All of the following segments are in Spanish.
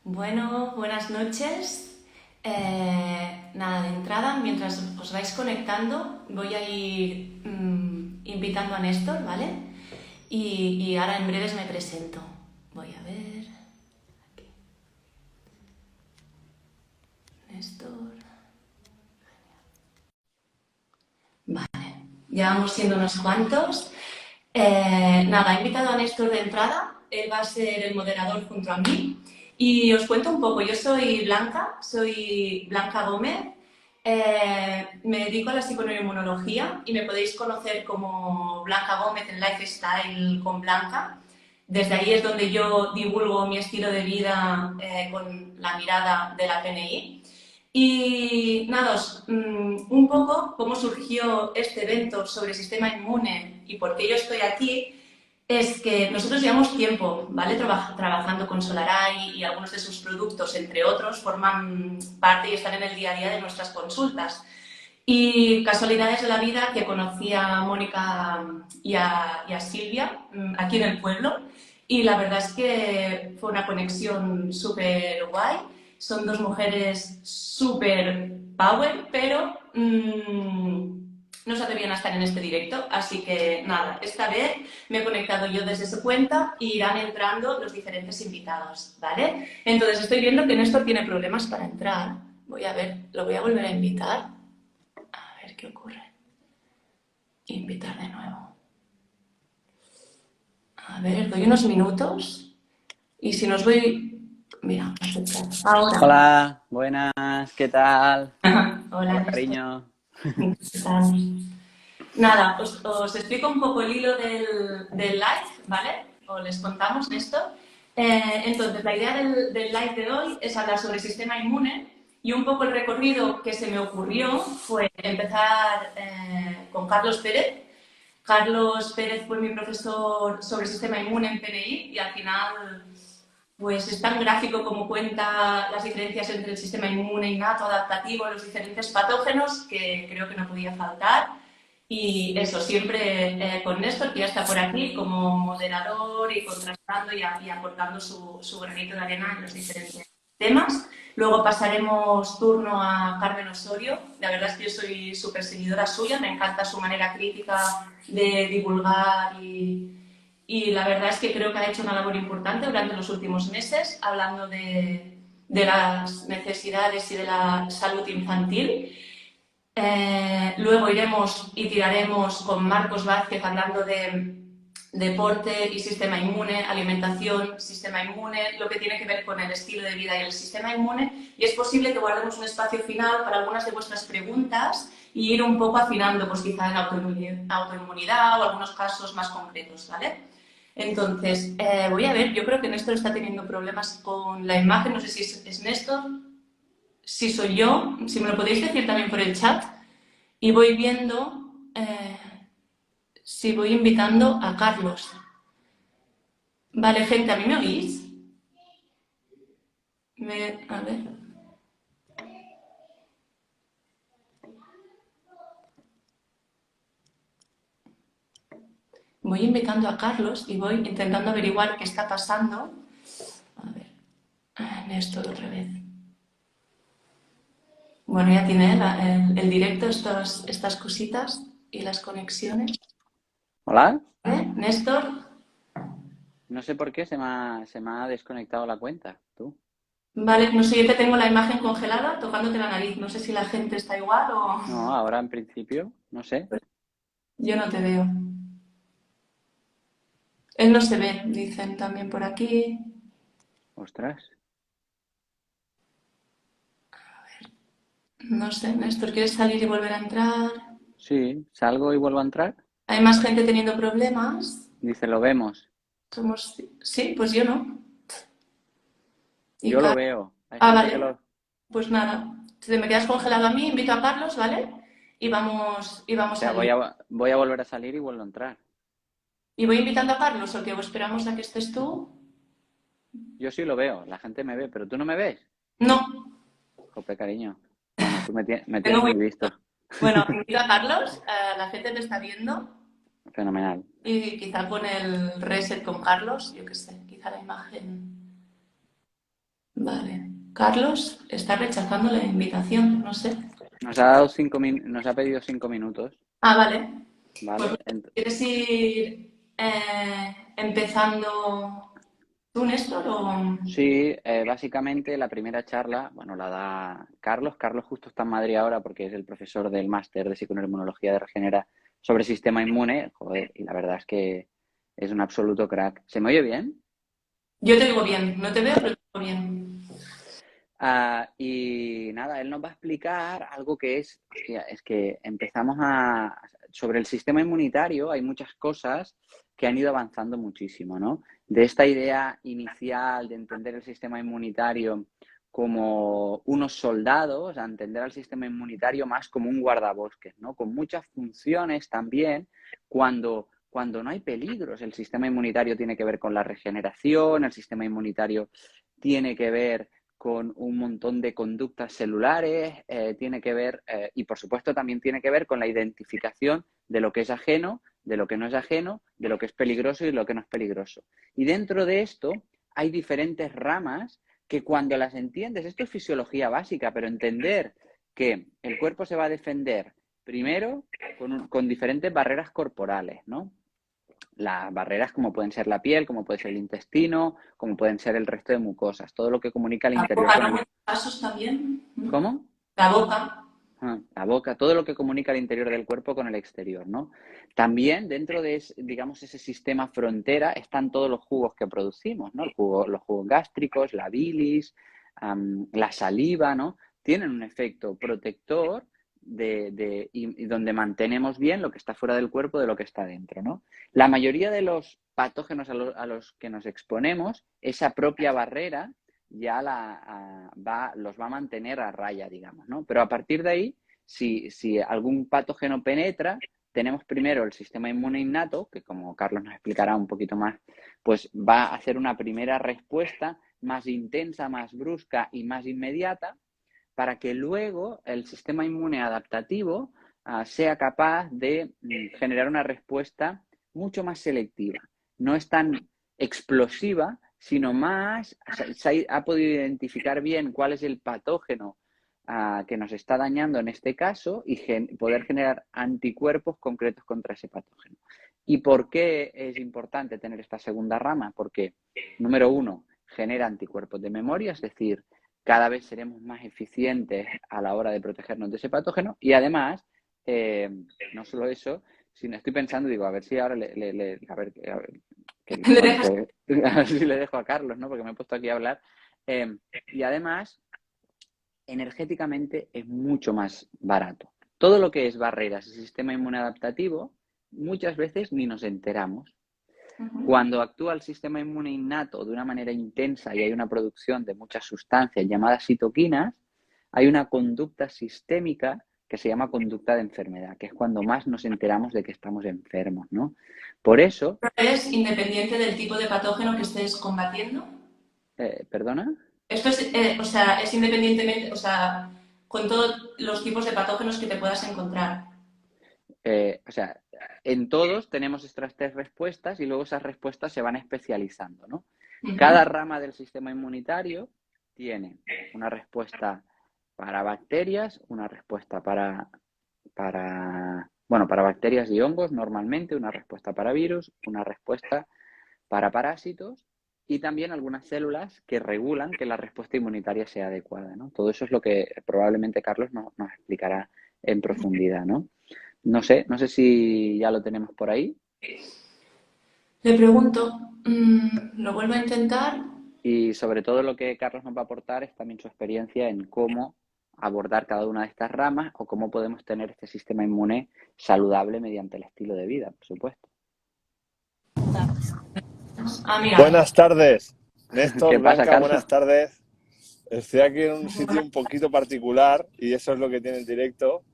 Bueno, buenas noches. Nada, de entrada, mientras os vais conectando, voy a ir invitando a Néstor, ¿vale? Y ahora en breves me presento. Voy a ver. Aquí. Néstor. Vale, ya vamos siendo unos cuantos. Nada, he invitado a Néstor de entrada. Él va a ser el moderador junto a mí. Y os cuento un poco, yo soy Blanca Gómez, me dedico a la psiconeuroinmunología y me podéis conocer como Blanca Gómez en Lifestyle con Blanca. Desde ahí es donde yo divulgo mi estilo de vida con la mirada de la PNI. Y nada, un poco cómo surgió este evento sobre el sistema inmune y por qué yo estoy aquí es que nosotros llevamos tiempo, ¿vale? Trabajando con Solaray y algunos de sus productos, entre otros, forman parte y están en el día a día de nuestras consultas. Y casualidades de la vida que conocí a Mónica y a Silvia aquí en el pueblo y la verdad es que fue una conexión súper guay. Son dos mujeres súper power, pero no se atrevían a estar en este directo, así que nada, esta vez me he conectado yo desde su cuenta y irán entrando los diferentes invitados, ¿vale? Entonces estoy viendo que Néstor tiene problemas para entrar. Voy a ver, lo voy a volver a invitar. A ver qué ocurre. Invitar de nuevo. A ver, doy unos minutos y si nos voy... Mira, aceptar. Ahora. Hola, buenas, ¿qué tal? Hola, Hola, Néstor. cariño. ¿Qué tal? Nada, os explico un poco el hilo del live, ¿vale? O les contamos esto. Entonces, la idea del live de hoy es hablar sobre el sistema inmune y un poco el recorrido que se me ocurrió fue empezar con Carlos Pérez. Carlos Pérez fue mi profesor sobre el sistema inmune en PNI y al final pues es tan gráfico como cuenta las diferencias entre el sistema inmune innato, adaptativo, los diferentes patógenos, que creo que no podía faltar. Y eso, siempre con Néstor, que ya está por aquí, como moderador y contrastando y aportando su granito de arena en los diferentes temas. Luego pasaremos turno a Carmen Osorio. La verdad es que yo soy súper seguidora suya, me encanta su manera crítica de divulgar y la verdad es que creo que ha hecho una labor importante durante los últimos meses, hablando de las necesidades y de la salud infantil. Luego iremos y tiraremos con Marcos Vázquez hablando de deporte y sistema inmune, alimentación, sistema inmune, lo que tiene que ver con el estilo de vida y el sistema inmune. Y es posible que guardemos un espacio final para algunas de vuestras preguntas y ir un poco afinando, pues quizá en autoinmunidad o algunos casos más concretos, ¿vale? Entonces, voy a ver, yo creo que Néstor está teniendo problemas con la imagen, no sé si es Néstor, si soy yo, si me lo podéis decir también por el chat y voy viendo si voy invitando a Carlos. Vale, gente, ¿a mí me oís? A ver. Voy invitando a Carlos y voy intentando averiguar qué está pasando. A ver, Néstor otra vez. Bueno, ya tiene el directo, estas cositas y las conexiones. Hola. Néstor. No sé por qué se me ha desconectado la cuenta, tú. Vale, no sé, yo te tengo la imagen congelada tocándote la nariz. No sé si la gente está igual o... No, ahora en principio, no sé. Yo no te veo. Él no se ve, dicen también por aquí. Ostras. No sé, Néstor, ¿quieres salir y volver a entrar? Sí, salgo y vuelvo a entrar. ¿Hay más gente teniendo problemas? Dice, lo vemos. Somos... Sí, pues yo no. Y Yo lo veo. Hay Ah, gente que vale. lo... Pues nada. Si me quedas congelado a mí, invito a Carlos, ¿vale? Y O vamos sea, al lío. voy a volver a salir y vuelvo a entrar. Y voy invitando a Carlos, o que esperamos a que estés tú. Yo sí lo veo, la gente me ve, pero tú no me ves. No, Jope, cariño. Bueno, tú me tengo tienes muy... muy visto. Bueno, invito a Carlos, la gente te está viendo. Fenomenal. Y quizá con el reset con Carlos, yo qué sé, quizá la imagen. Vale. Carlos está rechazando la invitación, no sé. Nos ha dado nos ha pedido 5 minutos, Ah, vale. Pues, ¿vale? ¿quieres ir empezando tú, Néstor? O... Sí, básicamente la primera charla, bueno, la da Carlos. Carlos justo está en Madrid ahora porque es el profesor del máster de psiconeuroinmunología de Regenera sobre sistema inmune. Joder, y la verdad es que es un absoluto crack. ¿Se me oye bien? Yo te digo bien, no te veo, pero te digo bien. Y nada, él nos va a explicar algo que es, hostia, es que sobre el sistema inmunitario hay muchas cosas que han ido avanzando muchísimo, ¿no? De esta idea inicial de entender el sistema inmunitario como unos soldados, a entender al sistema inmunitario más como un guardabosques, ¿no? Con muchas funciones también, cuando no hay peligros. El sistema inmunitario tiene que ver con la regeneración, el sistema inmunitario tiene que ver con un montón de conductas celulares, tiene que ver, y por supuesto también tiene que ver con la identificación de lo que es ajeno, de lo que no es ajeno, de lo que es peligroso y de lo que no es peligroso. Y dentro de esto hay diferentes ramas que cuando las entiendes, esto es fisiología básica, pero entender que el cuerpo se va a defender primero con diferentes barreras corporales, ¿no? Las barreras como pueden ser la piel, como puede ser el intestino, como pueden ser el resto de mucosas, todo lo que comunica al La interior boca, con ¿no? el... Muchos casos también. ¿No? ¿Cómo? La boca. La boca, todo lo que comunica al interior del cuerpo con el exterior, ¿no? También dentro de, digamos, ese sistema frontera están todos los jugos que producimos, ¿no? Los jugos gástricos, la bilis, la saliva, ¿no? Tienen un efecto protector y donde mantenemos bien lo que está fuera del cuerpo de lo que está dentro, ¿no? La mayoría de los patógenos a los que nos exponemos, esa propia barrera ya los va a mantener a raya, digamos, ¿no? Pero a partir de ahí, si algún patógeno penetra, tenemos primero el sistema inmune innato, que como Carlos nos explicará un poquito más, pues va a hacer una primera respuesta más intensa, más brusca y más inmediata, para que luego el sistema inmune adaptativo sea capaz de generar una respuesta mucho más selectiva. No es tan explosiva, sino más, se ha podido identificar bien cuál es el patógeno que nos está dañando en este caso y poder generar anticuerpos concretos contra ese patógeno. ¿Y por qué es importante tener esta segunda rama? Porque, número uno, genera anticuerpos de memoria, es decir, cada vez seremos más eficientes a la hora de protegernos de ese patógeno y además, no solo eso, sino estoy pensando, digo, a ver si ahora a ver si le dejo a Carlos, ¿no? Porque me he puesto aquí a hablar. Y además, energéticamente es mucho más barato. Todo lo que es barreras y sistema inmune adaptativo, muchas veces ni nos enteramos. Cuando actúa el sistema inmune innato de una manera intensa y hay una producción de muchas sustancias llamadas citoquinas, hay una conducta sistémica que se llama conducta de enfermedad, que es cuando más nos enteramos de que estamos enfermos, ¿no? Por eso... ¿Es independiente del tipo de patógeno que estés combatiendo? ¿Perdona? Esto es, o sea, es independientemente, o sea, con todos los tipos de patógenos que te puedas encontrar. O sea, en todos tenemos estas tres respuestas y luego esas respuestas se van especializando, ¿no? Cada rama del sistema inmunitario tiene una respuesta para bacterias, una respuesta para bacterias y hongos normalmente, una respuesta para virus, una respuesta para parásitos y también algunas células que regulan que la respuesta inmunitaria sea adecuada, ¿no? Todo eso es lo que probablemente Carlos nos explicará en profundidad, ¿no? No sé si ya lo tenemos por ahí. Le pregunto, ¿lo vuelvo a intentar? Y sobre todo lo que Carlos nos va a aportar es también su experiencia en cómo abordar cada una de estas ramas o cómo podemos tener este sistema inmune saludable mediante el estilo de vida, por supuesto. Mira. Buenas tardes, Néstor, ¿Qué pasa, Blanca, Carlos? buenas tardes. Estoy aquí en un sitio un poquito particular y eso es lo que tiene el directo,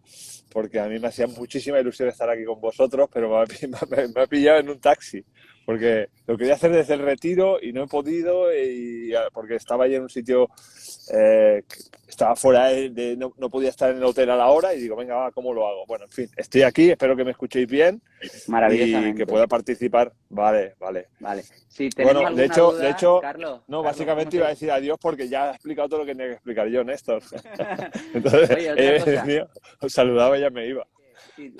porque a mí me hacía muchísima ilusión estar aquí con vosotros, pero me ha pillado en un taxi. porque lo quería hacer desde el retiro y no he podido, porque estaba ahí en un sitio que estaba fuera no podía estar en el hotel a la hora y digo, venga, va, ¿cómo lo hago? Bueno, en fin, estoy aquí, espero que me escuchéis bien y Maravillosamente. que pueda participar. Vale. Vale. Si tenéis Bueno, alguna de duda, hecho, Carlos, básicamente ¿cómo iba a se...? decir adiós porque ya he explicado todo lo que tenía que explicar yo, Néstor. Entonces, Oye, otra cosa. os saludaba y ya me iba. Sí,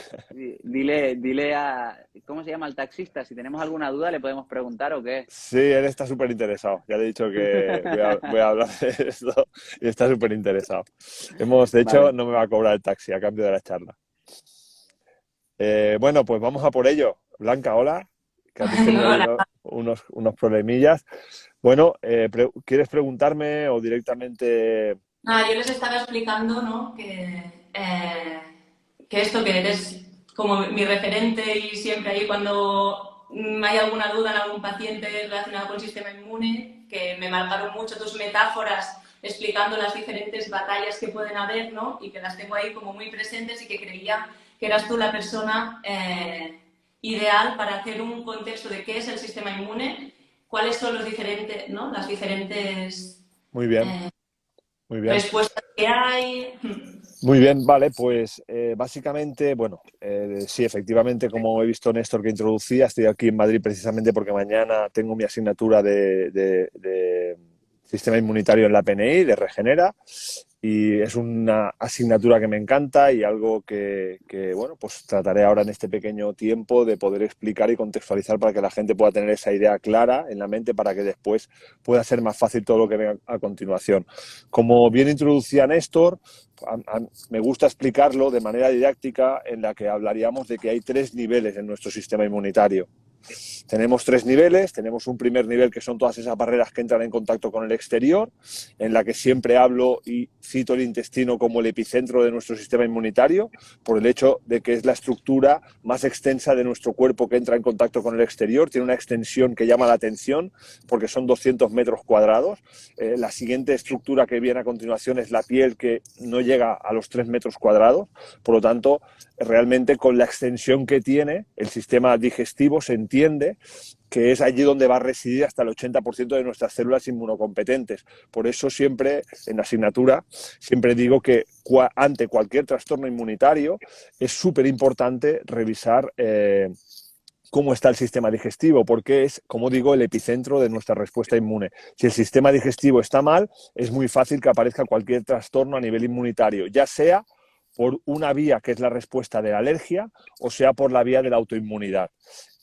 dile a... ¿Cómo se llama el taxista? Si tenemos alguna duda, ¿le podemos preguntar o qué? Sí, él está súper interesado. Ya le he dicho que voy a hablar de esto y está súper interesado. De hecho, Vale. no me va a cobrar el taxi a cambio de la charla. Bueno, pues vamos a por ello. Blanca, hola, que has tenido ahí Hola. unos problemillas. Bueno, ¿quieres preguntarme o directamente? Yo les estaba explicando, ¿no? Que esto, que eres como mi referente y siempre ahí cuando hay alguna duda en algún paciente relacionado con el sistema inmune, que me marcaron mucho tus metáforas explicando las diferentes batallas que pueden haber, ¿no? Y que las tengo ahí como muy presentes y que creía que eras tú la persona ideal para hacer un contexto de qué es el sistema inmune, cuáles son los diferentes, ¿no? Las diferentes Muy bien, muy bien. respuestas que hay. Muy bien, vale, pues básicamente, bueno, sí, efectivamente, como he visto Néstor que introducía, estoy aquí en Madrid precisamente porque mañana tengo mi asignatura de sistema inmunitario en la PNI, de Regenera, y es una asignatura que me encanta y algo bueno, pues trataré ahora en este pequeño tiempo de poder explicar y contextualizar para que la gente pueda tener esa idea clara en la mente para que después pueda ser más fácil todo lo que venga a continuación. Como bien introducía Néstor, me gusta explicarlo de manera didáctica en la que hablaríamos de que hay 3 niveles en nuestro sistema inmunitario. Tenemos 3 niveles, tenemos un primer nivel que son todas esas barreras que entran en contacto con el exterior, en la que siempre hablo y cito el intestino como el epicentro de nuestro sistema inmunitario, por el hecho de que es la estructura más extensa de nuestro cuerpo que entra en contacto con el exterior, tiene una extensión que llama la atención porque son 200 metros cuadrados. La siguiente estructura que viene a continuación es la piel, que no llega a los 3 metros cuadrados, por lo tanto, realmente con la extensión que tiene el sistema digestivo se entiende que es allí donde va a residir hasta el 80% de nuestras células inmunocompetentes. Por eso siempre en la asignatura siempre digo que ante cualquier trastorno inmunitario es súper importante revisar cómo está el sistema digestivo, porque es, como digo, el epicentro de nuestra respuesta inmune. Si el sistema digestivo está mal, es muy fácil que aparezca cualquier trastorno a nivel inmunitario, ya sea por una vía que es la respuesta de la alergia o sea por la vía de la autoinmunidad.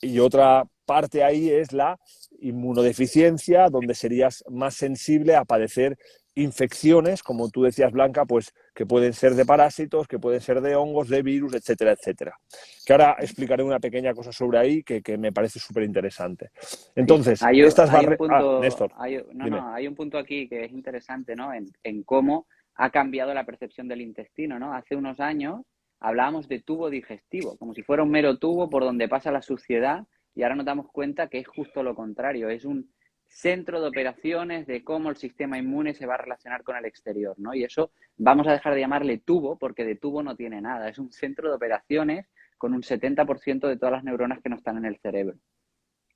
Y otra parte ahí es la inmunodeficiencia, donde serías más sensible a padecer infecciones, como tú decías, Blanca, pues que pueden ser de parásitos, que pueden ser de hongos, de virus, etcétera, etcétera. Que ahora explicaré una pequeña cosa sobre ahí que me parece súper interesante. Entonces, Sí, estas hay un barreras... punto, Néstor, dime. hay un punto aquí que es interesante, ¿no? En cómo ha cambiado la percepción del intestino, ¿no? Hace unos años hablábamos de tubo digestivo, como si fuera un mero tubo por donde pasa la suciedad, y ahora nos damos cuenta que es justo lo contrario, es un centro de operaciones de cómo el sistema inmune se va a relacionar con el exterior, ¿no? Y eso vamos a dejar de llamarle tubo porque de tubo no tiene nada, es un centro de operaciones con un 70% de todas las neuronas que no están en el cerebro.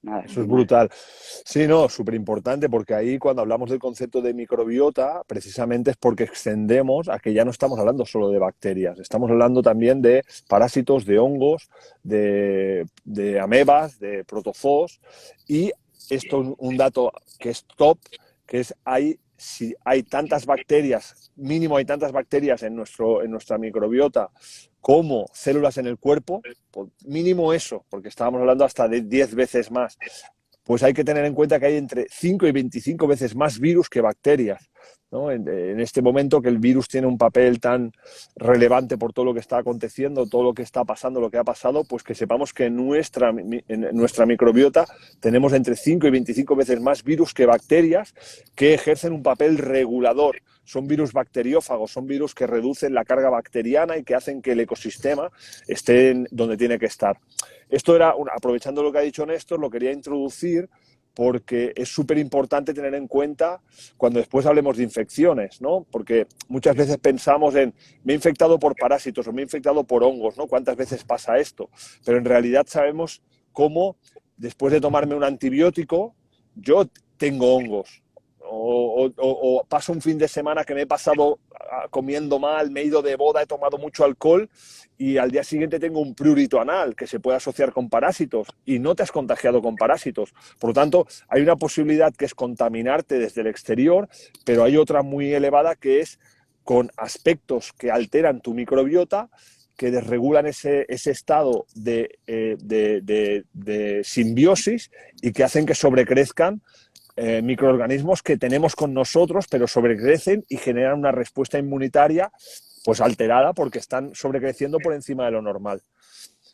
Nada, Eso es sin más. brutal. Sí, no, súper importante porque ahí cuando hablamos del concepto de microbiota, precisamente es porque extendemos a que ya no estamos hablando solo de bacterias, estamos hablando también de parásitos, de hongos, de amebas, de protozoos, y esto es un dato que es top, que es si hay tantas bacterias, mínimo hay tantas bacterias en nuestra microbiota como células en el cuerpo, mínimo eso, porque estábamos hablando hasta de 10 veces más, pues hay que tener en cuenta que hay entre 5 y 25 veces más virus que bacterias, ¿no? En este momento que el virus tiene un papel tan relevante por todo lo que está aconteciendo, todo lo que está pasando, lo que ha pasado, pues que sepamos que en nuestra microbiota tenemos entre 5 y 25 veces más virus que bacterias que ejercen un papel regulador. Son virus bacteriófagos, son virus que reducen la carga bacteriana y que hacen que el ecosistema esté donde tiene que estar. Esto era, aprovechando lo que ha dicho Néstor, lo quería introducir porque es súper importante tener en cuenta cuando después hablemos de infecciones, ¿no? Porque muchas veces pensamos en me he infectado por parásitos o me he infectado por hongos, ¿no? ¿Cuántas veces pasa esto? Pero en realidad sabemos cómo después de tomarme un antibiótico, yo tengo hongos. O paso un fin de semana que me he pasado comiendo mal, me he ido de boda, he tomado mucho alcohol y al día siguiente tengo un prurito anal que se puede asociar con parásitos y no te has contagiado con parásitos. Por lo tanto, hay una posibilidad que es contaminarte desde el exterior, pero hay otra muy elevada que es con aspectos que alteran tu microbiota, que desregulan ese estado de simbiosis y que hacen que sobrecrezcan microorganismos que tenemos con nosotros, pero sobrecrecen y generan una respuesta inmunitaria pues alterada porque están sobrecreciendo por encima de lo normal.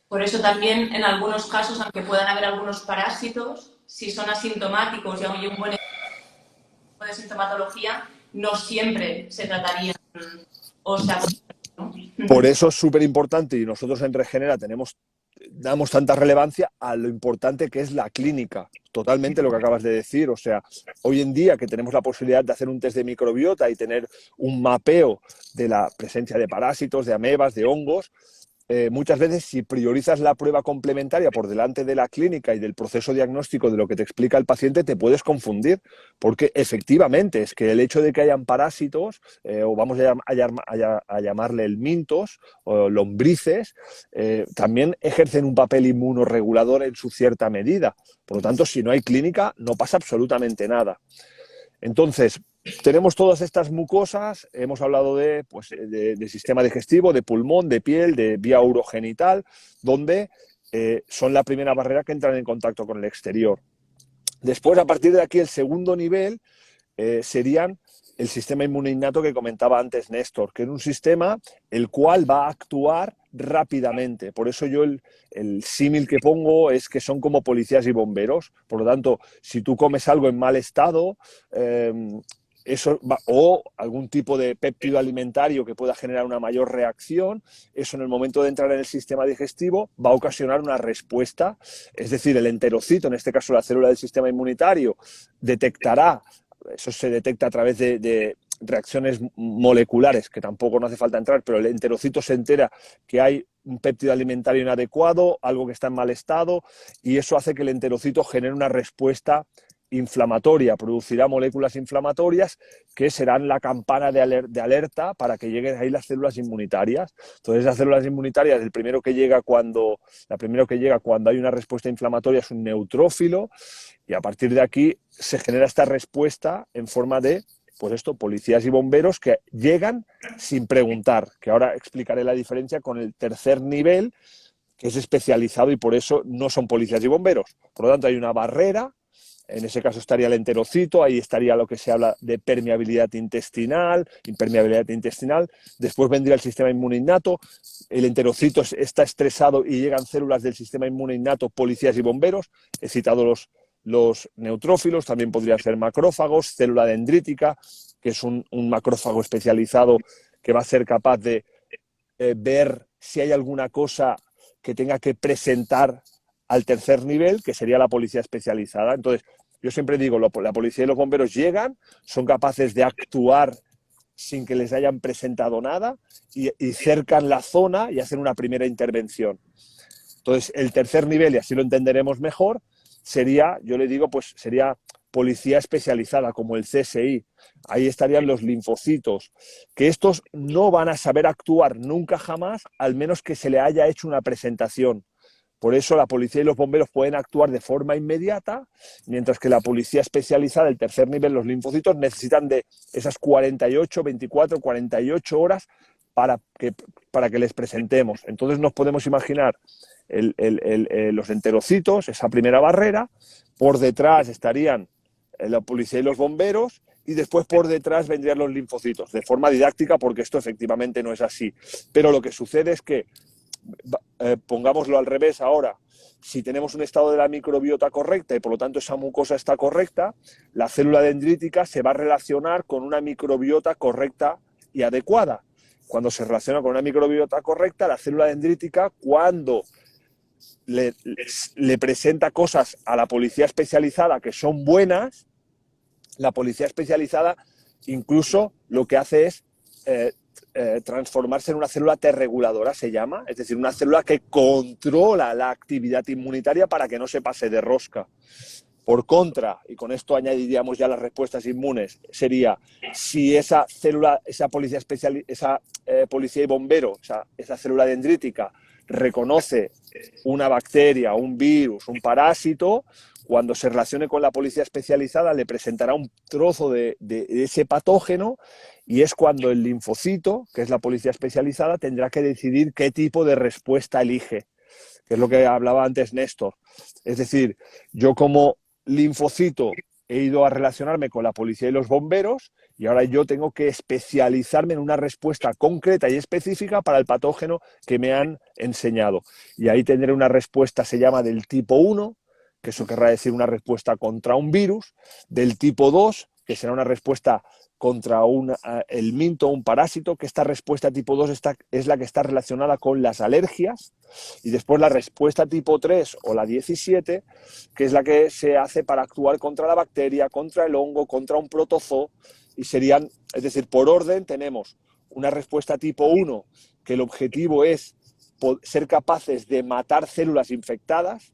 Por eso también en algunos casos, aunque puedan haber algunos parásitos, si son asintomáticos y hay un buen tipo de sintomatología, no siempre se trataría o sea, ¿no? Por eso es súper importante y nosotros en Regenera damos tanta relevancia a lo importante que es la clínica. Totalmente lo que acabas de decir. O sea, hoy en día que tenemos la posibilidad de hacer un test de microbiota y tener un mapeo de la presencia de parásitos, de amebas, de hongos, muchas veces si priorizas la prueba complementaria por delante de la clínica y del proceso diagnóstico de lo que te explica el paciente, te puedes porque efectivamente es que el hecho de que hayan parásitos, o vamos a llamarle helmintos o lombrices, también ejercen un papel inmunorregulador en su cierta medida. Por lo tanto, si no hay clínica, no pasa absolutamente nada. Entonces, tenemos todas estas mucosas, hemos hablado de sistema digestivo, de pulmón, de piel, de vía urogenital, donde son la primera barrera que entran en contacto con el exterior. Después, a partir de aquí, el segundo nivel serían el sistema inmune innato que comentaba antes Néstor, que es un sistema el cual va a actuar rápidamente. Por eso yo el símil que pongo es que son como policías y bomberos. Por lo tanto, si tú comes algo en mal estado, o algún tipo de péptido alimentario que pueda generar una mayor reacción, eso en el momento de entrar en el sistema digestivo va a ocasionar una respuesta. Es decir, el enterocito, en este caso la célula del sistema inmunitario, detectará. Eso se detecta a través de reacciones moleculares, que tampoco no hace falta entrar, pero el enterocito se entera que hay un péptido alimentario inadecuado, algo que está en mal estado, y eso hace que el enterocito genere una respuesta inflamatoria, producirá moléculas inflamatorias que serán la campana de alerta para que lleguen ahí las células inmunitarias. Entonces, las células inmunitarias, la primero que llega cuando hay una respuesta inflamatoria es un neutrófilo, y a partir de aquí se genera esta respuesta en forma de, policías y bomberos que llegan sin preguntar, que ahora explicaré la diferencia con el tercer nivel, que es especializado y por eso no son policías y bomberos. Por lo tanto, hay una barrera. En ese caso estaría el enterocito, ahí estaría lo que se habla de permeabilidad intestinal, impermeabilidad intestinal. Después vendría el sistema inmune innato. El enterocito está estresado y llegan células del sistema inmune innato, policías y bomberos. He citado los neutrófilos, también podría ser macrófagos, célula dendrítica, que es un macrófago especializado que va a ser capaz de ver si hay alguna cosa que tenga que presentar al tercer nivel, que sería la policía especializada. Entonces, yo siempre digo, la policía y los bomberos llegan, son capaces de actuar sin que les hayan presentado nada y cercan la zona y hacen una primera intervención. Entonces, el tercer nivel, y así lo entenderemos mejor, sería, yo le digo, sería policía especializada, como el CSI. Ahí estarían los linfocitos, que estos no van a saber actuar nunca jamás, al menos que se le haya hecho una presentación. Por eso la policía y los bomberos pueden actuar de forma inmediata, mientras que la policía especializada, el tercer nivel, los linfocitos, necesitan de esas 48, 24, 48 horas para que les presentemos. Entonces nos podemos imaginar los enterocitos, esa primera barrera, por detrás estarían la policía y los bomberos, y después por detrás vendrían los linfocitos, de forma didáctica, porque esto efectivamente no es así. Pero lo que sucede es que, pongámoslo al revés ahora, si tenemos un estado de la microbiota correcta y por lo tanto esa mucosa está correcta, la célula dendrítica se va a relacionar con una microbiota correcta y adecuada. Cuando se relaciona con una microbiota correcta, la célula dendrítica, cuando le presenta cosas a la policía especializada que son buenas, la policía especializada incluso lo que hace es transformarse en una célula T reguladora, se llama, es decir, una célula que controla la actividad inmunitaria para que no se pase de rosca. Por contra, y con esto añadiríamos ya las respuestas inmunes, sería si esa célula, esa policía especial, esa policía y bombero, esa célula dendrítica reconoce una bacteria, un virus, un parásito, cuando se relacione con la policía especializada le presentará un trozo de ese patógeno y es cuando el linfocito, que es la policía especializada, tendrá que decidir qué tipo de respuesta elige, que es lo que hablaba antes Néstor. Es decir, yo como linfocito he ido a relacionarme con la policía y los bomberos y ahora yo tengo que especializarme en una respuesta concreta y específica para el patógeno que me han enseñado. Y ahí tendré una respuesta, se llama del tipo 1, que eso querrá decir una respuesta contra un virus, del tipo 2, que será una respuesta contra el minto, un parásito, que esta respuesta tipo 2 es la que está relacionada con las alergias, y después la respuesta tipo 3 o la 17, que es la que se hace para actuar contra la bacteria, contra el hongo, contra un protozoo, y serían, es decir, por orden tenemos una respuesta tipo 1, que el objetivo es ser capaces de matar células infectadas,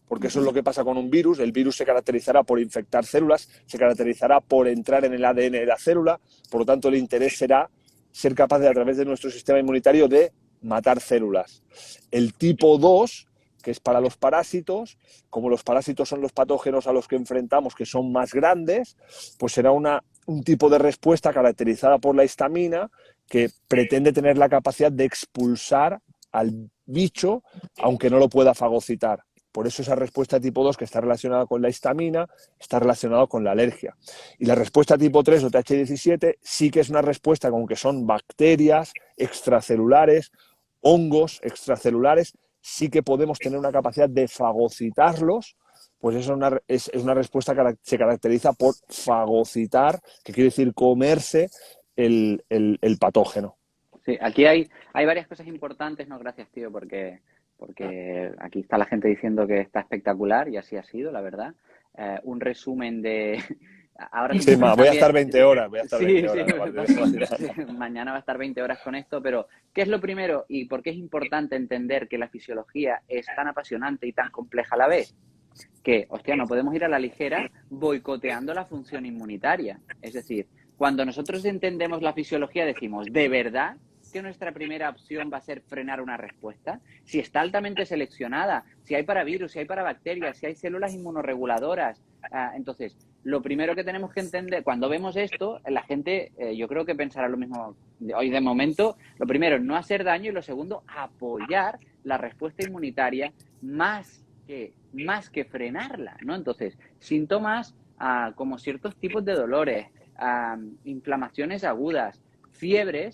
porque eso es lo que pasa con un virus. El virus se caracterizará por infectar células, se caracterizará por entrar en el ADN de la célula, por lo tanto el interés será ser capaz de, a través de nuestro sistema inmunitario, de matar células. El tipo 2, que es para los parásitos, como los parásitos son los patógenos a los que enfrentamos, que son más grandes, pues será un tipo de respuesta caracterizada por la histamina que pretende tener la capacidad de expulsar al bicho, aunque no lo pueda fagocitar. Por eso esa respuesta tipo 2, que está relacionada con la histamina, está relacionada con la alergia. Y la respuesta tipo 3 o TH17 sí que es una respuesta con que son bacterias extracelulares, hongos extracelulares, sí que podemos tener una capacidad de fagocitarlos, pues eso es una respuesta que se caracteriza por fagocitar, que quiere decir comerse el patógeno. Sí, aquí hay varias cosas importantes, no, gracias, tío, porque aquí está la gente diciendo que está espectacular y así ha sido, la verdad. Un resumen de... Ahora sí, voy a estar 20 horas. Mañana va a estar 20 horas con esto, pero ¿qué es lo primero y por qué es importante entender que la fisiología es tan apasionante y tan compleja a la vez? Que, hostia, no podemos ir a la ligera boicoteando la función inmunitaria. Es decir, cuando nosotros entendemos la fisiología decimos, ¿de verdad que nuestra primera opción va a ser frenar una respuesta? Si está altamente seleccionada, si hay para virus, si hay para bacterias, si hay células inmunorreguladoras. Entonces, lo primero que tenemos que entender, cuando vemos esto, la gente, yo creo que pensará lo mismo hoy de momento. Lo primero, no hacer daño, y lo segundo, apoyar la respuesta inmunitaria más que frenarla, ¿no? Entonces, síntomas como ciertos tipos de dolores, inflamaciones agudas, fiebres,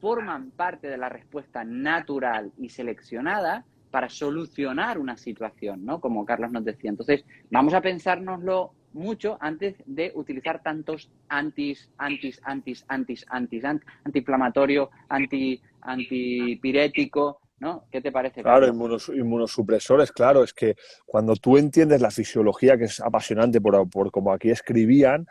forman parte de la respuesta natural y seleccionada para solucionar una situación, ¿no? Como Carlos nos decía. Entonces, vamos a pensárnoslo mucho antes de utilizar tantos antiinflamatorio, antipirético, ¿no? ¿Qué te parece, Claro, Carlos? inmunosupresores, claro, es que cuando tú entiendes la fisiología, que es apasionante por como aquí escribían,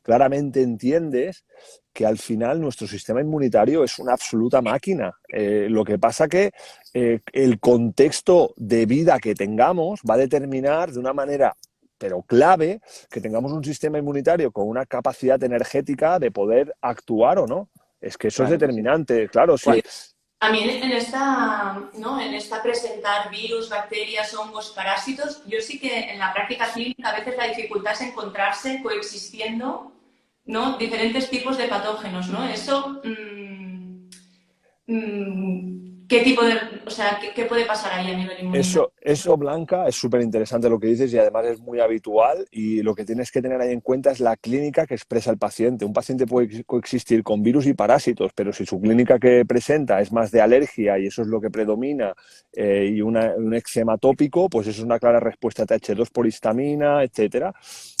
claramente entiendes que al final nuestro sistema inmunitario es una absoluta máquina. Lo que pasa que el contexto de vida que tengamos va a determinar de una manera, pero clave, que tengamos un sistema inmunitario con una capacidad energética de poder actuar o no. Es que eso Claro es determinante, sí. Claro, sí. También en esta presentar virus, bacterias, hongos, parásitos, yo sí que en la práctica clínica a veces la dificultad es encontrarse coexistiendo, ¿no?, diferentes tipos de patógenos, ¿no? Eso, ¿qué tipo de, o sea, qué puede pasar ahí a nivel inmunitario? Eso, Blanca, es súper interesante lo que dices y además es muy habitual, y lo que tienes que tener ahí en cuenta es la clínica que expresa el paciente. Un paciente puede coexistir con virus y parásitos, pero si su clínica que presenta es más de alergia y eso es lo que predomina, y un eczema tópico, pues eso es una clara respuesta a TH2 por histamina, etcétera.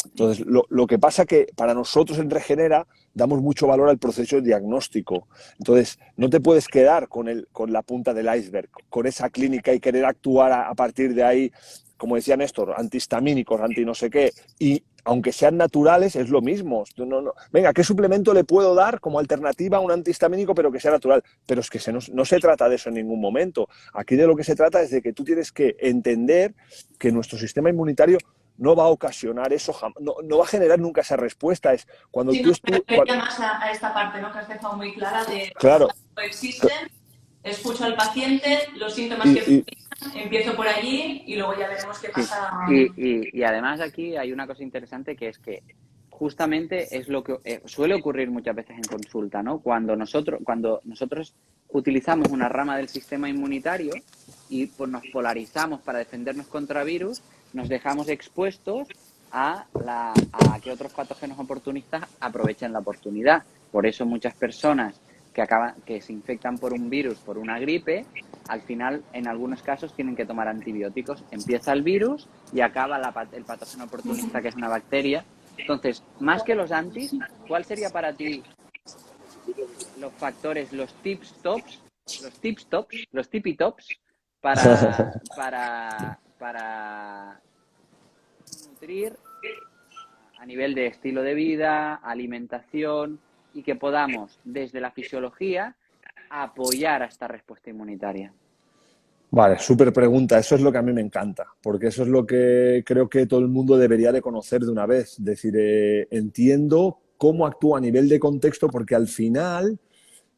Entonces, lo que pasa que para nosotros en Regenera damos mucho valor al proceso de diagnóstico. Entonces, no te puedes quedar con la punta del iceberg, con esa clínica y querer actuar a partir de ahí, como decía Néstor, antihistamínicos, anti no sé qué, y aunque sean naturales, es lo mismo. Venga, ¿qué suplemento le puedo dar como alternativa a un antihistamínico pero que sea natural? Pero es que no se trata de eso en ningún momento. Aquí de lo que se trata es de que tú tienes que entender que nuestro sistema inmunitario no va a ocasionar eso, no va a generar nunca esa respuesta. Es cuando Sí, tú... no, me refería más a esta parte, ¿no? Que has dejado muy clara de Claro. coexisten, escucho al paciente, los síntomas que presentan, empiezo por allí y luego ya veremos qué pasa. Y además aquí hay una cosa interesante, que es que justamente es lo que suele ocurrir muchas veces en consulta, ¿no? Cuando nosotros utilizamos una rama del sistema inmunitario y pues nos polarizamos para defendernos contra virus, nos dejamos expuestos a que otros patógenos oportunistas aprovechen la oportunidad. Por eso muchas personas que se infectan por un virus, por una gripe, al final, en algunos casos, tienen que tomar antibióticos. Empieza el virus y acaba el patógeno oportunista, que es una bacteria. Entonces, más que los antis, ¿cuál sería para ti los factores, los tippy tops para nutrir a nivel de estilo de vida, alimentación, y que podamos, desde la fisiología, apoyar a esta respuesta inmunitaria? Vale, súper pregunta. Eso es lo que a mí me encanta, porque eso es lo que creo que todo el mundo debería de conocer de una vez. Es decir, entiendo cómo actúa a nivel de contexto, porque al final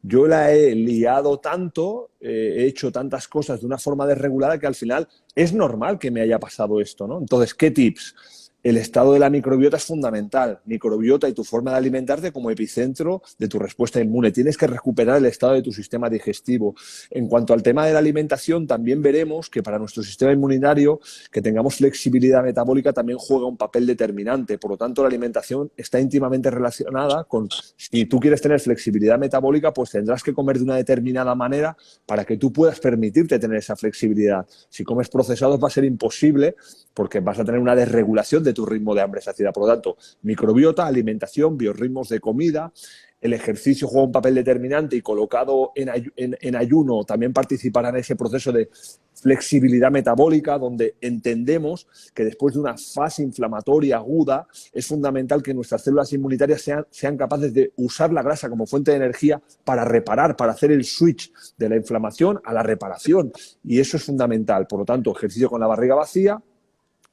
yo la he liado tanto, he hecho tantas cosas de una forma desregulada que al final es normal que me haya pasado esto, ¿no? Entonces, ¿qué tips? El estado de la microbiota es fundamental. Microbiota y tu forma de alimentarte como epicentro de tu respuesta inmune. Tienes que recuperar el estado de tu sistema digestivo. En cuanto al tema de la alimentación, también veremos que para nuestro sistema inmunitario, que tengamos flexibilidad metabólica también juega un papel determinante. Por lo tanto, la alimentación está íntimamente relacionada con, si tú quieres tener flexibilidad metabólica, pues tendrás que comer de una determinada manera para que tú puedas permitirte tener esa flexibilidad. Si comes procesados va a ser imposible, porque vas a tener una desregulación de tu ritmo de hambre-saciedad. Por lo tanto, microbiota, alimentación, biorritmos de comida, el ejercicio juega un papel determinante y colocado en ayuno también participará en ese proceso de flexibilidad metabólica, donde entendemos que después de una fase inflamatoria aguda es fundamental que nuestras células inmunitarias sean capaces de usar la grasa como fuente de energía para reparar, para hacer el switch de la inflamación a la reparación. Y eso es fundamental. Por lo tanto, ejercicio con la barriga vacía,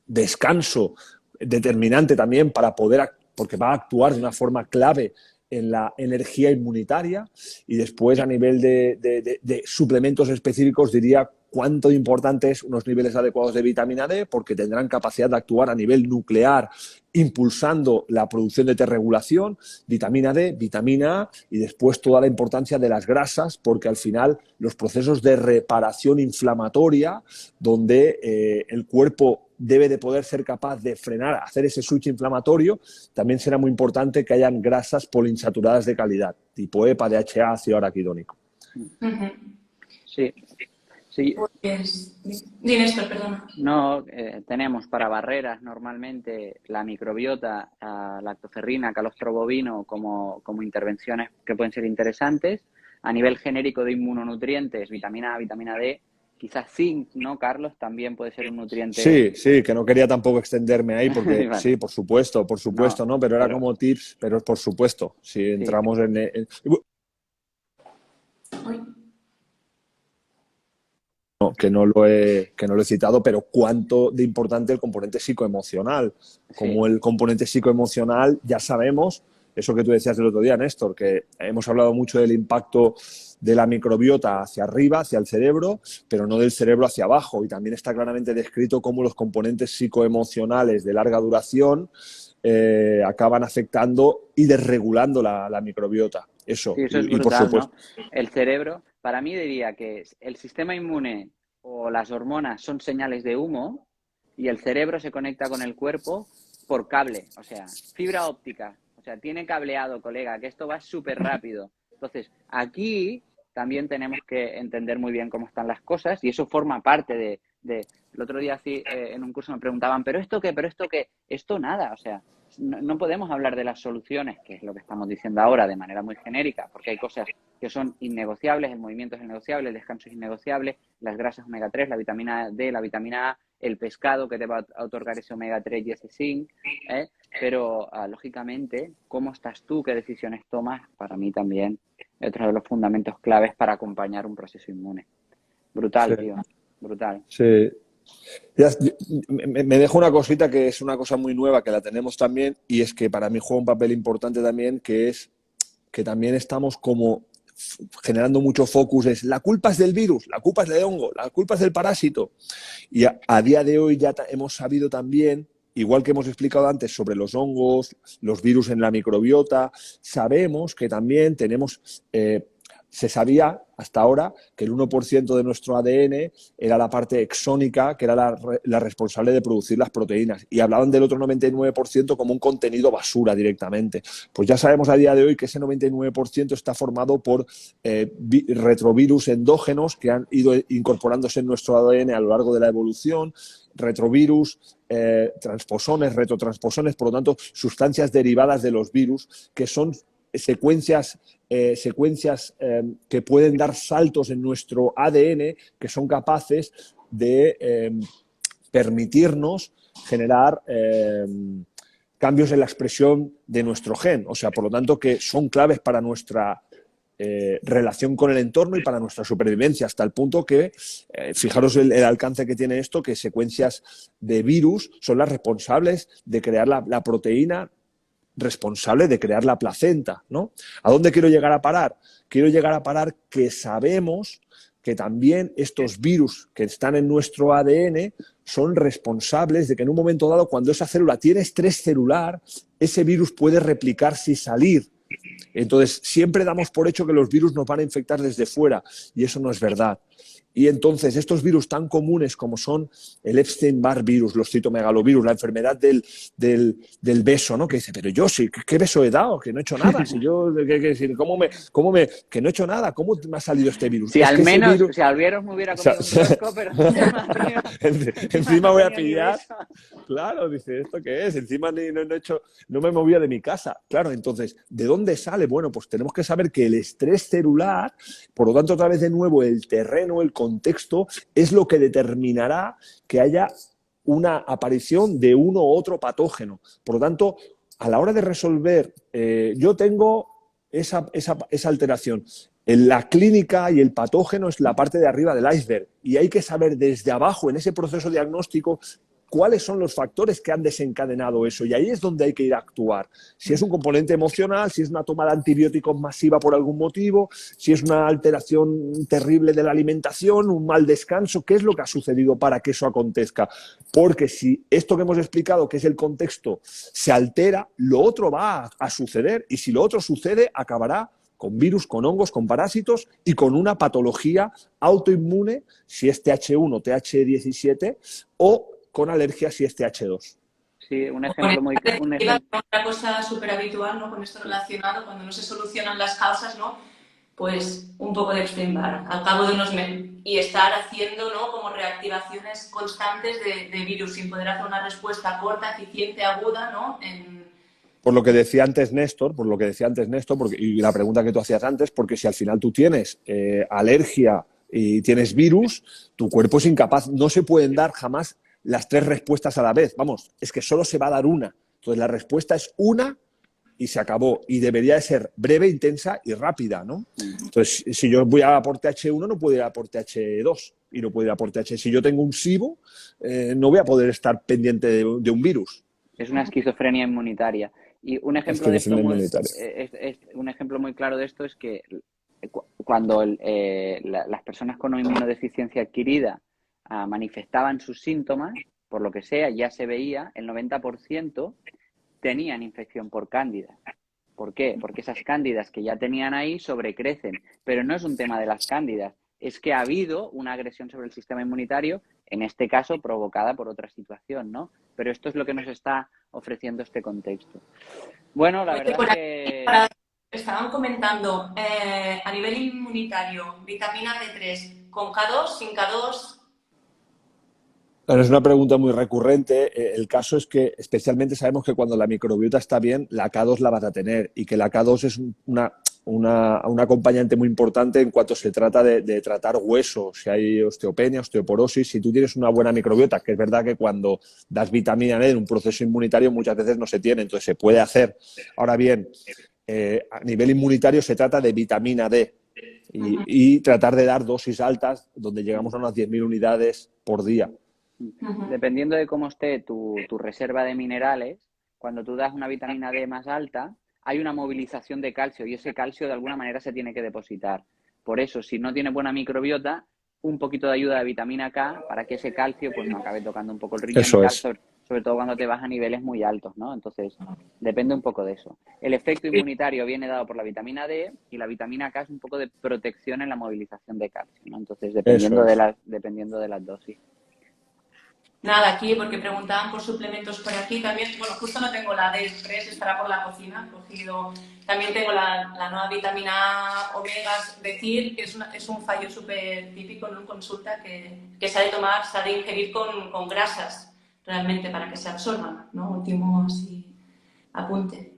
descanso determinante también para poder, porque va a actuar de una forma clave en la energía inmunitaria. Y después, a nivel de suplementos específicos, diría cuánto importante es unos niveles adecuados de vitamina D, porque tendrán capacidad de actuar a nivel nuclear, impulsando la producción de T-regulación, vitamina D, vitamina A, y después toda la importancia de las grasas, porque al final los procesos de reparación inflamatoria, donde el cuerpo debe de poder ser capaz de frenar, hacer ese switch inflamatorio, también será muy importante que hayan grasas poliinsaturadas de calidad, tipo EPA, DHA, ácido araquidónico. Sí. Sí. Pues, dime esto, perdona. No, tenemos para barreras normalmente la microbiota, lactoferrina, calostro bovino como intervenciones que pueden ser interesantes. A nivel genérico de inmunonutrientes, vitamina A, vitamina D, quizás zinc, ¿no, Carlos? También puede ser un nutriente. Sí, que no quería tampoco extenderme ahí porque Vale. sí, por supuesto, No, ¿no? Pero era como tips, pero por supuesto, si entramos en... Que no lo he citado, pero cuánto de importante el componente psicoemocional. Como el componente psicoemocional, ya sabemos, eso que tú decías el otro día, Néstor, que hemos hablado mucho del impacto de la microbiota hacia arriba, hacia el cerebro, pero no del cerebro hacia abajo. Y también está claramente descrito cómo los componentes psicoemocionales de larga duración acaban afectando y desregulando la microbiota. Eso, Sí, eso es y por brutal, supuesto. ¿no? El cerebro, para mí diría que el sistema inmune o las hormonas son señales de humo y el cerebro se conecta con el cuerpo por cable, o sea, fibra óptica. O sea, tiene cableado, colega, que esto va súper rápido. Entonces, aquí también tenemos que entender muy bien cómo están las cosas y eso forma parte de el otro día en un curso me preguntaban, ¿pero esto qué? ¿Pero esto qué? Esto nada, o sea, no podemos hablar de las soluciones, que es lo que estamos diciendo ahora, de manera muy genérica, porque hay cosas que son innegociables, el movimiento es innegociable, el descanso es innegociable, las grasas omega 3, la vitamina D, la vitamina A, el pescado que te va a otorgar ese omega 3 y ese zinc, pero lógicamente, ¿cómo estás tú? ¿Qué decisiones tomas? Para mí también es otro de los fundamentos claves para acompañar un proceso inmune. Brutal, Sí. tío, brutal. Sí. Me dejo una cosita que es una cosa muy nueva que la tenemos también, y es que para mí juega un papel importante también, que es que también estamos como generando mucho focus, es la culpa es del virus, la culpa es del hongo, la culpa es del parásito. Y a día de hoy ya hemos sabido también, igual que hemos explicado antes sobre los hongos, los virus en la microbiota, sabemos que también tenemos... se sabía hasta ahora que el 1% de nuestro ADN era la parte exónica, que era la responsable de producir las proteínas. Y hablaban del otro 99% como un contenido basura directamente. Pues ya sabemos a día de hoy que ese 99% está formado por retrovirus endógenos que han ido incorporándose en nuestro ADN a lo largo de la evolución, retrovirus, transposones, retrotransposones, por lo tanto, sustancias derivadas de los virus, que son secuencias que pueden dar saltos en nuestro ADN, que son capaces de permitirnos generar cambios en la expresión de nuestro gen. O sea, por lo tanto, que son claves para nuestra relación con el entorno y para nuestra supervivencia, hasta el punto que, fijaros el alcance que tiene esto, que secuencias de virus son las responsables de crear la proteína responsable de crear la placenta, ¿no? ¿A dónde quiero llegar a parar? Quiero llegar a parar que sabemos que también estos virus que están en nuestro ADN son responsables de que en un momento dado, cuando esa célula tiene estrés celular, ese virus puede replicarse y salir. Entonces, siempre damos por hecho que los virus nos van a infectar desde fuera, y eso no es verdad. Y entonces, estos virus tan comunes como son el Epstein-Barr virus, los citomegalovirus, la enfermedad del beso, ¿no? Que dice, pero yo sí, ¿qué beso he dado? Que no he hecho nada. Si yo, que no he hecho nada. ¿Cómo me ha salido este virus? Si es al que menos, virus... si Alvieros me hubiera comido un kiosco, pero encima voy a pillar. Claro, dice, ¿esto qué es? Encima no me movía de mi casa. Claro, entonces, ¿de dónde sale? Bueno, pues tenemos que saber que el estrés celular, por lo tanto, otra vez de nuevo, el terreno, el contexto, es lo que determinará que haya una aparición de uno u otro patógeno. Por lo tanto, a la hora de resolver, yo tengo esa alteración. En la clínica y el patógeno es la parte de arriba del iceberg, y hay que saber desde abajo, en ese proceso diagnóstico, cuáles son los factores que han desencadenado eso, y ahí es donde hay que ir a actuar. Si es un componente emocional, si es una toma de antibióticos masiva por algún motivo, si es una alteración terrible de la alimentación, un mal descanso, ¿qué es lo que ha sucedido para que eso acontezca? Porque si esto que hemos explicado, que es el contexto, se altera, lo otro va a suceder, y si lo otro sucede, acabará con virus, con hongos, con parásitos y con una patología autoinmune, si es TH1, TH17, o con alergia si es TH2. Sí, un ejemplo muy... Una cosa súper habitual, ¿no? Con esto relacionado, cuando no se solucionan las causas, ¿no? Pues un poco de Epstein-Barr al cabo de unos meses, y estar haciendo, ¿no? Como reactivaciones constantes de virus sin poder hacer una respuesta corta, eficiente, aguda, ¿no? Por lo que decía antes Néstor, y la pregunta que tú hacías antes, porque si al final tú tienes alergia y tienes virus, tu cuerpo es incapaz, no se pueden dar jamás las tres respuestas a la vez. Vamos, es que solo se va a dar una. Entonces la respuesta es una y se acabó. Y debería de ser breve, intensa y rápida, ¿no? Entonces, si yo voy a por TH1, no puedo ir a por TH2 y no puedo ir a por TH. Si yo tengo un SIBO, no voy a poder estar pendiente de un virus. Es una esquizofrenia inmunitaria. Y un ejemplo de esto un ejemplo muy claro de esto es que cuando las personas con inmunodeficiencia adquirida manifestaban sus síntomas, por lo que sea, ya se veía, el 90% tenían infección por cándida. ¿Por qué? Porque esas cándidas que ya tenían ahí sobrecrecen. Pero no es un tema de las cándidas, es que ha habido una agresión sobre el sistema inmunitario, en este caso provocada por otra situación, ¿no? Pero esto es lo que nos está ofreciendo este contexto. Bueno, la verdad es que... Estaban comentando, a nivel inmunitario, vitamina D3, ¿con K2, sin K2? Bueno, es una pregunta muy recurrente. El caso es que especialmente sabemos que cuando la microbiota está bien, la K2 la vas a tener, y que la K2 es un acompañante muy importante en cuanto se trata de tratar huesos, si hay osteopenia, osteoporosis. Si tú tienes una buena microbiota, que es verdad que cuando das vitamina D en un proceso inmunitario muchas veces no se tiene, entonces se puede hacer. Ahora bien, a nivel inmunitario se trata de vitamina D y tratar de dar dosis altas donde llegamos a unas 10.000 unidades por día. Dependiendo de cómo esté tu reserva de minerales, cuando tú das una vitamina D más alta, hay una movilización de calcio y ese calcio de alguna manera se tiene que depositar. Por eso, si no tienes buena microbiota, un poquito de ayuda de vitamina K para que ese calcio pues no acabe tocando un poco el riñón Eso y tal, es. sobre todo cuando te vas a niveles muy altos, ¿no? Entonces, depende un poco de eso. El efecto inmunitario viene dado por la vitamina D y la vitamina K es un poco de protección en la movilización de calcio, ¿no? Entonces, dependiendo Eso es. dependiendo de las dosis. Nada, aquí, porque preguntaban por suplementos por aquí también. Bueno, justo no tengo la D3, estará por la cocina, cogido. También tengo la nueva vitamina omega. Decir que es un fallo súper típico en una consulta que se ha de tomar, se ha de ingerir con grasas, realmente, para que se absorban, ¿no? Último, así, apunte.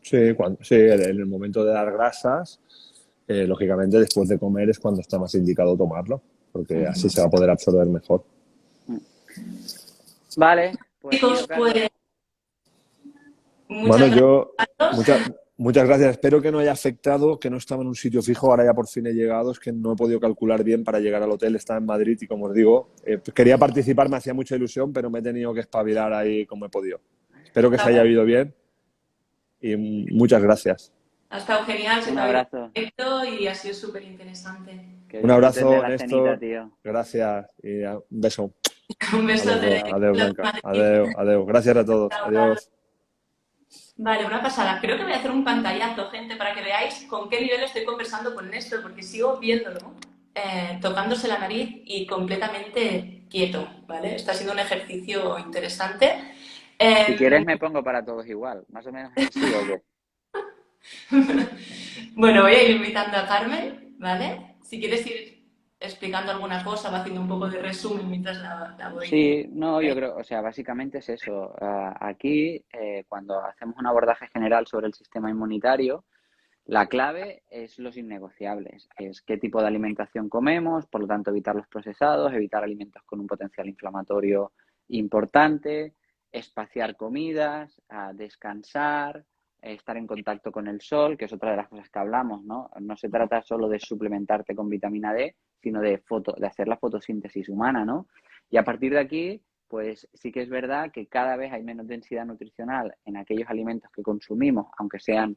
Sí, en el momento de dar grasas, lógicamente después de comer es cuando está más indicado tomarlo, porque así se va a poder absorber mejor. Vale, pues tío Chicos, Carlos. pues Bueno, muchas gracias. muchas gracias. Espero que no haya afectado, que no estaba en un sitio fijo. Ahora ya por fin he llegado. Es que no he podido calcular bien para llegar al hotel. Estaba en Madrid y, como os digo, quería participar, me hacía mucha ilusión, pero me he tenido que espabilar ahí como he podido. Espero que se haya ido bien y muchas gracias. Ha estado genial, se Un te ha oído abrazo. perfecto y ha sido súper interesante. Que Un disfrutes de abrazo, la cenita, Néstor. tío. Gracias y un beso. Un beso Adiós, de Adiós. adiós, Blanca. Adiós, adiós. Gracias a todos. Adiós. Vale, una pasada. Creo que voy a hacer un pantallazo, gente, para que veáis con qué nivel estoy conversando con Néstor, porque sigo viéndolo, tocándose la nariz y completamente quieto, ¿vale? Está siendo un ejercicio interesante. Si quieres me pongo para todos igual. Más o menos así, ¿o qué? Bueno, voy a ir invitando a Carmen, ¿vale? Si quieres ir explicando alguna cosa, va haciendo un poco de resumen mientras la voy. Sí, no, yo creo, o sea, básicamente es eso. Aquí, cuando hacemos un abordaje general sobre el sistema inmunitario, la clave es los innegociables. Es qué tipo de alimentación comemos, por lo tanto, evitar los procesados, evitar alimentos con un potencial inflamatorio importante, espaciar comidas, descansar, estar en contacto con el sol, que es otra de las cosas que hablamos, ¿no? No se trata solo de suplementarte con vitamina D, sino de hacer la fotosíntesis humana, ¿no? Y a partir de aquí, pues sí que es verdad que cada vez hay menos densidad nutricional en aquellos alimentos que consumimos, aunque sean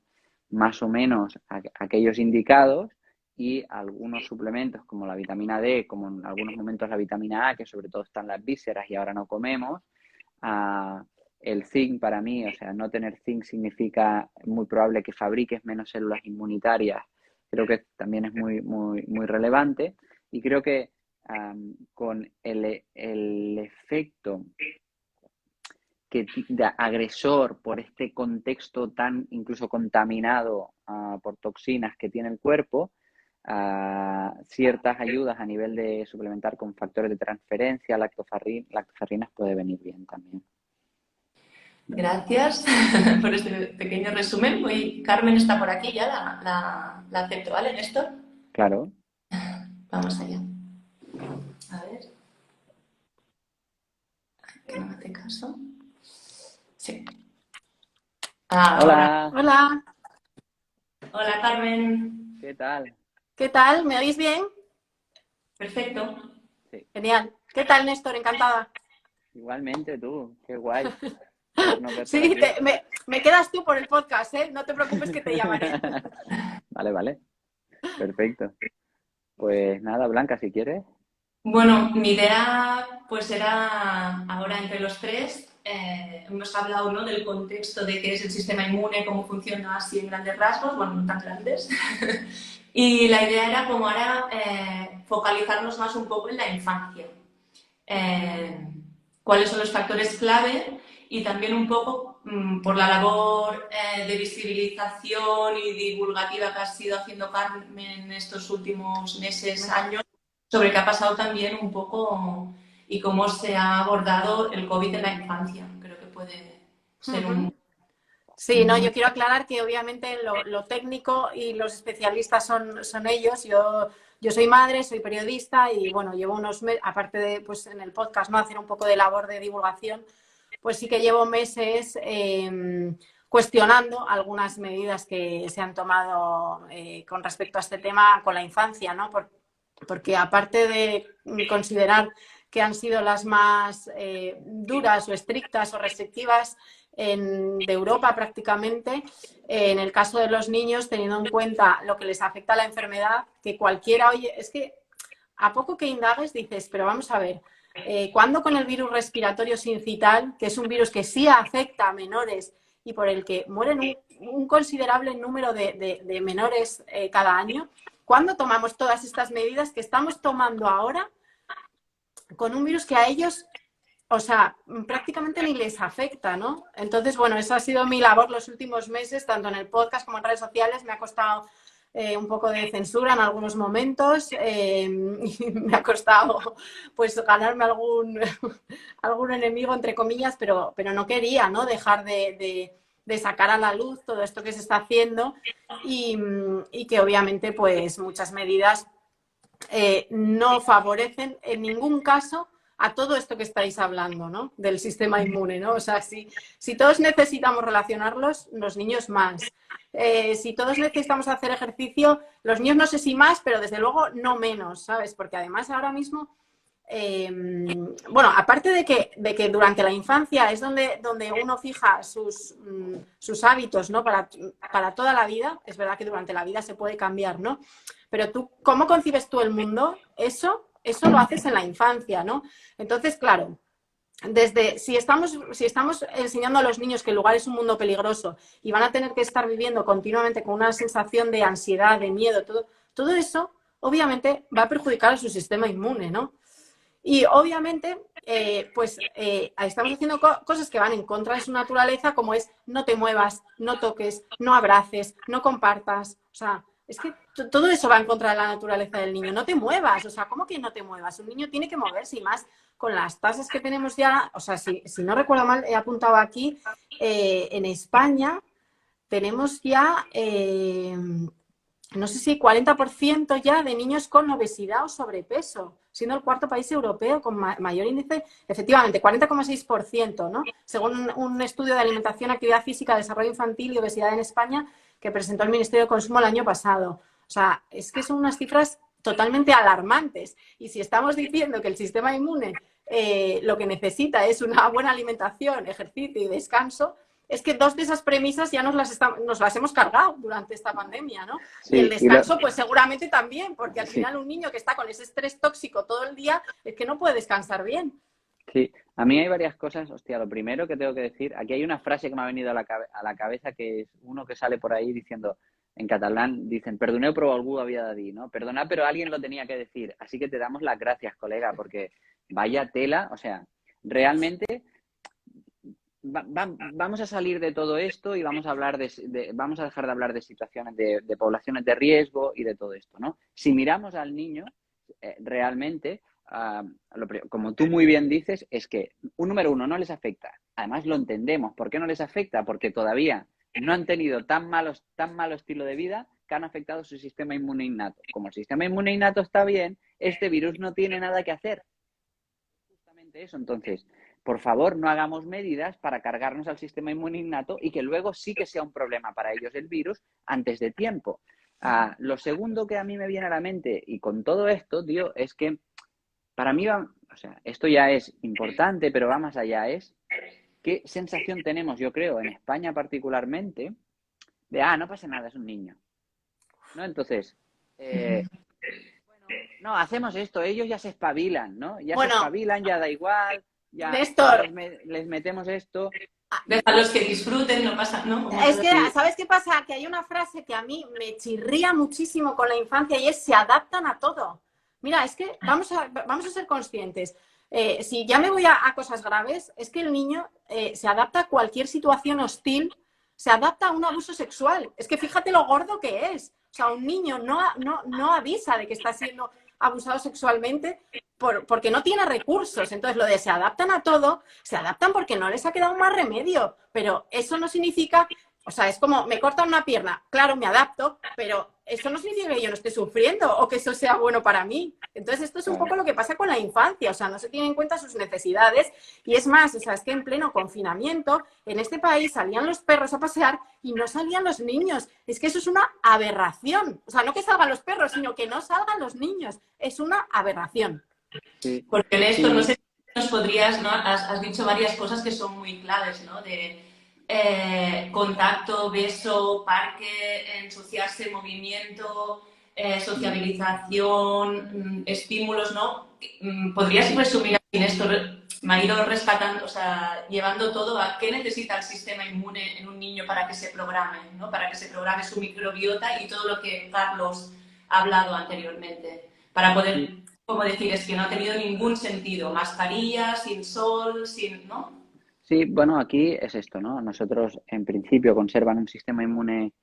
más o menos aquellos indicados, y algunos suplementos como la vitamina D, como en algunos momentos la vitamina A, que sobre todo están las vísceras y ahora no comemos. El zinc para mí, o sea, no tener zinc significa muy probable que fabriques menos células inmunitarias. Creo que también es muy, muy, muy relevante y creo que con el efecto de agresor por este contexto tan incluso contaminado por toxinas que tiene el cuerpo, ciertas ayudas a nivel de suplementar con factores de transferencia, lactoferrinas puede venir bien también. Gracias por este pequeño resumen. Carmen está por aquí ya, la acepto, ¿vale, Néstor? Claro. Vamos allá. A ver. Que no me hace caso. Sí. Hola. Hola. Hola, Carmen. ¿Qué tal? ¿Qué tal? ¿Me oís bien? Perfecto. Sí. Genial. ¿Qué tal, Néstor? Encantada. Igualmente tú. Qué guay. Sí, me quedas tú por el podcast, ¿eh? No te preocupes que te llamaré. Vale. Perfecto. Pues nada, Blanca, si quieres. Bueno, mi idea pues era, ahora entre los tres, hemos hablado, ¿no?, del contexto de qué es el sistema inmune, cómo funciona así en grandes rasgos, bueno, no tan grandes. Y la idea era como ahora focalizarnos más un poco en la infancia. Cuáles son los factores clave y también un poco por la labor de visibilización y divulgativa que ha sido haciendo Carmen en estos últimos meses, años, sobre qué ha pasado también un poco y cómo se ha abordado el COVID en la infancia. Creo que puede ser un... Sí, no, yo quiero aclarar que obviamente lo técnico y los especialistas son ellos. Yo soy madre, soy periodista y bueno, llevo unos meses, aparte de pues en el podcast, ¿no? Hacer un poco de labor de divulgación, pues sí que llevo meses cuestionando algunas medidas que se han tomado con respecto a este tema con la infancia, ¿no? Porque aparte de considerar que han sido las más duras o estrictas o restrictivas de Europa prácticamente, en el caso de los niños, teniendo en cuenta lo que les afecta a la enfermedad, que cualquiera, oye, es que a poco que indagues dices, pero vamos a ver, ¿cuándo con el virus respiratorio sincital, que es un virus que sí afecta a menores y por el que mueren un considerable número de menores cada año, cuándo tomamos todas estas medidas que estamos tomando ahora con un virus que a ellos, o sea, prácticamente ni les afecta, ¿no? Entonces, bueno, esa ha sido mi labor los últimos meses, tanto en el podcast como en redes sociales. Me ha costado un poco de censura en algunos momentos y me ha costado pues ganarme algún enemigo, entre comillas, pero no quería, ¿no? Dejar de sacar a la luz todo esto que se está haciendo y que obviamente pues muchas medidas no favorecen en ningún caso a todo esto que estáis hablando, ¿no? Del sistema inmune, ¿no? O sea, si todos necesitamos relacionarlos, los niños más. Si todos necesitamos hacer ejercicio, los niños no sé si más, pero desde luego no menos, ¿sabes? Porque además ahora mismo, bueno, aparte de que durante la infancia es donde uno fija sus hábitos, ¿no? Para toda la vida, es verdad que durante la vida se puede cambiar, ¿no? Pero tú, ¿cómo concibes tú el mundo? Eso lo haces en la infancia, ¿no? Entonces, claro, si estamos enseñando a los niños que el lugar es un mundo peligroso y van a tener que estar viviendo continuamente con una sensación de ansiedad, de miedo, todo eso, obviamente, va a perjudicar a su sistema inmune, ¿no? Y obviamente, estamos haciendo cosas que van en contra de su naturaleza, como es no te muevas, no toques, no abraces, no compartas. O sea, es que todo eso va en contra de la naturaleza del niño. No te muevas, o sea, ¿cómo que no te muevas? Un niño tiene que moverse y más con las tasas que tenemos ya. O sea, si no recuerdo mal, he apuntado aquí, en España tenemos ya, no sé si 40% ya de niños con obesidad o sobrepeso, siendo el cuarto país europeo con mayor índice, efectivamente, 40,6%, ¿no? Según un estudio de alimentación, actividad física, desarrollo infantil y obesidad en España que presentó el Ministerio de Consumo el año pasado. O sea, es que son unas cifras totalmente alarmantes. Y si estamos diciendo que el sistema inmune lo que necesita es una buena alimentación, ejercicio y descanso, es que dos de esas premisas ya nos las hemos cargado durante esta pandemia, ¿no? Sí, y el descanso, pues seguramente también, porque al final un niño que está con ese estrés tóxico todo el día es que no puede descansar bien. Sí, a mí hay varias cosas. Hostia, lo primero que tengo que decir, aquí hay una frase que me ha venido a la cabeza, que es uno que sale por ahí diciendo, en catalán, dicen, perdoneu però algú havia de dir, ¿no? Perdona, pero alguien lo tenía que decir. Así que te damos las gracias, colega, porque vaya tela, o sea, realmente vamos a salir de todo esto y vamos a hablar vamos a dejar de hablar de situaciones de poblaciones de riesgo y de todo esto, ¿no? Si miramos al niño, realmente, como tú muy bien dices, es que, número uno, no les afecta. Además, lo entendemos. ¿Por qué no les afecta? Porque todavía no han tenido tan malo estilo de vida que han afectado su sistema inmune innato. Como el sistema inmune innato está bien, este virus no tiene nada que hacer. Justamente eso. Entonces, por favor, no hagamos medidas para cargarnos al sistema inmune innato y que luego sí que sea un problema para ellos el virus antes de tiempo. Lo segundo que a mí me viene a la mente, y con todo esto, tío, es que para mí, o sea, esto ya es importante, pero va más allá, es qué sensación tenemos, yo creo, en España particularmente, de, no pasa nada, es un niño, ¿no? Entonces, bueno, no, hacemos esto, ellos ya se espabilan, ¿no? Ya se espabilan, ya da igual, ya Néstor, les metemos esto. Déjalos que disfruten, no pasa, ¿no? Es que, ¿sabes qué pasa? Que hay una frase que a mí me chirría muchísimo con la infancia y es se adaptan a todo. Mira, es que vamos a ser conscientes. Si ya me voy a cosas graves, es que el niño se adapta a cualquier situación hostil, se adapta a un abuso sexual. Es que fíjate lo gordo que es. O sea, un niño no avisa de que está siendo abusado sexualmente porque no tiene recursos. Entonces, lo de se adaptan a todo, se adaptan porque no les ha quedado más remedio. Pero eso no significa O sea, es como, me cortan una pierna, claro, me adapto, pero eso no significa que yo no esté sufriendo o que eso sea bueno para mí. Entonces, esto es un poco lo que pasa con la infancia, o sea, no se tienen en cuenta sus necesidades y es más, o sea, es que en pleno confinamiento, en este país salían los perros a pasear y no salían los niños. Es que eso es una aberración. O sea, no que salgan los perros, sino que no salgan los niños. Es una aberración. Sí, Porque Néstor, no sí, sé si nos podrías, ¿no? Has dicho varias cosas que son muy claves, ¿no? De contacto, beso, parque, ensuciarse, movimiento, sociabilización, estímulos, ¿no? ¿Podrías resumir así, Néstor? Me ha ido rescatando, o sea, llevando todo a qué necesita el sistema inmune en un niño para que se programe, ¿no? Para que se programe su microbiota y todo lo que Carlos ha hablado anteriormente. Para poder, como decir, es que no ha tenido ningún sentido. Mascarilla, sin sol, sin, ¿no? sí, bueno, aquí es esto, ¿no? Nosotros en principio conservan un sistema inmune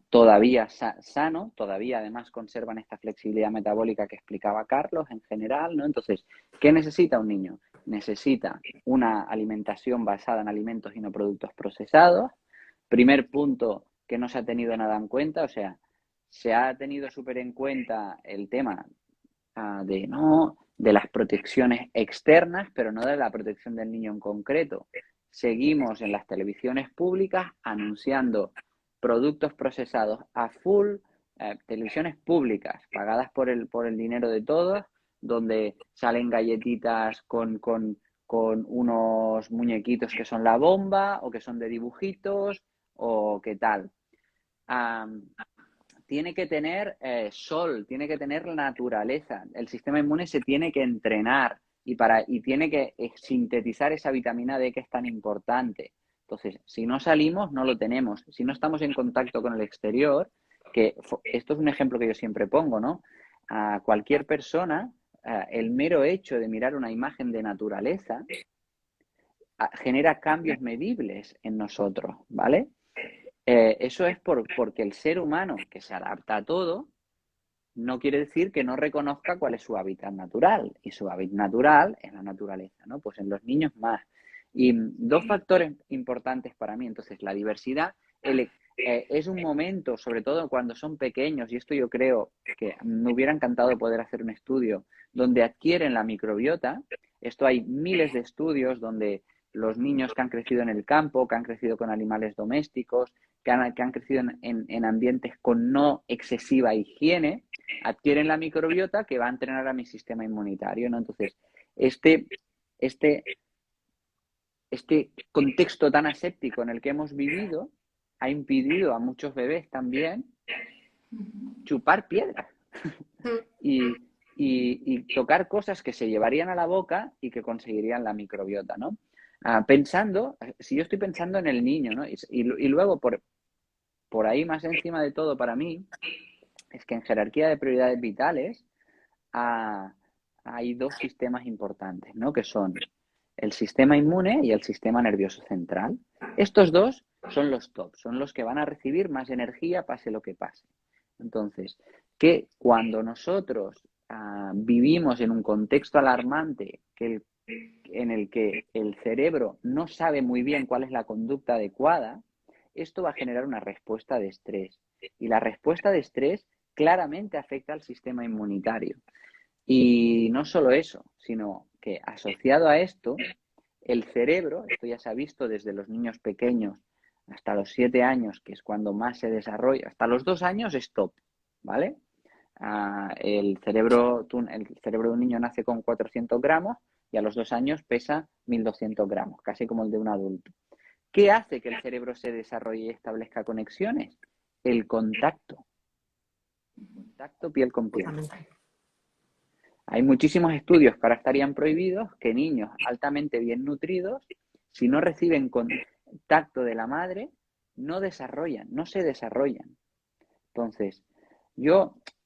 todavía sano, todavía además conservan esta flexibilidad metabólica que explicaba Carlos en general, ¿no? Entonces, ¿qué necesita un niño? Necesita una alimentación basada en alimentos y no productos procesados. Primer punto que no se ha tenido nada en cuenta, o sea, se ha tenido súper en cuenta el tema de las protecciones externas, pero no de la protección del niño en concreto. Seguimos en las televisiones públicas anunciando productos procesados a full, televisiones públicas pagadas por el dinero de todos, donde salen galletitas con unos muñequitos que son la bomba o que son de dibujitos o qué tal. Tiene que tener sol, tiene que tener naturaleza. El sistema inmune se tiene que entrenar y tiene que sintetizar esa vitamina D que es tan importante. Entonces, si no salimos, no lo tenemos. Si no estamos en contacto con el exterior, que esto es un ejemplo que yo siempre pongo, ¿no? A cualquier persona, el mero hecho de mirar una imagen de naturaleza genera cambios medibles en nosotros, ¿vale? Eso es porque el ser humano, que se adapta a todo, no quiere decir que no reconozca cuál es su hábitat natural. Y su hábitat natural es la naturaleza, ¿no? Pues en los niños más. Y dos factores importantes para mí. Entonces, la diversidad es un momento, sobre todo cuando son pequeños, y esto yo creo que me hubiera encantado poder hacer un estudio donde adquieren la microbiota. Esto hay miles de estudios donde los niños que han crecido en el campo, que han crecido con animales domésticos, que han crecido en ambientes con no excesiva higiene, adquieren la microbiota que va a entrenar a mi sistema inmunitario, ¿no? Entonces, este contexto tan aséptico en el que hemos vivido ha impedido a muchos bebés también chupar piedras y tocar cosas que se llevarían a la boca y que conseguirían la microbiota, ¿no? Si yo estoy pensando en el niño, ¿no? Y luego por ahí más encima de todo para mí es que en jerarquía de prioridades vitales hay dos sistemas importantes, ¿no? Que son el sistema inmune y el sistema nervioso central. Estos dos son los top, son los que van a recibir más energía pase lo que pase. Entonces, que cuando nosotros vivimos en un contexto alarmante en el que el cerebro no sabe muy bien cuál es la conducta adecuada, esto va a generar una respuesta de estrés. Y la respuesta de estrés claramente afecta al sistema inmunitario. Y no solo eso, sino que asociado a esto, el cerebro, esto ya se ha visto desde los niños pequeños hasta los 7 años, que es cuando más se desarrolla, hasta los 2 años es top, ¿vale? El cerebro de un niño nace con 400 gramos y a los 2 años pesa 1.200 gramos, casi como el de un adulto. ¿Qué hace que el cerebro se desarrolle y establezca conexiones? El contacto. Contacto piel con piel. Hay muchísimos estudios que ahora estarían prohibidos que niños altamente bien nutridos, si no reciben contacto de la madre, no se desarrollan. Entonces,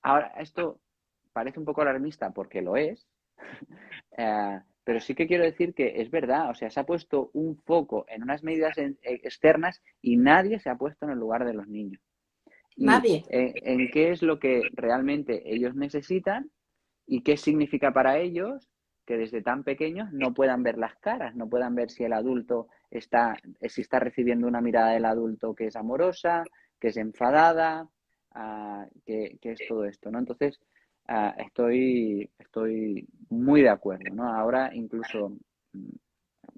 ahora esto parece un poco alarmista porque lo es, pero sí que quiero decir que es verdad, o sea, se ha puesto un foco en unas medidas externas y nadie se ha puesto en el lugar de los niños. Nadie. En qué es lo que realmente ellos necesitan y qué significa para ellos que desde tan pequeños no puedan ver las caras, no puedan ver si el adulto si está recibiendo una mirada del adulto que es amorosa, que es enfadada, que es todo esto, ¿no? Entonces, estoy muy de acuerdo, ¿no? Ahora incluso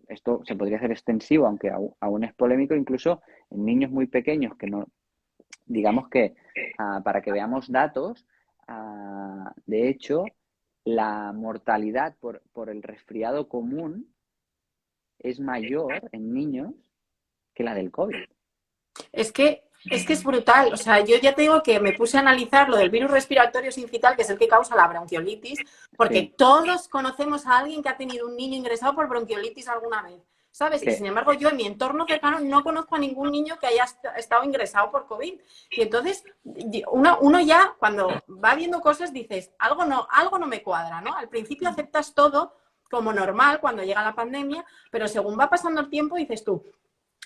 esto se podría hacer extensivo, aunque aún es polémico, incluso en niños muy pequeños que no, digamos que para que veamos datos, de hecho, la mortalidad por el resfriado común es mayor en niños que la del COVID. Es que es brutal. O sea, yo ya te digo que me puse a analizar lo del virus respiratorio sincital, que es el que causa la bronquiolitis, porque Sí. todos conocemos a alguien que ha tenido un niño ingresado por bronquiolitis alguna vez, ¿sabes? Y Sí. sin embargo, yo en mi entorno cercano no conozco a ningún niño que haya estado ingresado por COVID. Y entonces, uno ya, cuando va viendo cosas, dices, algo no me cuadra, ¿no? Al principio aceptas todo como normal cuando llega la pandemia, pero según va pasando el tiempo, dices tú,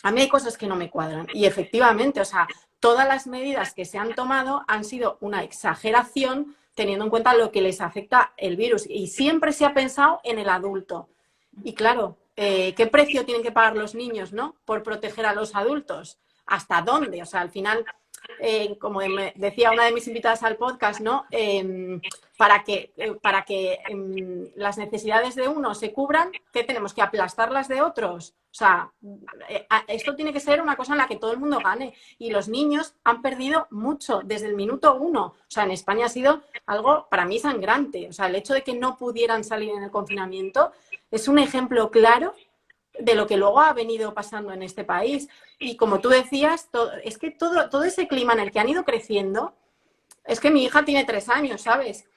a mí hay cosas que no me cuadran. Y efectivamente, o sea, todas las medidas que se han tomado han sido una exageración teniendo en cuenta lo que les afecta el virus. Y siempre se ha pensado en el adulto. Y claro, ¿qué precio tienen que pagar los niños, ¿no? Por proteger a los adultos. ¿Hasta dónde? O sea, al final, como me decía una de mis invitadas al podcast, ¿no? Para que las necesidades de unos se cubran, ¿qué tenemos? ¿Que aplastar las de otros? O sea, esto tiene que ser una cosa en la que todo el mundo gane. Y los niños han perdido mucho desde el minuto 1. O sea, en España ha sido algo para mí sangrante. O sea, el hecho de que no pudieran salir en el confinamiento es un ejemplo claro de lo que luego ha venido pasando en este país. Y como tú decías, es que todo ese clima en el que han ido creciendo, es que mi hija tiene 3 años, ¿sabes?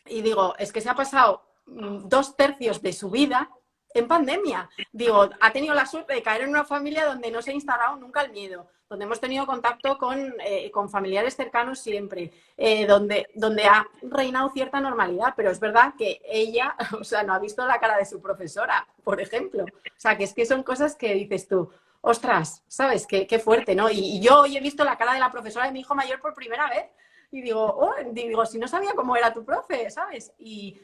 Y digo, es que se ha pasado 2/3 de su vida en pandemia. Digo, ha tenido la suerte de caer en una familia donde no se ha instalado nunca el miedo, donde hemos tenido contacto con familiares cercanos siempre, donde ha reinado cierta normalidad, pero es verdad que ella, o sea, no ha visto la cara de su profesora, por ejemplo. O sea, que es que son cosas que dices tú, ostras, ¿sabes? Qué fuerte, ¿no? Y yo hoy he visto la cara de la profesora de mi hijo mayor por primera vez y digo, si no sabía cómo era tu profe, ¿sabes? Y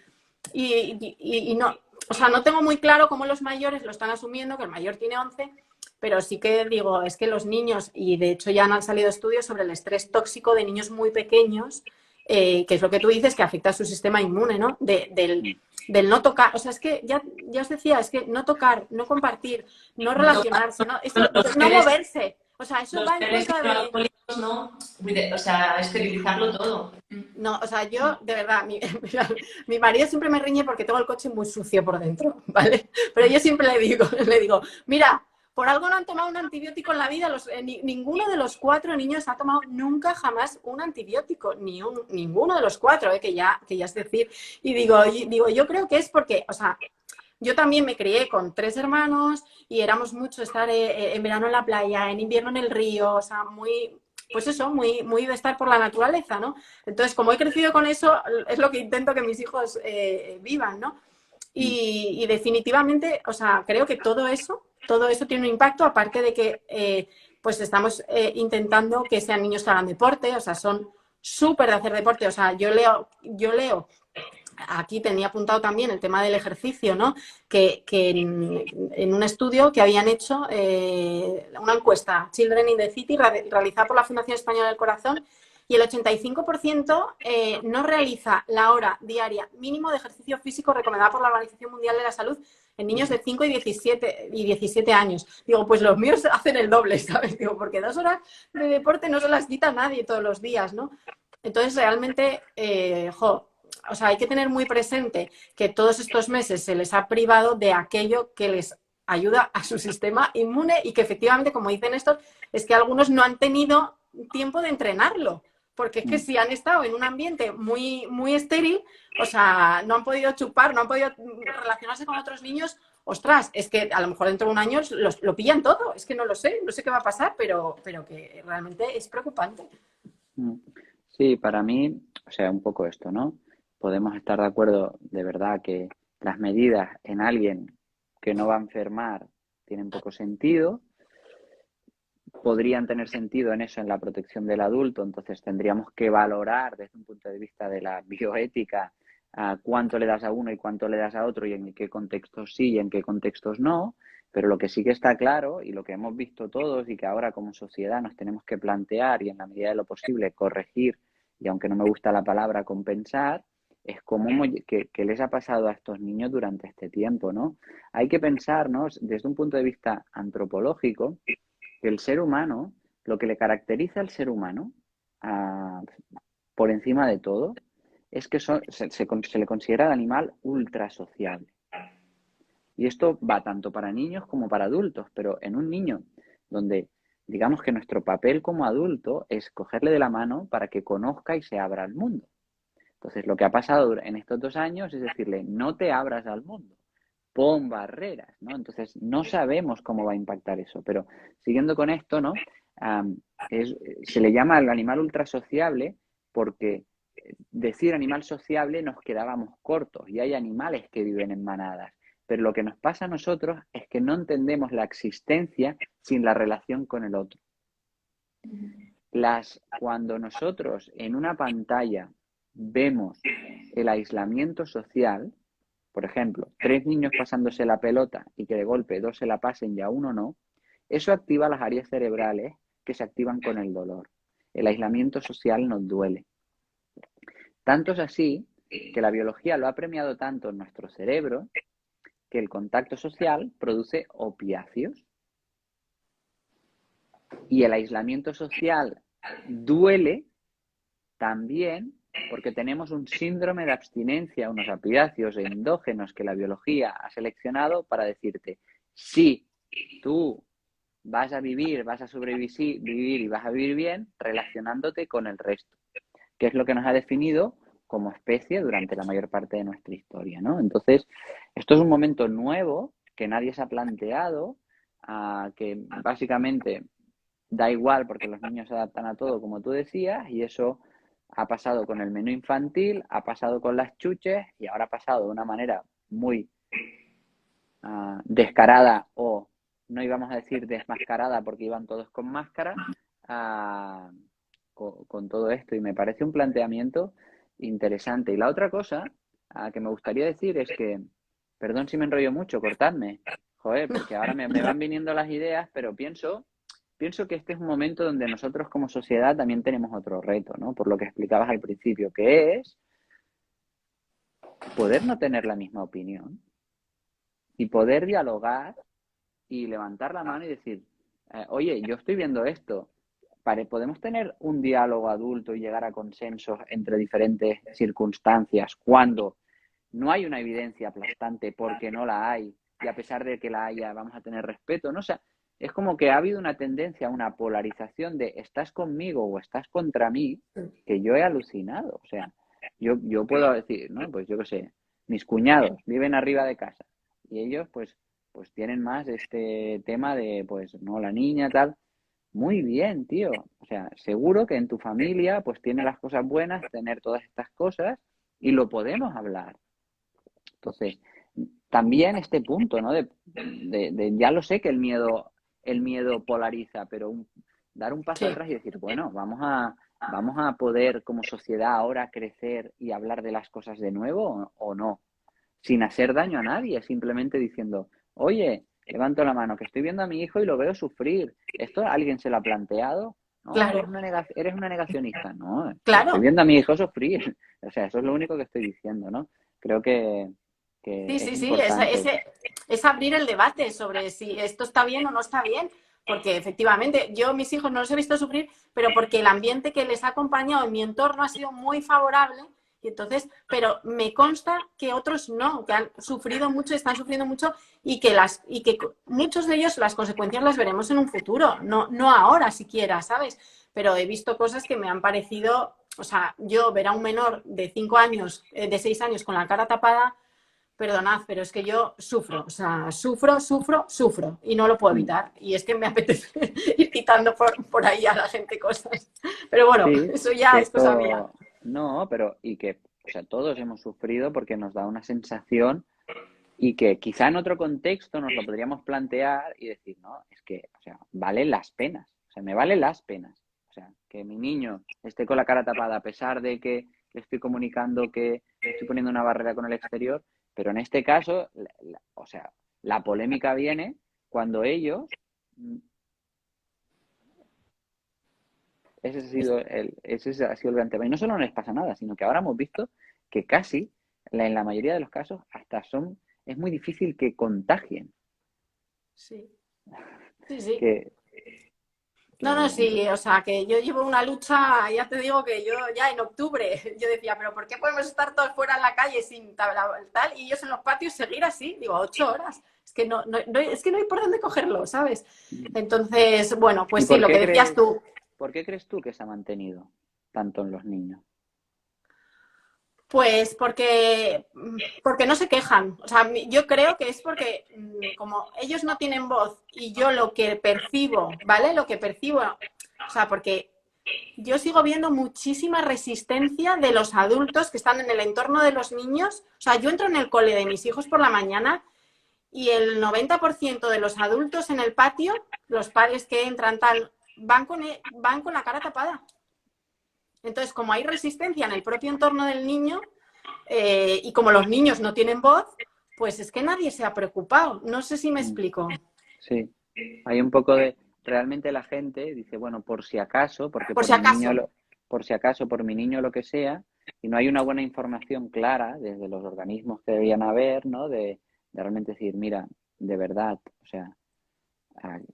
no, o sea, no tengo muy claro cómo los mayores lo están asumiendo, que el mayor tiene 11, pero sí que digo, es que los niños, y de hecho ya han salido estudios sobre el estrés tóxico de niños muy pequeños, que es lo que tú dices, que afecta a su sistema inmune, ¿no? Del no tocar, o sea, es que ya os decía, es que no tocar, no compartir, no relacionarse, ¿no? Esto, no moverse, o sea, eso va en contra de... ¿no? O sea, esterilizarlo todo. No, o sea, yo, de verdad, mi marido siempre me riñe porque tengo el coche muy sucio por dentro, ¿vale? Pero yo siempre le digo, mira, por algo no han tomado un antibiótico en la vida, ninguno de los 4 niños ha tomado nunca jamás un antibiótico, ninguno de los 4, que ya es decir, y digo, yo creo que es porque, o sea, yo también me crié con 3 hermanos y éramos mucho estar en verano en la playa, en invierno en el río, o sea, muy, pues eso, muy de estar por la naturaleza, ¿no? Entonces, como he crecido con eso, es lo que intento que mis hijos vivan, ¿no? Y definitivamente, o sea, creo que todo eso tiene un impacto, aparte de que pues estamos intentando que sean niños que hagan deporte, o sea, son súper de hacer deporte, o sea, yo leo aquí tenía apuntado también el tema del ejercicio, ¿no? Que en un estudio que habían hecho, una encuesta, Children in the City, realizada por la Fundación Española del Corazón, y el 85% no realiza la hora diaria mínimo de ejercicio físico recomendada por la Organización Mundial de la Salud en niños de 5 y 17 años. Digo, pues los míos hacen el doble, ¿sabes? Digo, porque 2 horas de deporte no se las quita nadie todos los días, ¿no? Entonces, realmente, o sea, hay que tener muy presente que todos estos meses se les ha privado de aquello que les ayuda a su sistema inmune y que efectivamente, como dicen estos, es que algunos no han tenido tiempo de entrenarlo. Porque es que si han estado en un ambiente muy, muy estéril, o sea, no han podido chupar, no han podido relacionarse con otros niños, ostras, es que a lo mejor dentro de un año lo pillan todo. Es que no sé qué va a pasar, pero que realmente es preocupante. Sí, para mí, o sea, un poco esto, ¿no? Podemos estar de acuerdo de verdad que las medidas en alguien que no va a enfermar tienen poco sentido. Podrían tener sentido en eso, en la protección del adulto, entonces tendríamos que valorar desde un punto de vista de la bioética cuánto le das a uno y cuánto le das a otro y en qué contextos sí y en qué contextos no. Pero lo que sí que está claro y lo que hemos visto todos y que ahora como sociedad nos tenemos que plantear y en la medida de lo posible corregir, y aunque no me gusta la palabra compensar, es cómo qué les ha pasado a estos niños durante este tiempo, ¿no? Hay que pensarnos desde un punto de vista antropológico que el ser humano, lo que le caracteriza al ser humano, por encima de todo, es que se le considera el animal ultra sociable. Y esto va tanto para niños como para adultos, pero en un niño donde digamos que nuestro papel como adulto es cogerle de la mano para que conozca y se abra al mundo. Entonces, lo que ha pasado en estos 2 años es decirle, no te abras al mundo, pon barreras, ¿no? Entonces, no sabemos cómo va a impactar eso, pero siguiendo con esto, ¿no? Se le llama al animal ultrasociable porque decir animal sociable nos quedábamos cortos y hay animales que viven en manadas. Pero lo que nos pasa a nosotros es que no entendemos la existencia sin la relación con el otro. Cuando nosotros en una pantalla vemos el aislamiento social, por ejemplo, 3 niños pasándose la pelota y que de golpe 2 se la pasen y a uno no, eso activa las áreas cerebrales que se activan con el dolor. El aislamiento social nos duele. Tanto es así que la biología lo ha premiado tanto en nuestro cerebro que el contacto social produce opiáceos. Y el aislamiento social duele también porque tenemos un síndrome de abstinencia, unos opiáceos endógenos que la biología ha seleccionado para decirte, sí, tú vas a vivir, vas a sobrevivir y vas a vivir bien relacionándote con el resto, que es lo que nos ha definido como especie durante la mayor parte de nuestra historia, ¿no? Entonces, esto es un momento nuevo que nadie se ha planteado, que básicamente da igual porque los niños se adaptan a todo, como tú decías, y eso ha pasado con el menú infantil, ha pasado con las chuches y ahora ha pasado de una manera muy descarada o no íbamos a decir desmascarada porque iban todos con máscara con todo esto y me parece un planteamiento interesante. Y la otra cosa que me gustaría decir es que, perdón si me enrollo mucho, cortadme, joder, porque ahora me van viniendo las ideas, pero pienso que este es un momento donde nosotros como sociedad también tenemos otro reto, ¿no? Por lo que explicabas al principio, que es poder no tener la misma opinión y poder dialogar y levantar la mano y decir, oye, yo estoy viendo esto, podemos tener un diálogo adulto y llegar a consensos entre diferentes circunstancias cuando no hay una evidencia aplastante porque no la hay y a pesar de que la haya vamos a tener respeto, ¿no? O sea, es como que ha habido una tendencia, una polarización de estás conmigo o estás contra mí, que yo he alucinado. O sea, yo puedo decir, ¿no? Pues yo qué sé, mis cuñados viven arriba de casa y ellos pues tienen más este tema de, pues, no, la niña, tal. Muy bien, tío. O sea, seguro que en tu familia pues tiene las cosas buenas, tener todas estas cosas y lo podemos hablar. Entonces, también este punto, ¿no? Ya lo sé que el miedo polariza, pero dar un paso atrás y decir, bueno, vamos a poder como sociedad ahora crecer y hablar de las cosas de nuevo o no, sin hacer daño a nadie, simplemente diciendo, oye, levanto la mano, que estoy viendo a mi hijo y lo veo sufrir. ¿Esto alguien se lo ha planteado? No, claro. eres una negacionista. No, claro. estoy viendo a mi hijo sufrir. O sea, eso es lo único que estoy diciendo, ¿no? Creo que Sí, es abrir el debate sobre si esto está bien o no está bien, porque efectivamente yo mis hijos no los he visto sufrir, pero porque el ambiente que les ha acompañado en mi entorno ha sido muy favorable y entonces, pero me consta que otros no, que han sufrido mucho, están sufriendo mucho y que muchos de ellos las consecuencias las veremos en un futuro, no ahora siquiera, ¿sabes? Pero he visto cosas que me han parecido, o sea, yo ver a un menor de 5 años, de 6 años con la cara tapada. Perdonad, pero es que yo sufro, o sea, sufro y no lo puedo evitar. Y es que me apetece ir quitando por ahí a la gente cosas. Pero bueno, sí, eso ya es cosa mía. No, pero y que, o sea, todos hemos sufrido porque nos da una sensación y que quizá en otro contexto nos lo podríamos plantear y decir, no, es que, o sea, valen las penas, o sea, me valen las penas. O sea, que mi niño esté con la cara tapada a pesar de que le estoy comunicando que estoy poniendo una barrera con el exterior, pero en este caso, o sea, la polémica viene cuando ellos... Ese ha sido el gran tema. Y no solo no les pasa nada, sino que ahora hemos visto que casi, en la mayoría de los casos, es muy difícil que contagien. Sí. Sí. Sí, o sea, que yo llevo una lucha, ya te digo que yo ya en octubre, yo decía, pero ¿por qué podemos estar todos fuera en la calle sin tal? Y ellos en los patios seguir así? Digo, 8 horas. Es que no hay por dónde cogerlo, ¿sabes? Entonces, bueno, pues sí, lo que decías tú. ¿Por qué crees tú que se ha mantenido tanto en los niños? Pues porque no se quejan. O sea, yo creo que es porque como ellos no tienen voz y yo lo que percibo, ¿vale? Lo que percibo, o sea, porque yo sigo viendo muchísima resistencia de los adultos que están en el entorno de los niños. O sea, yo entro en el cole de mis hijos por la mañana y el 90% de los adultos en el patio, los padres que entran tal, van con la cara tapada. Entonces, como hay resistencia en el propio entorno del niño y como los niños no tienen voz, pues es que nadie se ha preocupado. No sé si me explico. Sí, hay un poco de... Realmente la gente dice, bueno, por si acaso, porque por si acaso. por si acaso, por mi niño, lo que sea, y no hay una buena información clara desde los organismos que deberían haber, ¿no? De realmente decir, mira, de verdad, o sea,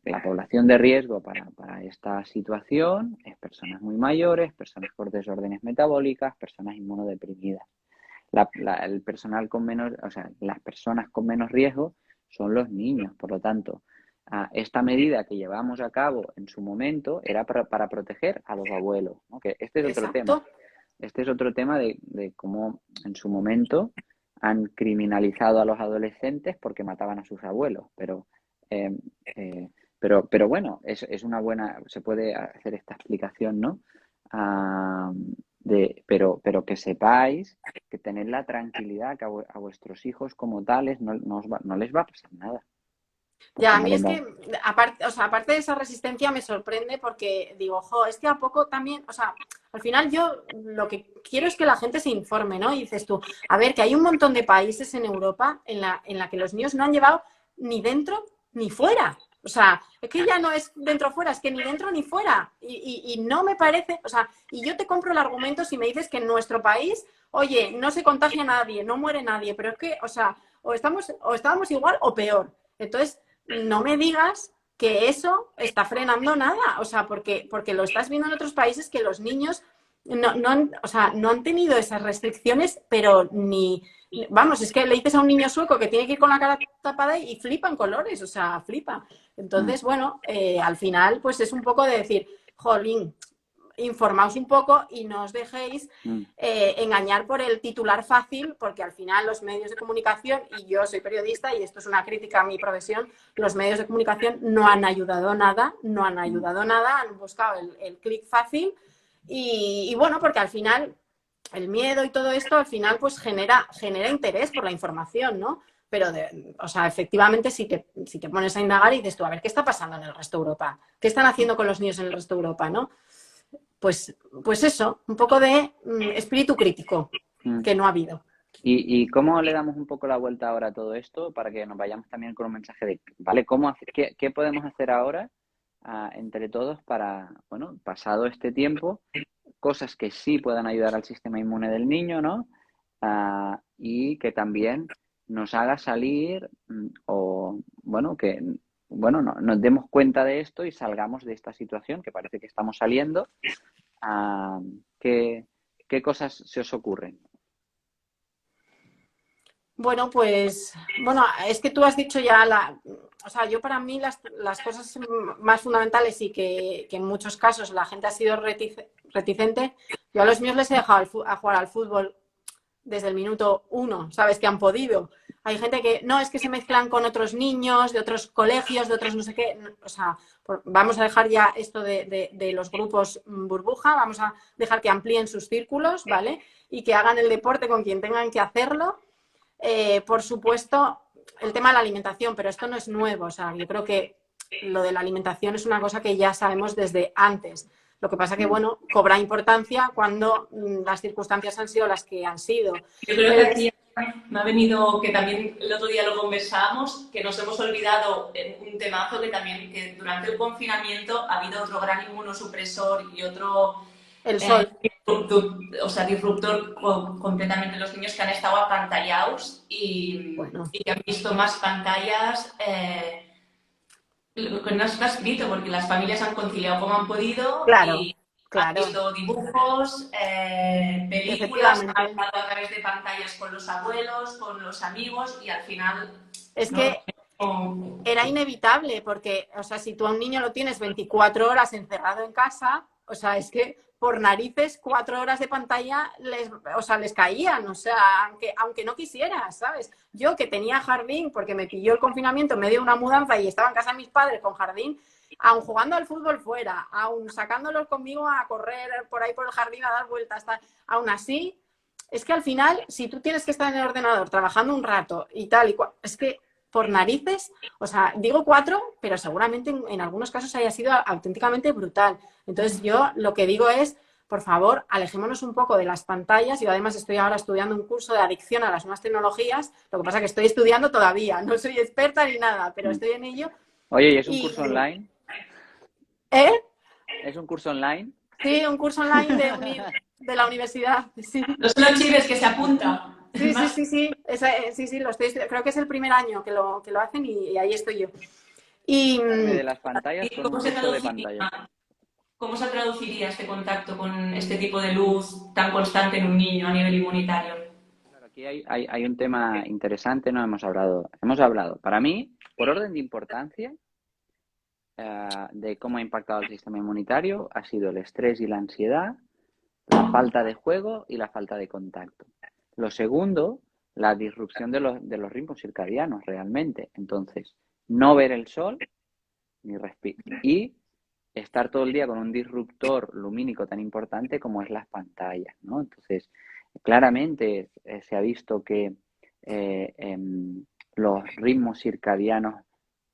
la población de riesgo para esta situación es personas muy mayores, personas con desórdenes metabólicas, personas inmunodeprimidas. El personal con menos, o sea, las personas con menos riesgo son los niños. Por lo tanto, esta medida que llevamos a cabo en su momento era para proteger a los abuelos, ¿no? Que este es otro tema. Este es otro tema de cómo en su momento han criminalizado a los adolescentes porque mataban a sus abuelos, pero bueno, es una buena, se puede hacer esta explicación, ¿no? Pero que sepáis que tened la tranquilidad que a vuestros hijos como tales no les va a pasar nada. Ya, a mí es que, aparte de esa resistencia me sorprende porque digo, es que a poco también, o sea, al final yo lo que quiero es que la gente se informe, ¿no? Y dices tú, a ver, que hay un montón de países en Europa en la que los niños no han llevado ni dentro ni fuera. O sea, es que ya no es dentro o fuera, es que ni dentro ni fuera. Y no me parece, o sea, y yo te compro el argumento si me dices que en nuestro país, oye, no se contagia nadie, no muere nadie, pero es que, o sea, o estábamos igual o peor. Entonces, no me digas que eso está frenando nada, o sea, porque lo estás viendo en otros países que los niños no han tenido esas restricciones, pero vamos, es que le dices a un niño sueco que tiene que ir con la cara tapada y flipan colores, o sea, flipa. Entonces, bueno, al final, pues es un poco de decir, jolín, informaos un poco y no os dejéis engañar por el titular fácil, porque al final los medios de comunicación, y yo soy periodista y esto es una crítica a mi profesión, los medios de comunicación no han ayudado nada, han buscado el clic fácil y bueno, porque al final el miedo y todo esto al final pues genera interés por la información, ¿no? Pero, o sea, efectivamente, si te pones a indagar y dices tú, a ver, ¿qué está pasando en el resto de Europa? ¿Qué están haciendo con los niños en el resto de Europa, no? Pues eso, un poco de espíritu crítico, que no ha habido. ¿Y cómo le damos un poco la vuelta ahora a todo esto para que nos vayamos también con un mensaje de, ¿vale? ¿Qué podemos hacer ahora entre todos para, bueno, pasado este tiempo, cosas que sí puedan ayudar al sistema inmune del niño, ¿no? Y que también nos haga salir nos demos cuenta de esto y salgamos de esta situación que parece que estamos saliendo. ¿Qué cosas se os ocurren? Bueno, pues, es que tú has dicho ya o sea, yo para mí las cosas más fundamentales y que en muchos casos la gente ha sido reticente, yo a los míos les he dejado a jugar al fútbol desde el minuto 1, ¿sabes? Que han podido. Hay gente que, no, es que se mezclan con otros niños, de otros colegios, de otros no sé qué. O sea, vamos a dejar ya esto de los grupos burbuja, vamos a dejar que amplíen sus círculos, ¿vale? Y que hagan el deporte con quien tengan que hacerlo. Por supuesto, el tema de la alimentación, pero esto no es nuevo. O sea, yo creo que lo de la alimentación es una cosa que ya sabemos desde antes. Lo que pasa que, bueno, cobra importancia cuando las circunstancias han sido las que han sido. Yo creo que aquí me ha venido, que también el otro día lo conversábamos, que nos hemos olvidado un temazo que durante el confinamiento ha habido otro gran inmunosupresor y otro El sol. disruptor completamente los niños que han estado apantallados y que han visto más pantallas. Lo que no está escrito, porque las familias han conciliado como han podido y han visto dibujos, películas, han hablado a través de pantallas con los abuelos, con los amigos y al final... Es que era inevitable, porque, o sea, si tú a un niño lo tienes 24 horas encerrado en casa, o sea, es que por narices 4 horas de pantalla les caían, o sea, aunque no quisieras, ¿sabes? Yo que tenía jardín, porque me pilló el confinamiento en medio de una mudanza y estaba en casa de mis padres con jardín, aun jugando al fútbol fuera, aun sacándolos conmigo a correr por ahí por el jardín a dar vueltas, aún así, es que al final, si tú tienes que estar en el ordenador trabajando un rato y tal y cual, es que por narices, o sea, digo 4, pero seguramente en algunos casos haya sido auténticamente brutal. Entonces yo lo que digo es, por favor, alejémonos un poco de las pantallas. Yo además estoy ahora estudiando un curso de adicción a las nuevas tecnologías, lo que pasa es que estoy estudiando todavía, no soy experta ni nada, pero estoy en ello. Oye, ¿y es un curso online? ¿Eh? ¿Es un curso online? Sí, un curso online de la universidad, sí. Los chives que se apunta. Sí, creo que es el primer año que lo hacen y ahí estoy yo. Y de las pantallas con un uso de pantalla. ¿Cómo se traduciría este contacto con este tipo de luz tan constante en un niño a nivel inmunitario? Claro, aquí hay un tema interesante, no hemos hablado. Para mí, por orden de importancia, de cómo ha impactado el sistema inmunitario, ha sido el estrés y la ansiedad, la falta de juego y la falta de contacto. Lo segundo, la disrupción de los ritmos circadianos realmente. Entonces, no ver el sol y estar todo el día con un disruptor lumínico tan importante como es las pantallas, ¿no? Entonces, claramente se ha visto que los ritmos circadianos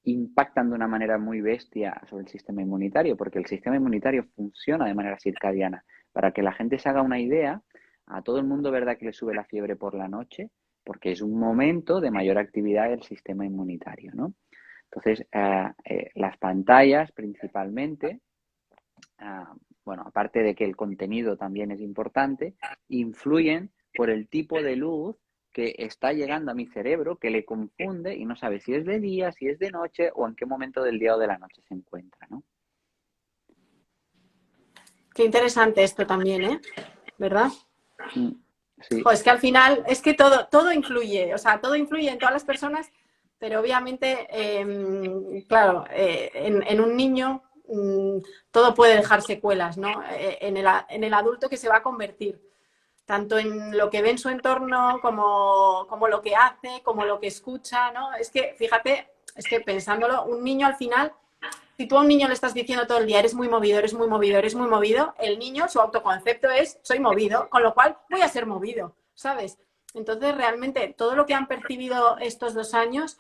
impactan de una manera muy bestia sobre el sistema inmunitario, porque el sistema inmunitario funciona de manera circadiana. Para que la gente se haga una idea, a todo el mundo, ¿verdad?, que le sube la fiebre por la noche, porque es un momento de mayor actividad del sistema inmunitario, ¿no? Entonces, las pantallas principalmente, bueno, aparte de que el contenido también es importante, influyen por el tipo de luz que está llegando a mi cerebro, que le confunde y no sabe si es de día, si es de noche o en qué momento del día o de la noche se encuentra, ¿no? Qué interesante esto también, ¿eh? ¿Verdad? Sí. Pues que al final es que todo influye, o sea, todo influye en todas las personas, pero obviamente, claro, en un niño todo puede dejar secuelas, ¿no? En el adulto que se va a convertir, tanto en lo que ve en su entorno como lo que hace, como lo que escucha, ¿no? Es que, fíjate, es que pensándolo, un niño al final, si tú a un niño le estás diciendo todo el día, eres muy movido, eres muy movido, eres muy movido, el niño, su autoconcepto es, soy movido, con lo cual voy a ser movido, ¿sabes? Entonces, realmente, todo lo que han percibido estos 2 años,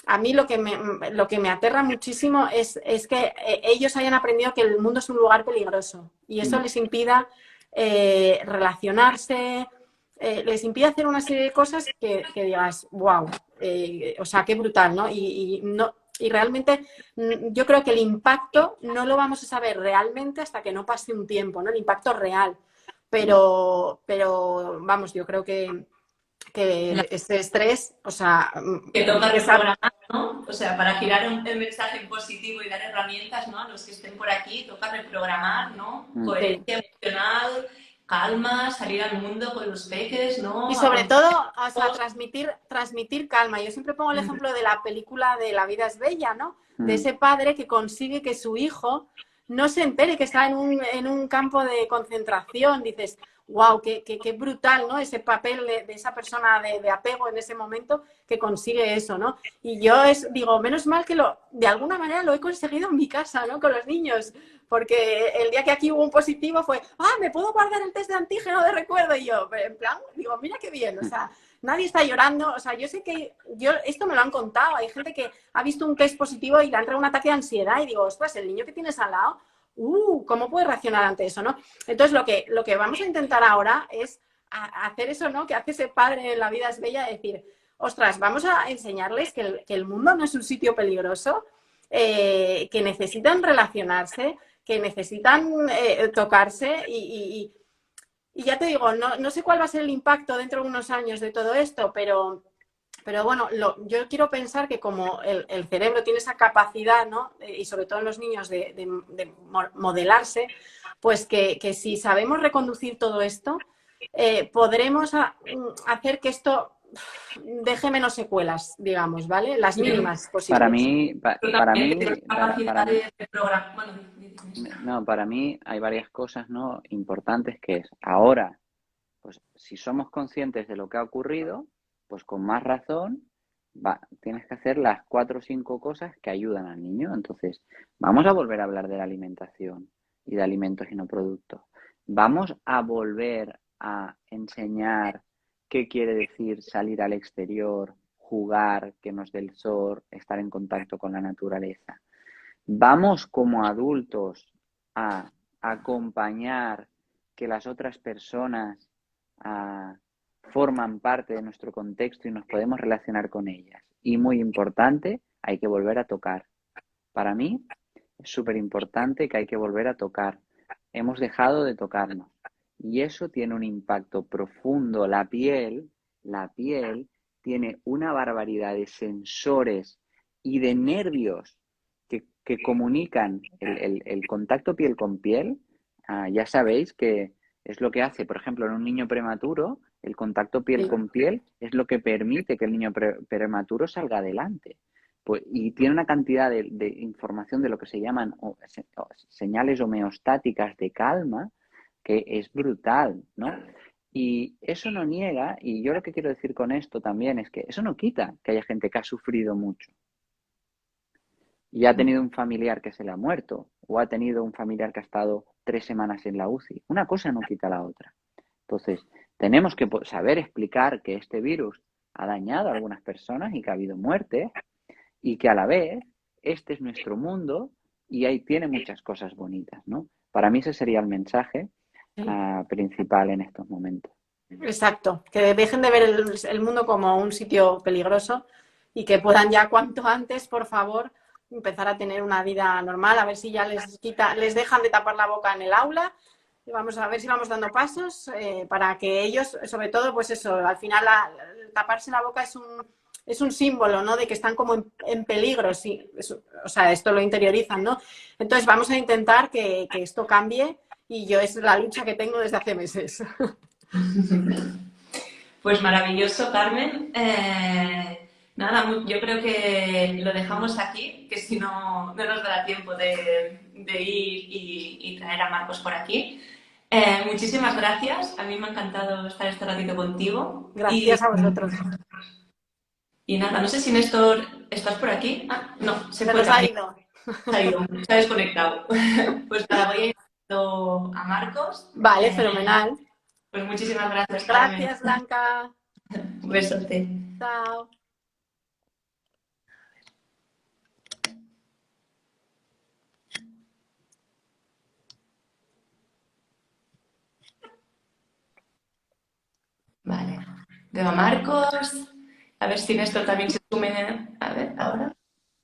a mí lo que me aterra muchísimo es que ellos hayan aprendido que el mundo es un lugar peligroso y eso les impida relacionarse, les impide hacer una serie de cosas que digas, wow, o sea, qué brutal, ¿no? Y realmente yo creo que el impacto no lo vamos a saber realmente hasta que no pase un tiempo, ¿no? El impacto real. Pero vamos, yo creo que este estrés, o sea... Que toca reprogramar, ¿no? O sea, para girar el mensaje en positivo y dar herramientas, ¿no?, a los que estén por aquí, toca reprogramar, ¿no? Coherencia emocional, calma, salir al mundo con los peques, ¿no? Y sobre todo, o sea, transmitir calma. Yo siempre pongo el ejemplo de la película de La vida es bella, ¿no? De ese padre que consigue que su hijo no se entere que está en un campo de concentración. Dices, wow, qué brutal, ¿no? Ese papel de esa persona de apego en ese momento que consigue eso, ¿no? Y yo digo, menos mal que de alguna manera lo he conseguido en mi casa, ¿no? Con los niños. Porque el día que aquí hubo un positivo fue, ¿me puedo guardar el test de antígeno de recuerdo? Y yo, en plan, digo, mira qué bien, o sea, nadie está llorando, o sea, yo sé que, esto me lo han contado, hay gente que ha visto un test positivo y le ha entrado un ataque de ansiedad y digo, ostras, el niño que tienes al lado, ¿cómo puede reaccionar ante eso, no? Entonces, lo que vamos a intentar ahora es a hacer eso, ¿no? Que hace ese padre en La vida es bella, decir, ostras, vamos a enseñarles que el mundo no es un sitio peligroso, que necesitan relacionarse, que necesitan tocarse y ya te digo, no sé cuál va a ser el impacto dentro de unos años de todo esto, pero bueno, yo quiero pensar que como el cerebro tiene esa capacidad, ¿no? Y sobre todo en los niños de modelarse, pues que si sabemos reconducir todo esto, podremos hacer que esto deje menos secuelas, digamos, ¿vale? Las mínimas posibles. Para mí hay varias cosas, ¿no?, importantes, que es ahora, pues si somos conscientes de lo que ha ocurrido, pues con más razón tienes que hacer las 4 o 5 cosas que ayudan al niño. Entonces, vamos a volver a hablar de la alimentación y de alimentos y no productos. Vamos a volver a enseñar qué quiere decir salir al exterior, jugar, que nos dé el sol, estar en contacto con la naturaleza. Vamos como adultos a acompañar que las otras personas forman parte de nuestro contexto y nos podemos relacionar con ellas. Y muy importante, hay que volver a tocar. Para mí es súper importante que hay que volver a tocar. Hemos dejado de tocarnos. Y eso tiene un impacto profundo. La piel tiene una barbaridad de sensores y de nervios que comunican el contacto piel con piel. Ya sabéis que es lo que hace, por ejemplo, en un niño prematuro, el contacto piel con piel es lo que permite que el niño prematuro salga adelante. Pues, y tiene una cantidad de información de lo que se llaman señales homeostáticas de calma, que es brutal, ¿no? Y eso no niega, y yo lo que quiero decir con esto también es que eso no quita que haya gente que ha sufrido mucho y ha tenido un familiar que se le ha muerto, o ha tenido un familiar que ha estado 3 semanas en la UCI. Una cosa no quita la otra. Entonces, tenemos que saber explicar que este virus ha dañado a algunas personas y que ha habido muertes, y que a la vez este es nuestro mundo y ahí tiene muchas cosas bonitas, ¿no? Para mí ese sería el mensaje principal en estos momentos. Exacto, que dejen de ver el mundo como un sitio peligroso y que puedan ya cuanto antes, por favor, empezar a tener una vida normal, a ver si ya les dejan de tapar la boca en el aula, y vamos a ver si vamos dando pasos para que ellos, sobre todo, pues eso, al final taparse la boca es un símbolo, ¿no?, de que están como en peligro, sí, o sea, esto lo interiorizan, ¿no? Entonces vamos a intentar que esto cambie, y yo es la lucha que tengo desde hace meses. Pues maravilloso, Carmen. Nada, yo creo que lo dejamos aquí, que si no nos dará tiempo de ir y traer a Marcos por aquí. Muchísimas gracias. A mí me ha encantado estar este ratito contigo. Gracias a vosotros. Y nada, no sé si Néstor, ¿estás por aquí? Ah, no, se fue. nos ha ido. Se ha ido, se ha desconectado. Pues nada, voy a ir a Marcos. Vale, fenomenal. Pues muchísimas gracias, Carmen. Gracias, Blanca. Un besote. Chao. Vale. Veo a Marcos. A ver si Néstor también se sume. A ver, ahora.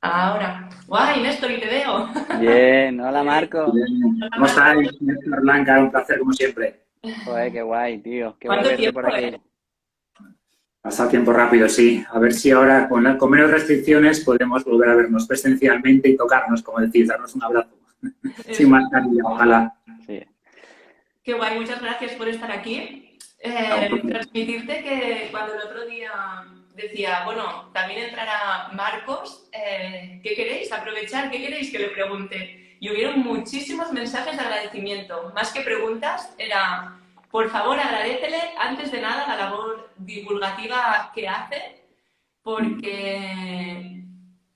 Ahora. ¡Guay, Néstor, y te veo! Bien, hola Marco. ¿Cómo estáis, Néstor, Blanca? Un placer, como siempre. Joder, qué guay, tío. Qué ¿Cuánto verte tiempo, por aquí. Pasa tiempo rápido, sí. A ver si ahora, con menos restricciones, podemos volver a vernos presencialmente y tocarnos, como decís, darnos un abrazo. Sin mascarilla, ojalá. Sí. Qué guay, muchas gracias por estar aquí. Transmitirte que cuando el otro día decía, bueno, también entrará Marcos, ¿qué queréis? Aprovechar, ¿qué queréis que le pregunte? Y hubieron muchísimos mensajes de agradecimiento. Más que preguntas, era, por favor, agradécele antes de nada la labor divulgativa que hace, porque,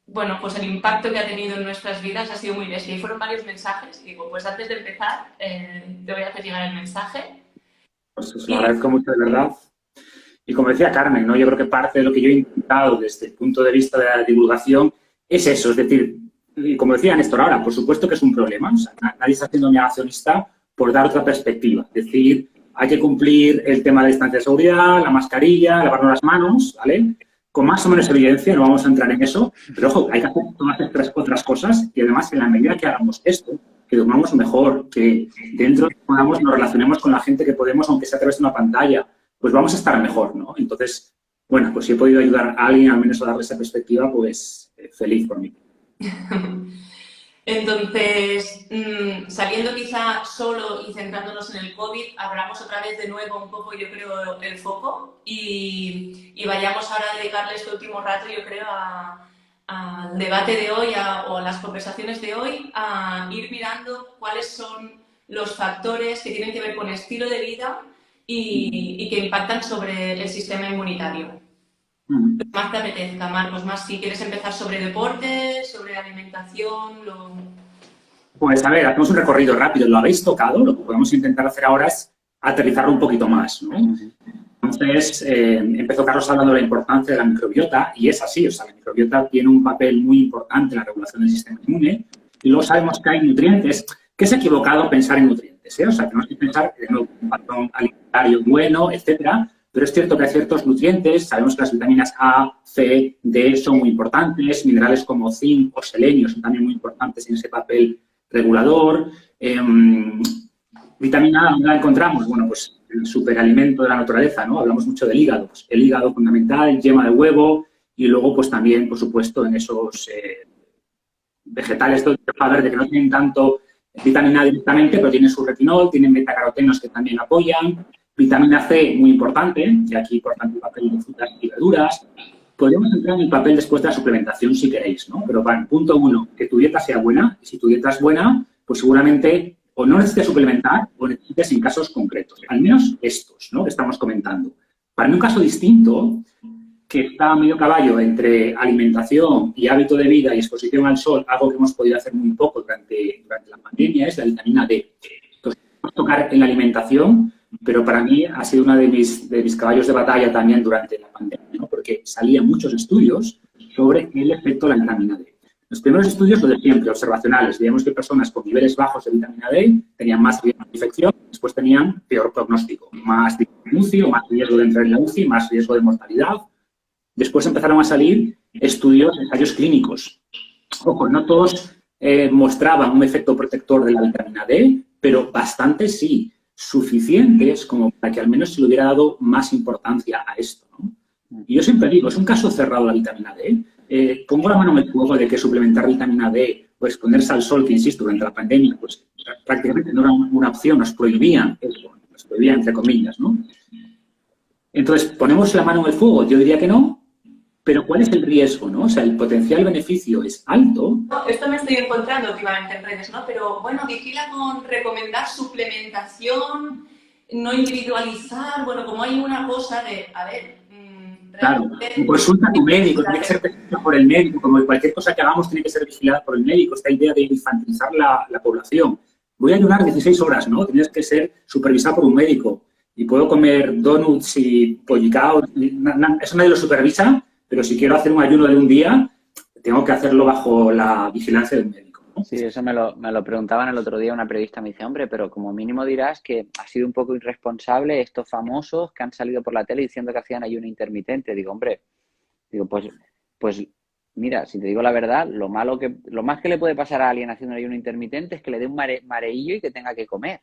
bueno, pues el impacto que ha tenido en nuestras vidas ha sido muy bestia. Y fueron varios mensajes. Y digo, pues antes de empezar, te voy a hacer llegar el mensaje. Pues os lo agradezco mucho, de verdad. Y como decía Carmen, ¿no? Yo creo que parte de lo que yo he intentado desde el punto de vista de la divulgación es eso, es decir, y como decía Néstor ahora, por supuesto que es un problema, o sea, nadie está siendo negacionista por dar otra perspectiva, es decir, hay que cumplir el tema de distancia de seguridad, la mascarilla, lavarnos las manos, ¿vale? Con más o menos evidencia, no vamos a entrar en eso, pero ojo, hay que hacer todas estas otras cosas y además en la medida que hagamos esto, que durmamos mejor, que dentro podamos nos relacionemos con la gente que podemos, aunque sea a través de una pantalla, pues vamos a estar mejor, ¿no? Entonces, bueno, pues si he podido ayudar a alguien al menos a darle esa perspectiva, pues feliz por mí. Entonces, saliendo quizá solo y centrándonos en el COVID, abramos otra vez de nuevo un poco, yo creo, el foco y vayamos ahora a dedicarle este último rato, yo creo, al debate de hoy o a las conversaciones de hoy, a ir mirando cuáles son los factores que tienen que ver con estilo de vida y que impactan sobre el sistema inmunitario. Más te apetezca, Marcos, más si quieres empezar sobre deporte, sobre alimentación, Pues a ver, hacemos un recorrido rápido. Lo habéis tocado, lo que podemos intentar hacer ahora es aterrizarlo un poquito más, ¿no? Entonces, empezó Carlos hablando de la importancia de la microbiota y es así, o sea, la microbiota tiene un papel muy importante en la regulación del sistema inmune y luego sabemos que hay nutrientes, que es equivocado pensar en nutrientes, ¿eh? O sea, tenemos que pensar en un patrón alimentario bueno, etcétera, pero es cierto que hay ciertos nutrientes, sabemos que las vitaminas A, C, D son muy importantes, minerales como zinc o selenio son también muy importantes en ese papel regulador. Vitamina A, ¿dónde la encontramos? Bueno, pues el superalimento de la naturaleza, ¿no? Hablamos mucho del hígado. Pues el hígado fundamental, yema de huevo y luego, pues también, por supuesto, en esos vegetales verde que no tienen tanto vitamina A directamente, pero tienen su retinol, tienen betacarotenos que también apoyan. Vitamina C, muy importante, y aquí, por tanto, el papel de frutas y verduras. Podríamos entrar en el papel después de la suplementación si queréis, ¿no? Pero bueno, punto 1, que tu dieta sea buena. Y si tu dieta es buena, pues seguramente o no necesites suplementar o necesites en casos concretos. Al menos estos, ¿no? Que estamos comentando. Para mí un caso distinto, que está a medio caballo entre alimentación y hábito de vida y exposición al sol, algo que hemos podido hacer muy poco durante la pandemia, es la vitamina D. Entonces, vamos a tocar en la alimentación, pero para mí ha sido uno de mis caballos de batalla también durante la pandemia, ¿no? Porque salían muchos estudios sobre el efecto de la vitamina D. Los primeros estudios, lo de siempre, observacionales. Veíamos que personas con niveles bajos de vitamina D tenían más riesgo de infección, después tenían peor pronóstico, más riesgo, más riesgo de entrar en la UCI, más riesgo de mortalidad. Después empezaron a salir estudios, ensayos clínicos. Ojo, no todos mostraban un efecto protector de la vitamina D, pero bastantes sí, suficientes como para que al menos se le hubiera dado más importancia a esto, ¿no? Y yo siempre digo, es un caso cerrado la vitamina D. Pongo la mano en el fuego de que suplementar vitamina D o exponerse al sol, que insisto, durante la pandemia, pues prácticamente no era una opción, nos prohibían eso, nos prohibían entre comillas, ¿no? Entonces, ¿ponemos la mano en el fuego? Yo diría que no, pero ¿cuál es el riesgo, no? O sea, el potencial beneficio es alto. Esto me estoy encontrando últimamente en redes, ¿no? Pero, bueno, vigila con recomendar suplementación, no individualizar, bueno, como hay una cosa de, a ver... Claro, consulta a tu médico, tiene que ser vigilada por el médico, como cualquier cosa que hagamos tiene que ser vigilada por el médico, esta idea de infantilizar la población. Voy a ayunar 16 horas, ¿no? Tienes que ser supervisado por un médico y puedo comer donuts y pollicao, eso nadie lo supervisa, pero si quiero hacer un ayuno de un día, tengo que hacerlo bajo la vigilancia del médico, ¿no? Sí, eso me lo preguntaban el otro día una periodista, me dice, hombre, pero como mínimo dirás que ha sido un poco irresponsable estos famosos que han salido por la tele diciendo que hacían ayuno intermitente. Digo, hombre, pues mira, si te digo la verdad, lo más que le puede pasar a alguien haciendo un ayuno intermitente es que le dé un mareillo y que tenga que comer.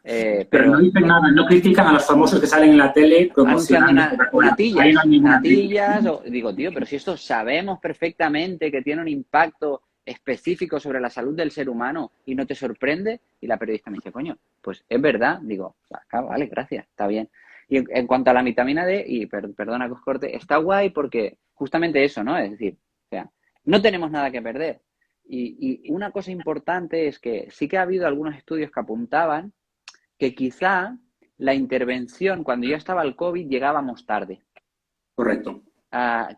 Pero no dicen nada, no critican a los famosos que salen en la tele promocionando natillas. Digo, tío, pero si esto sabemos perfectamente que tiene un impacto específico sobre la salud del ser humano y no te sorprende, y la periodista me dice, coño, pues es verdad. Digo, vale, gracias, está bien. Y en cuanto a la vitamina D, y perdona que os corte, está guay porque justamente eso, ¿no? Es decir, o sea, no tenemos nada que perder. Y una cosa importante es que sí que ha habido algunos estudios que apuntaban que quizá la intervención cuando ya estaba el COVID llegábamos tarde. Correcto.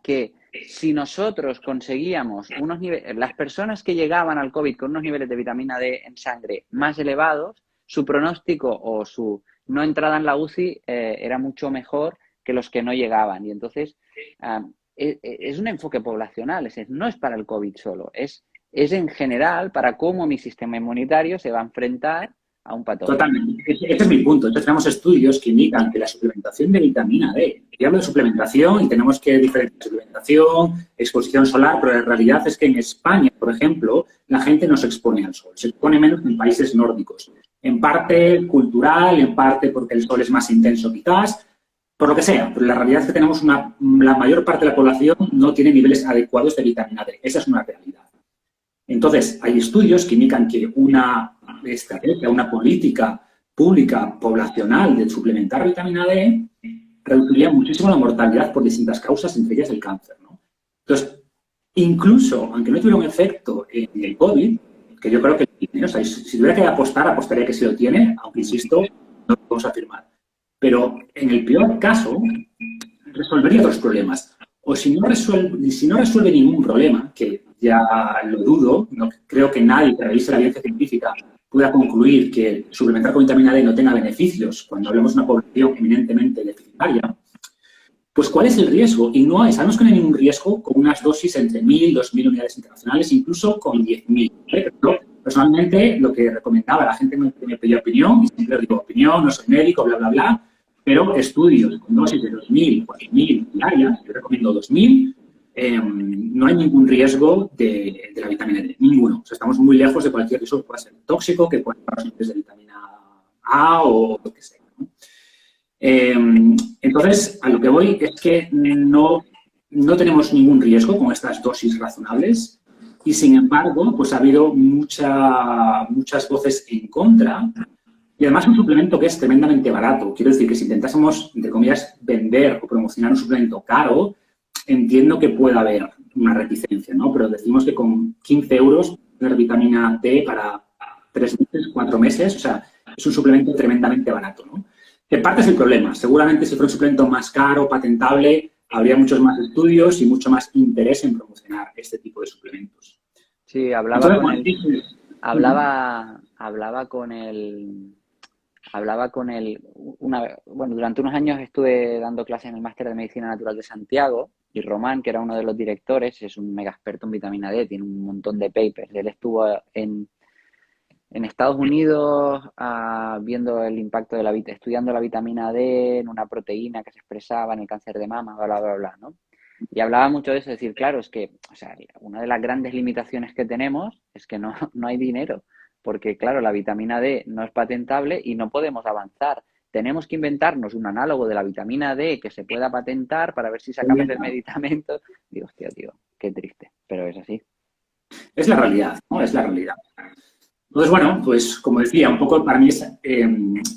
Que si nosotros conseguíamos unos niveles, las personas que llegaban al COVID con unos niveles de vitamina D en sangre más elevados, su pronóstico o su no entrada en la UCI era mucho mejor que los que no llegaban. Y entonces es un enfoque poblacional, no es para el COVID solo, es en general para cómo mi sistema inmunitario se va a enfrentar a un patógeno. Totalmente. Ese es mi punto. Entonces tenemos estudios que indican que la suplementación de vitamina D, y hablo de suplementación y tenemos que diferenciar suplementación, exposición solar, pero la realidad es que en España, por ejemplo, la gente no se expone al sol, se expone menos que en países nórdicos. En parte cultural, en parte porque el sol es más intenso quizás, por lo que sea, pero la realidad es que tenemos la mayor parte de la población no tiene niveles adecuados de vitamina D. Esa es una realidad. Entonces, hay estudios que indican que una estrategia, una política pública poblacional de suplementar vitamina D reduciría muchísimo la mortalidad por distintas causas, entre ellas el cáncer, ¿no? Entonces, incluso, aunque no tuviera un efecto en el COVID, que yo creo que tiene, o sea, si tuviera que apostar, apostaría que sí lo tiene, aunque insisto, no lo podemos afirmar. Pero en el peor caso, resolvería otros problemas. O si no resuelve ningún problema, que ya lo dudo, no creo que nadie que revise la evidencia científica pueda concluir que suplementar con vitamina D no tenga beneficios cuando hablamos de una población eminentemente deficitaria, pues ¿cuál es el riesgo? Y no hay, sabemos que no hay ningún riesgo con unas dosis entre 1.000, 2.000 unidades internacionales, incluso con 10.000. Pero personalmente, lo que recomendaba, la gente me pedía opinión, y siempre digo opinión, no soy médico, bla, bla, bla, pero estudios con dosis de 2.000, 4.000 diarias, yo recomiendo 2.000, no hay ningún riesgo de la vitamina D, ninguno. O sea, estamos muy lejos de cualquier riesgo que pueda ser tóxico, que pueda ser niveles de vitamina A o lo que sea, ¿no? Entonces, a lo que voy es que no tenemos ningún riesgo con estas dosis razonables y, sin embargo, pues ha habido muchas voces en contra. Y además un suplemento que es tremendamente barato. Quiero decir que si intentásemos, entre comillas, vender o promocionar un suplemento caro, entiendo que pueda haber una reticencia, ¿no? Pero decimos que con 15 euros tener vitamina D para 3 meses, 4 meses, o sea, es un suplemento tremendamente barato, ¿no? En parte es el problema. Seguramente si fuera un suplemento más caro, patentable, habría muchos más estudios y mucho más interés en promocionar este tipo de suplementos. Sí, hablaba con él, durante unos años estuve dando clases en el Máster de Medicina Natural de Santiago y Román, que era uno de los directores, es un mega experto en vitamina D, tiene un montón de papers. Él estuvo en Estados Unidos viendo el impacto de estudiando la vitamina D en una proteína que se expresaba en el cáncer de mama, bla, bla, bla, ¿no? Y hablaba mucho de eso, es decir, claro, es que, o sea, una de las grandes limitaciones que tenemos es que no hay dinero. Porque, claro, la vitamina D no es patentable y no podemos avanzar. Tenemos que inventarnos un análogo de la vitamina D que se pueda patentar para ver si sacamos el medicamento. Digo, hostia, tío, qué triste, pero es así. Es la realidad, ¿no? Es la realidad. Entonces, bueno, pues como decía, un poco para mí es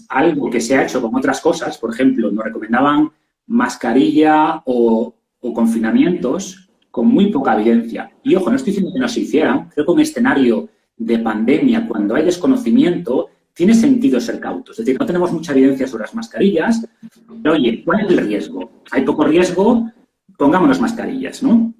algo que se ha hecho con otras cosas. Por ejemplo, nos recomendaban mascarilla o confinamientos con muy poca evidencia. Y, ojo, no estoy diciendo que no se hicieran. Creo que un escenario de pandemia, cuando hay desconocimiento, tiene sentido ser cautos. Es decir, no tenemos mucha evidencia sobre las mascarillas, pero oye, ¿cuál es el riesgo? Hay poco riesgo, pongámonos mascarillas, ¿no?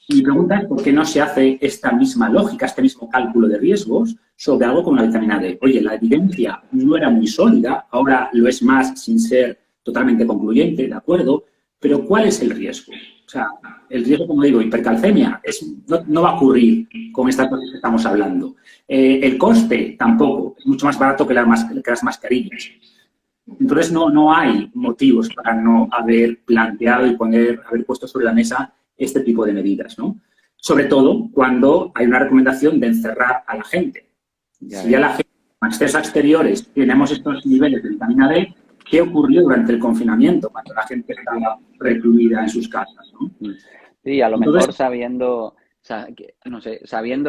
Y mi pregunta es por qué no se hace esta misma lógica, este mismo cálculo de riesgos sobre algo como la vitamina D. Oye, la evidencia no era muy sólida, ahora lo es más sin ser totalmente concluyente, ¿de acuerdo? Pero ¿cuál es el riesgo? O sea, el riesgo, como digo, hipercalcemia, no va a ocurrir con estas cosas que estamos hablando. El coste tampoco, es mucho más barato que las mascarillas. Entonces, no hay motivos para no haber planteado y haber puesto sobre la mesa este tipo de medidas, ¿no? Sobre todo cuando hay una recomendación de encerrar a la gente. Si ya la gente, con accesos exteriores, tenemos estos niveles de vitamina D, ¿qué ocurrió durante el confinamiento cuando la gente estaba recluida en sus casas, ¿no? Sí, a lo mejor sabiendo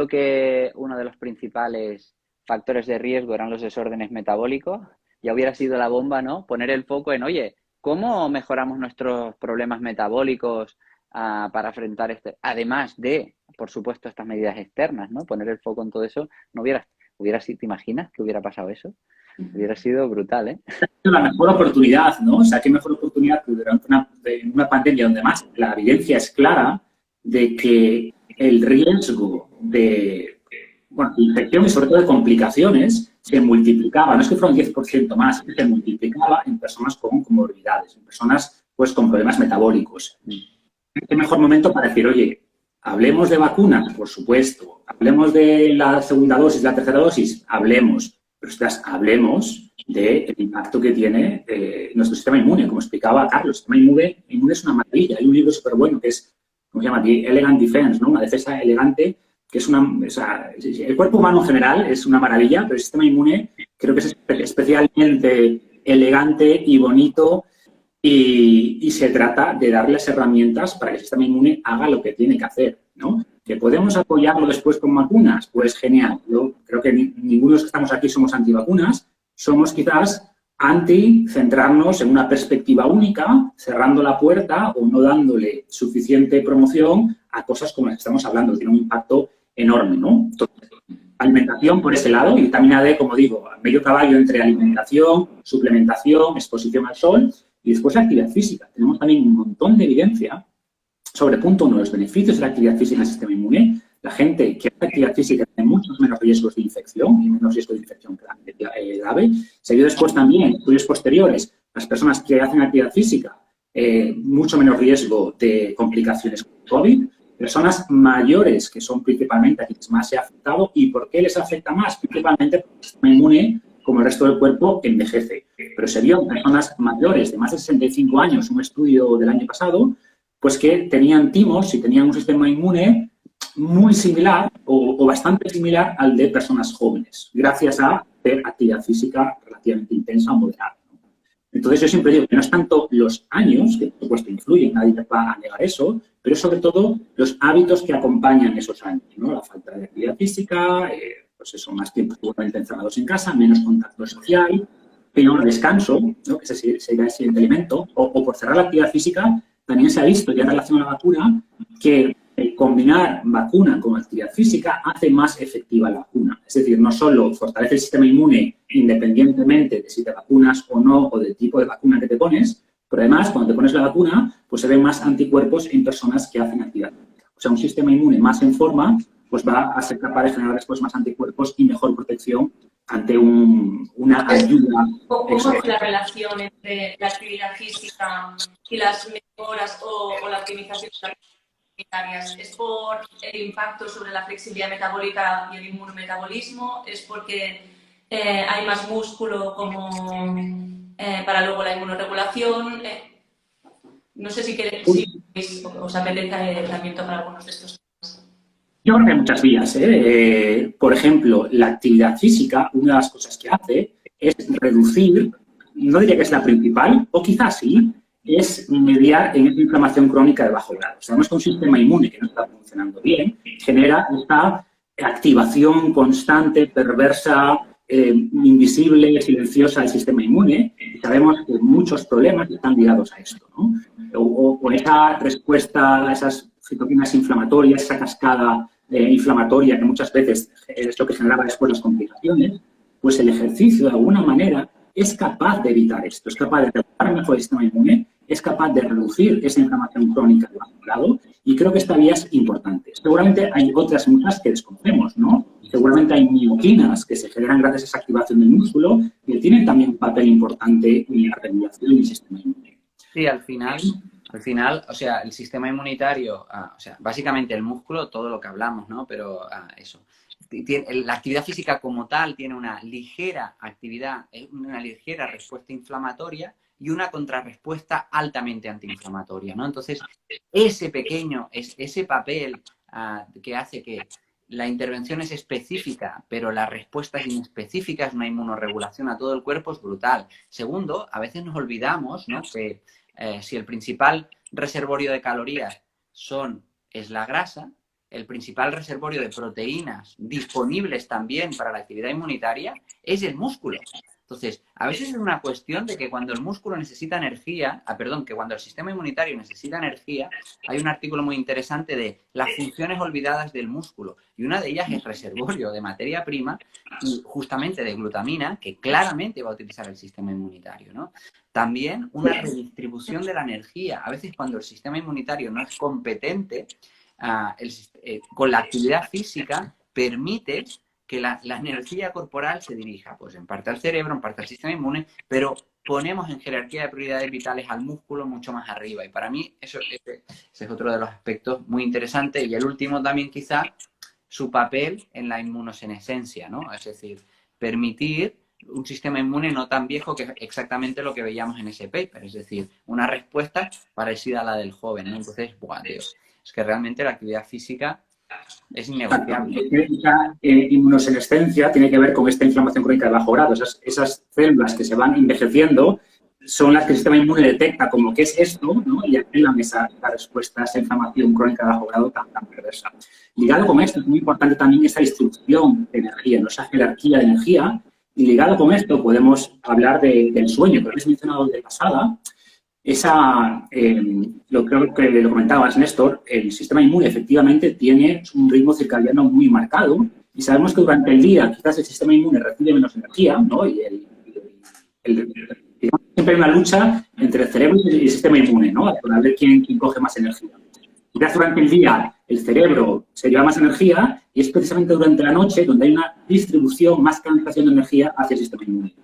que uno de los principales factores de riesgo eran los desórdenes metabólicos, ya hubiera sido la bomba, ¿no? Poner el foco en, oye, ¿cómo mejoramos nuestros problemas metabólicos para afrontar además de, por supuesto, estas medidas externas, ¿no? Poner el foco en todo eso, ¿te imaginas que hubiera pasado eso? Hubiera sido brutal, ¿eh? La mejor oportunidad, ¿no? O sea, qué mejor oportunidad que durante una pandemia donde más la evidencia es clara de que el riesgo de infección y sobre todo de complicaciones se multiplicaba. No es que fuera un 10% más, es que se multiplicaba en personas con comorbilidades, en personas pues con problemas metabólicos. Qué mejor momento para decir, oye, hablemos de vacunas, por supuesto, hablemos de la segunda dosis, la tercera dosis, hablemos. Pero ostras, hablemos del impacto que tiene nuestro sistema inmune. Como explicaba Carlos, el sistema inmune es una maravilla. Hay un libro súper bueno que es, ¿cómo se llama? The Elegant Defense, ¿no? Una defensa elegante, que es o sea, el cuerpo humano en general es una maravilla, pero el sistema inmune creo que es especialmente elegante y bonito, y se trata de darles herramientas para que el sistema inmune haga lo que tiene que hacer, ¿no? ¿Que podemos apoyarlo después con vacunas? Pues genial. Yo creo que ninguno de los que estamos aquí somos antivacunas. Somos quizás centrarnos en una perspectiva única, cerrando la puerta o no dándole suficiente promoción a cosas como las que estamos hablando, que tienen un impacto enorme, ¿no? Entonces, alimentación por ese lado y vitamina D, como digo, a medio caballo entre alimentación, suplementación, exposición al sol y después la actividad física. Tenemos también un montón de evidencia sobre, punto uno, los beneficios de la actividad física en el sistema inmune. La gente que hace actividad física tiene muchos menos riesgos de infección y menos riesgo de infección grave. Se vio después también, estudios posteriores, las personas que hacen actividad física, mucho menos riesgo de complicaciones con COVID. Personas mayores, que son principalmente a quienes más se ha afectado. ¿Y por qué les afecta más? Principalmente porque el sistema inmune, como el resto del cuerpo, envejece. Pero se vio en personas mayores de más de 65 años, un estudio del año pasado, pues que tenían timos y tenían un sistema inmune muy similar o bastante similar al de personas jóvenes, gracias a hacer actividad física relativamente intensa o moderada. Entonces, yo siempre digo que no es tanto los años, que por supuesto influyen, nadie va a negar eso, pero sobre todo los hábitos que acompañan esos años, ¿no? La falta de actividad física, pues eso, más tiempo seguramente encerrados en casa, menos contacto social, peor descanso, ¿no? Que ese sería el siguiente elemento, o por cerrar la actividad física, también se ha visto ya en relación a la vacuna que combinar vacuna con actividad física hace más efectiva la vacuna. Es decir, no solo fortalece el sistema inmune independientemente de si te vacunas o no o del tipo de vacuna que te pones, pero además cuando te pones la vacuna pues se ven más anticuerpos en personas que hacen actividad física. O sea, un sistema inmune más en forma pues va a ser capaz de generar después más anticuerpos y mejor protección ante una ayuda. ¿Cómo es la relación entre la actividad física y las mejoras o la optimización de las inmunitarias? ¿Es por el impacto sobre la flexibilidad metabólica y el inmunometabolismo? ¿Es porque hay más músculo como para luego la inmunorregulación? No sé si os apetece también tocar algunos de estos temas. Yo creo que hay muchas vías. Por ejemplo, la actividad física, una de las cosas que hace es reducir, no diría que es la principal, o quizás sí, es mediar en esa inflamación crónica de bajo grado. Sabemos que un sistema inmune que no está funcionando bien genera esta activación constante, perversa, invisible, silenciosa del sistema inmune. Y sabemos que muchos problemas están ligados a esto, ¿no? O esa respuesta a esas citoquinas inflamatorias, esa cascada inflamatoria que muchas veces es lo que generaba después las complicaciones, pues el ejercicio de alguna manera es capaz de evitar esto, es capaz de regular mejor el sistema inmune, es capaz de reducir esa inflamación crónica de bajo grado y creo que esta vía es importante. Seguramente hay otras muchas que desconocemos, ¿no? Seguramente hay mioquinas que se generan gracias a esa activación del músculo que tienen también un papel importante en la regulación del sistema inmune. Sí, al final, o sea, el sistema inmunitario, o sea, básicamente el músculo, todo lo que hablamos, ¿no? Pero eso. La actividad física como tal tiene una ligera actividad, una ligera respuesta inflamatoria y una contrarrespuesta altamente antiinflamatoria, ¿no? Entonces, ese papel que hace que la intervención es específica, pero la respuesta es inespecífica, es una inmunorregulación a todo el cuerpo, es brutal. Segundo, a veces nos olvidamos, ¿no? Que si el principal reservorio de calorías es la grasa, el principal reservorio de proteínas disponibles también para la actividad inmunitaria es el músculo. Entonces, a veces es una cuestión de que cuando el músculo necesita energía, que cuando el sistema inmunitario necesita energía, hay un artículo muy interesante de las funciones olvidadas del músculo. Y una de ellas es reservorio de materia prima y justamente de glutamina, que claramente va a utilizar el sistema inmunitario, ¿no? También una redistribución de la energía. A veces cuando el sistema inmunitario no es competente, con la actividad física permite que la energía corporal se dirija, pues en parte al cerebro, en parte al sistema inmune, pero ponemos en jerarquía de prioridades vitales al músculo mucho más arriba. Y para mí ese es otro de los aspectos muy interesantes. Y el último también quizá, su papel en la inmunosenescencia, ¿no? Es decir, permitir un sistema inmune no tan viejo, que es exactamente lo que veíamos en ese paper, es decir, una respuesta parecida a la del joven, ¿no? Entonces, ¡buah, Dios! Es que realmente la actividad física es innegociable. Esa inmunosenescencia tiene que ver con esta inflamación crónica de bajo grado. Esas células que se van envejeciendo son las que el sistema inmune detecta como qué es esto, ¿no? Y activan esa respuesta a esa inflamación crónica de bajo grado tan perversa. Ligado con esto, es muy importante también esa distribución de energía, ¿no? Esa jerarquía de energía. Y ligado con esto podemos hablar del sueño, que habéis mencionado de pasada. Creo que lo comentabas, Néstor, el sistema inmune efectivamente tiene un ritmo circadiano muy marcado y sabemos que durante el día quizás el sistema inmune recibe menos energía, ¿no? Y siempre hay una lucha entre el cerebro y el sistema inmune, ¿no? Para ver quién coge más energía. Quizás durante el día el cerebro se lleva más energía y es precisamente durante la noche donde hay una distribución, más canalización de energía hacia el sistema inmune.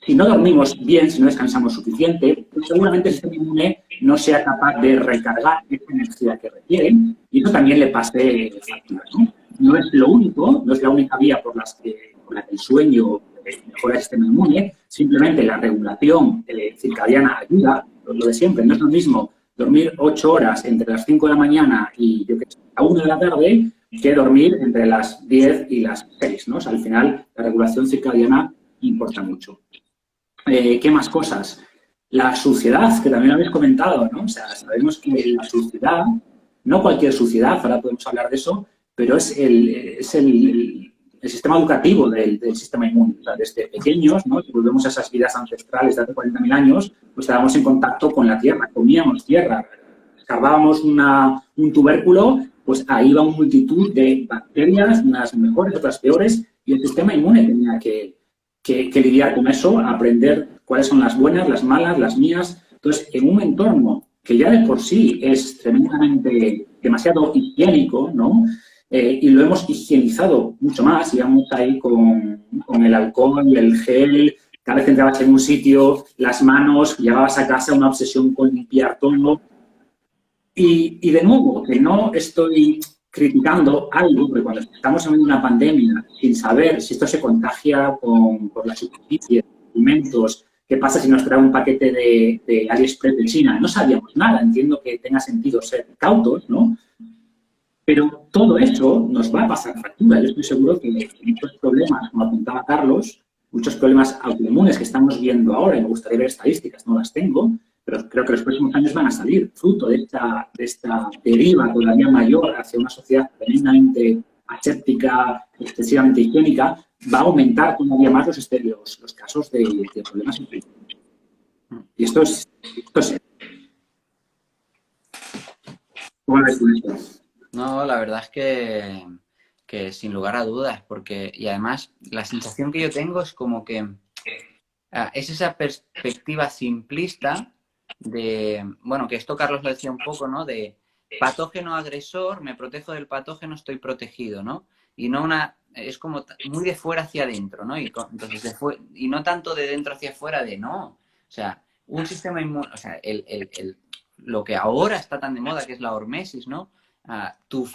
Si no dormimos bien, si no descansamos suficiente, pues seguramente el sistema inmune no sea capaz de recargar esa energía que requiere y eso también le pase factura, ¿no? No es lo único, no es la única vía por la que el sueño mejora el sistema inmune, simplemente la regulación circadiana ayuda, lo de siempre, no es lo mismo dormir 8 horas entre las 5 de la mañana y a 1 de la tarde que dormir entre las 10 y las 6, ¿no? O sea, al final la regulación circadiana importa mucho. ¿Qué más cosas? La suciedad, que también habéis comentado, ¿no? O sea, sabemos que la suciedad, no cualquier suciedad, ahora podemos hablar de eso, pero es el sistema educativo del sistema inmune. O sea, desde pequeños, ¿no? Si volvemos a esas vidas ancestrales de hace 40.000 años, pues estábamos en contacto con la tierra, comíamos tierra, escarbábamos un tubérculo, pues ahí iba una multitud de bacterias, unas mejores, otras peores, y el sistema inmune tenía que lidiar con eso, aprender cuáles son las buenas, las malas, las mías. Entonces, en un entorno que ya de por sí es tremendamente demasiado higiénico, ¿no? Y lo hemos higienizado mucho más, íbamos ahí con el alcohol, el gel, cada vez que entrabas en un sitio, las manos, llevabas a casa una obsesión con limpiar todo. Y de nuevo, que no estoy criticando algo, porque cuando estamos en una pandemia, sin saber si esto se contagia por la superficie, alimentos, qué pasa si nos trae un paquete de AliExpress de China, no sabíamos nada, entiendo que tenga sentido ser cautos, ¿no? Pero todo eso nos va a pasar factura. Yo estoy seguro que muchos problemas, como apuntaba Carlos, muchos problemas autoinmunes que estamos viendo ahora, y me gustaría ver estadísticas, no las tengo, pero creo que los próximos años van a salir fruto de esta deriva todavía mayor hacia una sociedad tremendamente aséptica, excesivamente higiénica, va a aumentar todavía más los casos de problemas infectivos. Y esto es. ¿Cómo ves tú esto? No, la verdad es que sin lugar a dudas, y además la sensación que yo tengo es como que es esa perspectiva simplista de, bueno, que esto Carlos lo decía un poco, ¿no? De patógeno agresor, me protejo del patógeno, estoy protegido, ¿no? Y no es como muy de fuera hacia adentro, ¿no? Entonces y no tanto de dentro hacia afuera no. O sea, un sistema inmune, o sea, lo que ahora está tan de moda, que es la hormesis, ¿no? Tu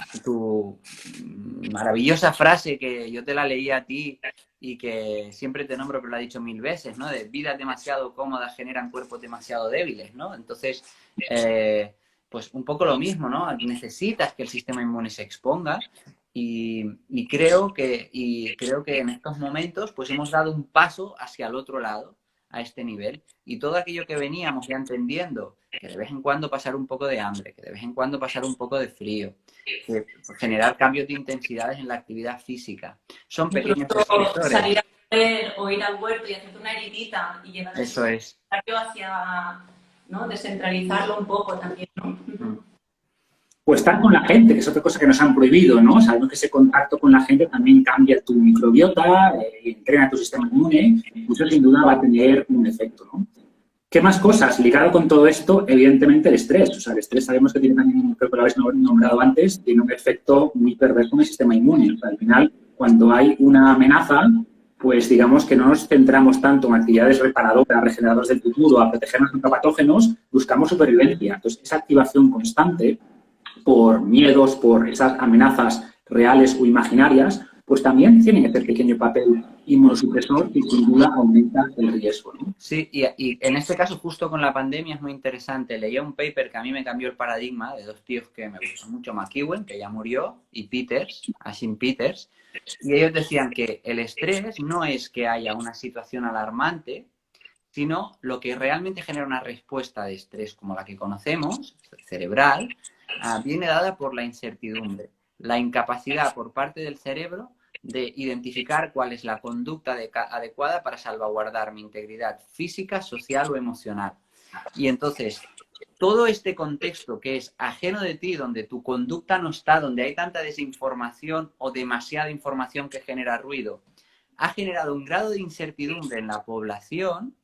maravillosa frase que yo te la leí a ti y que siempre te nombro, pero la he dicho 1000 veces, ¿no? De vidas demasiado cómodas generan cuerpos demasiado débiles, ¿no? Entonces, pues un poco lo mismo, ¿no? Necesitas que el sistema inmune se exponga y creo que en estos momentos pues hemos dado un paso hacia el otro lado, a este nivel, y todo aquello que veníamos ya entendiendo, que de vez en cuando pasar un poco de hambre, que de vez en cuando pasar un poco de frío, que generar cambios de intensidades en la actividad física, son pequeños estresores. Salir a correr o ir al huerto y hacerte una heridita y llevar eso es hacia, ¿no? Descentralizarlo un poco también, ¿no? O estar con la gente, que es otra cosa que nos han prohibido, ¿no? Sabemos que ese contacto con la gente también cambia tu microbiota, entrena tu sistema inmune, y eso sin duda va a tener un efecto, ¿no? ¿Qué más cosas? Ligado con todo esto, evidentemente el estrés. O sea, el estrés sabemos que tiene también, creo que lo habéis nombrado antes, tiene un efecto muy perverso en el sistema inmune. O sea, al final, cuando hay una amenaza, pues digamos que no nos centramos tanto en actividades reparadoras, regeneradoras del futuro, a protegernos contra patógenos, buscamos supervivencia. Entonces, esa activación constante por miedos, por esas amenazas reales o imaginarias, pues también tienen este pequeño papel inmunosupresor que sin duda aumenta el riesgo, ¿no? Sí, y en este caso, justo con la pandemia, es muy interesante. Leía un paper que a mí me cambió el paradigma de dos tíos que me gustan mucho, McEwen, que ya murió, y Ashim Peters, y ellos decían que el estrés no es que haya una situación alarmante, sino lo que realmente genera una respuesta de estrés como la que conocemos, cerebral, viene dada por la incertidumbre, la incapacidad por parte del cerebro de identificar cuál es la conducta adecuada para salvaguardar mi integridad física, social o emocional. Y entonces, todo este contexto que es ajeno de ti, donde tu conducta no está, donde hay tanta desinformación o demasiada información que genera ruido, ha generado un grado de incertidumbre en la población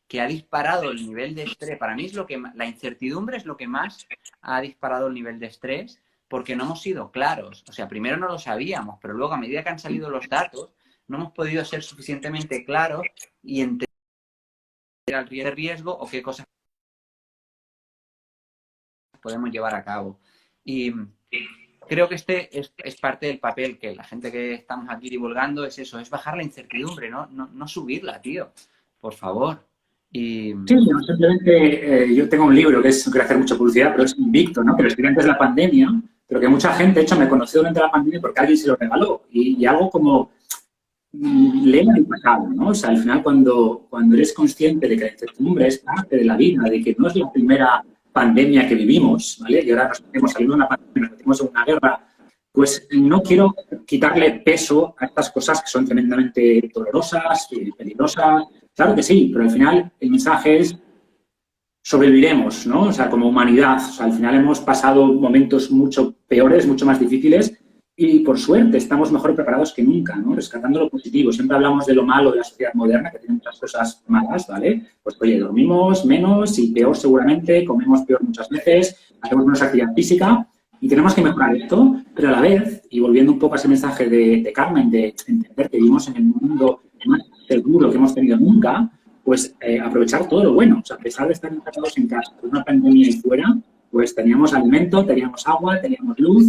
que ha disparado el nivel de estrés. Para mí la incertidumbre es lo que más ha disparado el nivel de estrés, porque no hemos sido claros. O sea, primero no lo sabíamos, pero luego a medida que han salido los datos, no hemos podido ser suficientemente claros y entender el riesgo o qué cosas podemos llevar a cabo. Y creo que este es parte del papel que la gente que estamos aquí divulgando es eso, es bajar la incertidumbre, no subirla, tío. Por favor. Y... Sí, no, simplemente yo tengo un libro que es, no quiero hacer mucha publicidad, pero es Invicto, ¿no? Que lo escribí antes de la pandemia, pero que mucha gente, de hecho, me conoció durante la pandemia porque alguien se lo regaló. Y algo como leer el pasado, ¿no? O sea, al final, cuando eres consciente de que la incertidumbre es parte de la vida, de que no es la primera pandemia que vivimos, ¿vale? Y ahora nos metemos saliendo de una pandemia, nos metemos en una guerra, pues no quiero quitarle peso a estas cosas que son tremendamente dolorosas y peligrosas. Claro que sí, pero al final el mensaje es sobreviviremos, ¿no? O sea, como humanidad. O sea, al final hemos pasado momentos mucho peores, mucho más difíciles y, por suerte, estamos mejor preparados que nunca, ¿no? Rescatando lo positivo. Siempre hablamos de lo malo de la sociedad moderna, que tiene muchas cosas malas, ¿vale? Pues, oye, dormimos menos y peor seguramente, comemos peor muchas veces, hacemos menos actividad física y tenemos que mejorar esto, pero a la vez, y volviendo un poco a ese mensaje de Carmen, de entender que vivimos en el mundo más seguro que hemos tenido nunca, pues aprovechar todo lo bueno. O sea, a pesar de estar encerrados en casa, con una pandemia ahí fuera, pues teníamos alimento, teníamos agua, teníamos luz.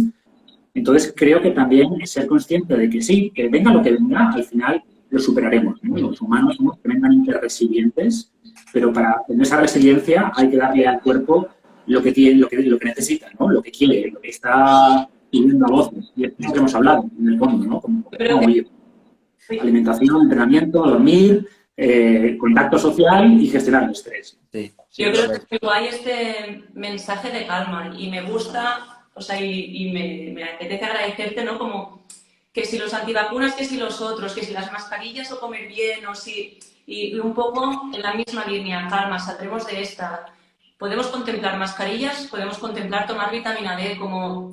Entonces, creo que también es ser consciente de que sí, que venga lo que venga, al final lo superaremos, ¿no? Los humanos somos tremendamente resilientes, pero para tener esa resiliencia hay que darle al cuerpo lo que tiene, lo que necesita, ¿no? Lo que quiere, lo que está pidiendo a voces. Y es lo que hemos hablado, en el fondo, ¿no? Como alimentación, entrenamiento, dormir, contacto social y gestionar el estrés. Sí, yo creo que hay este mensaje de calma y me gusta, o sea, y me apetece agradecerte, ¿no? Como que si los antivacunas, que si los otros, que si las mascarillas o comer bien, o si... Y un poco en la misma línea, calma, saldremos de esta. Podemos contemplar mascarillas, podemos contemplar tomar vitamina D, como...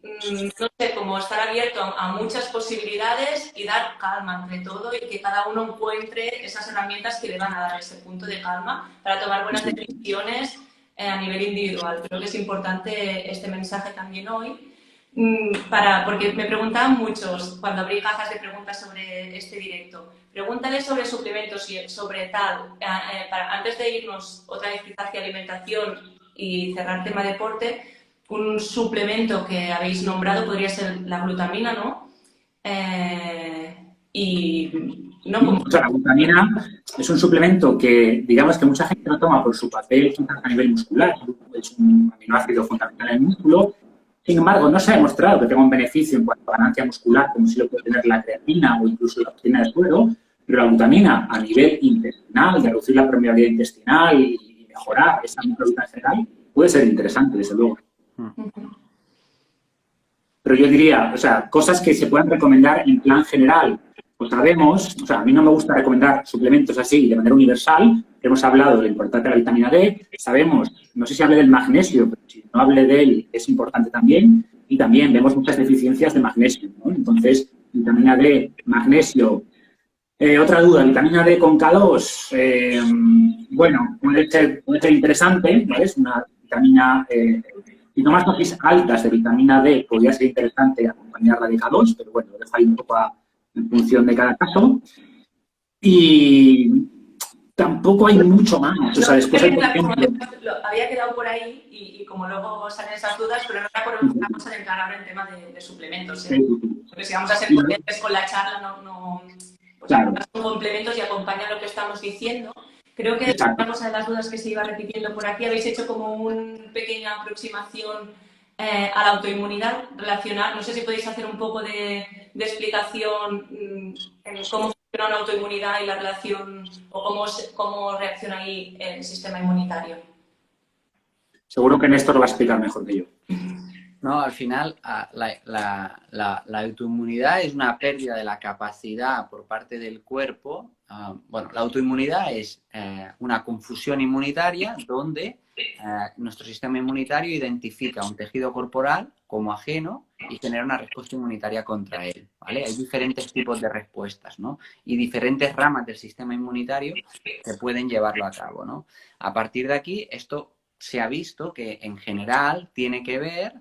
no sé, como estar abierto a muchas posibilidades y dar calma entre todo y que cada uno encuentre esas herramientas que le van a dar ese punto de calma para tomar buenas decisiones a nivel individual. Creo que es importante este mensaje también hoy, porque me preguntaban muchos cuando abrí cajas de preguntas sobre este directo. Pregúntale sobre suplementos y sobre tal. Antes de irnos otra vez hacia alimentación y cerrar tema deporte, un suplemento que habéis nombrado podría ser la glutamina, ¿no? O sea, la glutamina es un suplemento que, digamos que mucha gente lo toma por su papel a nivel muscular. Es un aminoácido fundamental en el músculo. Sin embargo, no se ha demostrado que tenga un beneficio en cuanto a ganancia muscular, como si lo puede tener la creatina o incluso la proteína de suero, pero la glutamina a nivel intestinal, de reducir la permeabilidad intestinal y mejorar esa microbiota en general, puede ser interesante, desde luego. Pero yo diría, o sea, cosas que se pueden recomendar en plan general. Pues sabemos, o sea, a mí no me gusta recomendar suplementos así de manera universal. Hemos hablado de la importancia de la vitamina D. Sabemos, no sé si hable del magnesio, pero si no hable de él es importante también. Y también vemos muchas deficiencias de magnesio, ¿no? Entonces, vitamina D, magnesio. Otra duda, vitamina D con K2. Bueno, puede ser interesante, ¿vale? Es una vitamina... Si tomas dosis altas de vitamina D, podría ser interesante acompañarla de K2, pero bueno, lo dejo ahí un poco en función de cada caso. Y tampoco hay mucho más. O sea, después hay, por ejemplo... Había quedado por ahí y como luego salen esas dudas, pero no era por una cosa de entrar ahora en tema de suplementos. Porque si vamos a ser coherentes con la charla, pues Claro. son complementos y acompañan lo que estamos diciendo. Creo que Exacto. una cosa de las dudas que se iba repitiendo por aquí, habéis hecho como una pequeña aproximación a la autoinmunidad relacional. No sé si podéis hacer un poco de explicación en cómo funciona una autoinmunidad y la relación, o cómo reacciona ahí el sistema inmunitario. Seguro que Néstor lo va a explicar mejor que yo. No, al final la autoinmunidad es una pérdida de la capacidad por parte del cuerpo. Bueno, la autoinmunidad es una confusión inmunitaria donde nuestro sistema inmunitario identifica un tejido corporal como ajeno y genera una respuesta inmunitaria contra él, ¿vale? Hay diferentes tipos de respuestas, ¿no? Y diferentes ramas del sistema inmunitario que pueden llevarlo a cabo, ¿no? A partir de aquí, esto se ha visto que en general tiene que ver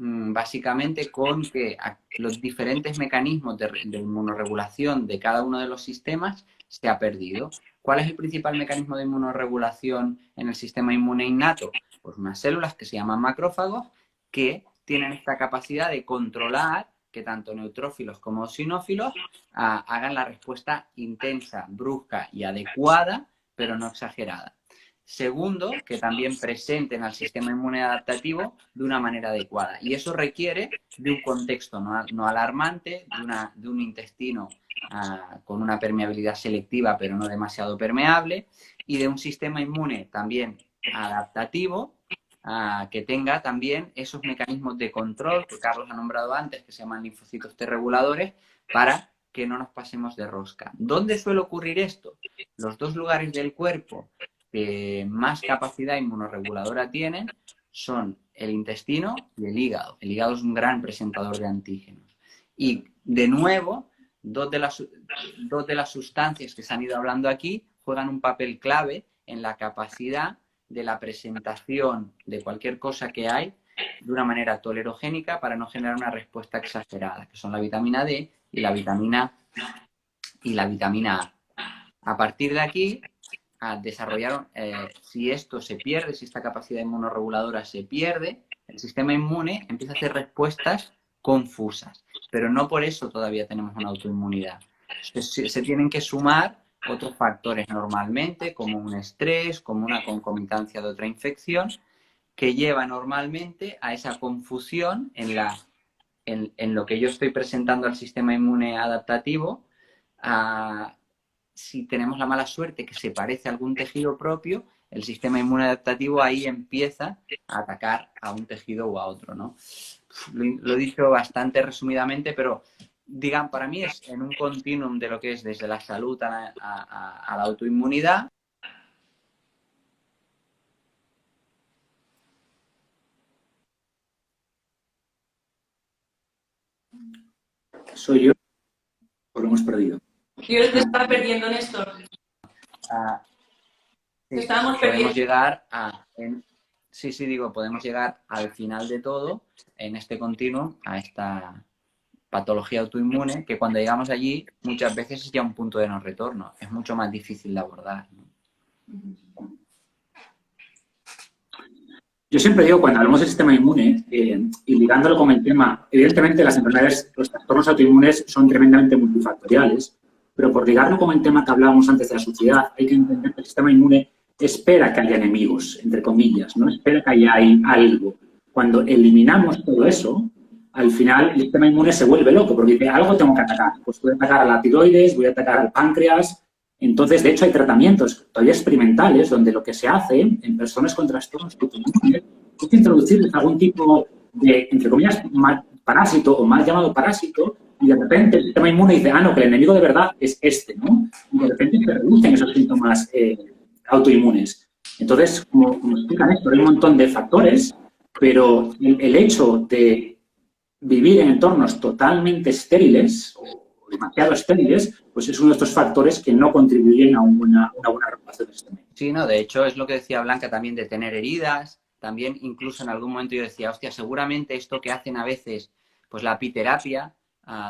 básicamente con que los diferentes mecanismos de inmunorregulación de cada uno de los sistemas se ha perdido. ¿Cuál es el principal mecanismo de inmunorregulación en el sistema inmune innato? Pues unas células que se llaman macrófagos que tienen esta capacidad de controlar que tanto neutrófilos como eosinófilos hagan la respuesta intensa, brusca y adecuada, pero no exagerada. Segundo, que también presenten al sistema inmune adaptativo de una manera adecuada. Y eso requiere de un contexto no alarmante, de un intestino con una permeabilidad selectiva pero no demasiado permeable, y de un sistema inmune también adaptativo que tenga también esos mecanismos de control que Carlos ha nombrado antes, que se llaman linfocitos T reguladores, para que no nos pasemos de rosca. ¿Dónde suele ocurrir esto? Los dos lugares del cuerpo que más capacidad inmunorreguladora tienen son el intestino y el hígado. El hígado es un gran presentador de antígenos. Y, de nuevo, dos de las sustancias que se han ido hablando aquí juegan un papel clave en la capacidad de la presentación de cualquier cosa que hay de una manera tolerogénica para no generar una respuesta exagerada, que son la vitamina D y la vitamina A. A partir de aquí, desarrollaron, si esto se pierde, si esta capacidad inmunorreguladora se pierde, el sistema inmune empieza a hacer respuestas confusas, pero no por eso todavía tenemos una autoinmunidad. Se tienen que sumar otros factores normalmente, como un estrés, como una concominancia de otra infección, que lleva normalmente a esa confusión en lo que yo estoy presentando al sistema inmune adaptativo. Si tenemos la mala suerte que se parece a algún tejido propio, el sistema inmune adaptativo ahí empieza a atacar a un tejido u a otro, ¿no? Lo he dicho bastante resumidamente, pero digan, para mí es en un continuum de lo que es desde la salud a la autoinmunidad. ¿Soy yo o lo hemos perdido? Yo te estaba perdiendo, Néstor. Sí, Estábamos podemos perdiendo. llegar podemos llegar al final de todo en este continuum a esta patología autoinmune, que cuando llegamos allí muchas veces es ya un punto de no retorno, es mucho más difícil de abordar, ¿no? Yo siempre digo, cuando hablamos del sistema inmune, y ligándolo con el tema, evidentemente las enfermedades, los trastornos autoinmunes son tremendamente multifactoriales, pero por ligarlo con el tema que hablábamos antes de la sociedad, hay que entender que el sistema inmune espera que haya enemigos, entre comillas, ¿no? Espera que haya algo. Cuando eliminamos todo eso, al final el sistema inmune se vuelve loco, porque dice, algo tengo que atacar. Pues voy a atacar a la tiroides, voy a atacar al páncreas. Entonces, de hecho, hay tratamientos todavía experimentales donde lo que se hace en personas con trastornos autoinmunes es introducirles algún tipo de, entre comillas, parásito o mal llamado parásito, y de repente el sistema inmune dice, no, que el enemigo de verdad es este, ¿no? Y de repente se reducen esos síntomas autoinmunes. Entonces, como explican esto, hay un montón de factores, pero el hecho de vivir en entornos totalmente estériles o demasiado estériles, pues es uno de estos factores que no contribuyen a una buena regulación del sistema. Sí, no, de hecho es lo que decía Blanca también, de tener heridas. También incluso en algún momento yo decía, hostia, seguramente esto que hacen a veces, pues la apiterapia,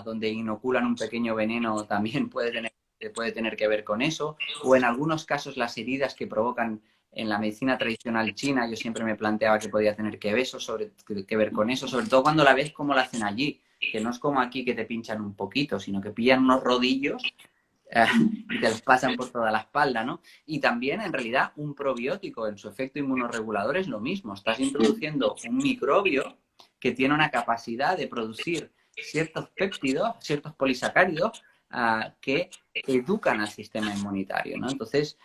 donde inoculan un pequeño veneno, también puede tener puede tener que ver con eso, o en algunos casos las heridas que provocan en la medicina tradicional china, yo siempre me planteaba que podía tener que ver con eso, sobre todo cuando la ves cómo la hacen allí, que no es como aquí que te pinchan un poquito, sino que pillan unos rodillos y te los pasan por toda la espalda, ¿no? Y también, en realidad, un probiótico en su efecto inmunorregulador es lo mismo. Estás introduciendo un microbio que tiene una capacidad de producir ciertos péptidos, ciertos polisacáridos que educan al sistema inmunitario, ¿no? Entonces,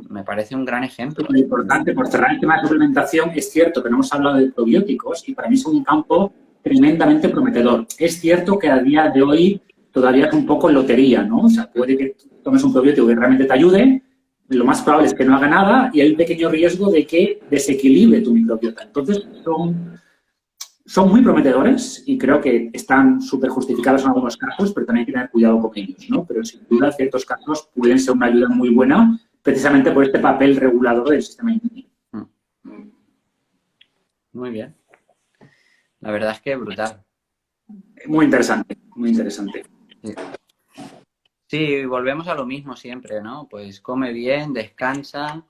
me parece un gran ejemplo. Lo importante, por cerrar el tema de suplementación, es cierto que no hemos hablado de probióticos y para mí es un campo tremendamente prometedor. Es cierto que a día de hoy todavía es un poco lotería, ¿no? O sea, puede que tomes un probiótico que realmente te ayude, lo más probable es que no haga nada y hay un pequeño riesgo de que desequilibre tu microbiota. Entonces, son muy prometedores y creo que están súper justificados en algunos casos, pero también hay que tener cuidado con ellos, ¿no? Pero sin duda, en ciertos casos pueden ser una ayuda muy buena precisamente por este papel regulador del sistema inmune. Muy bien. La verdad es que brutal. Muy interesante, muy interesante. Sí, volvemos a lo mismo siempre, ¿no? Pues come bien, descansa.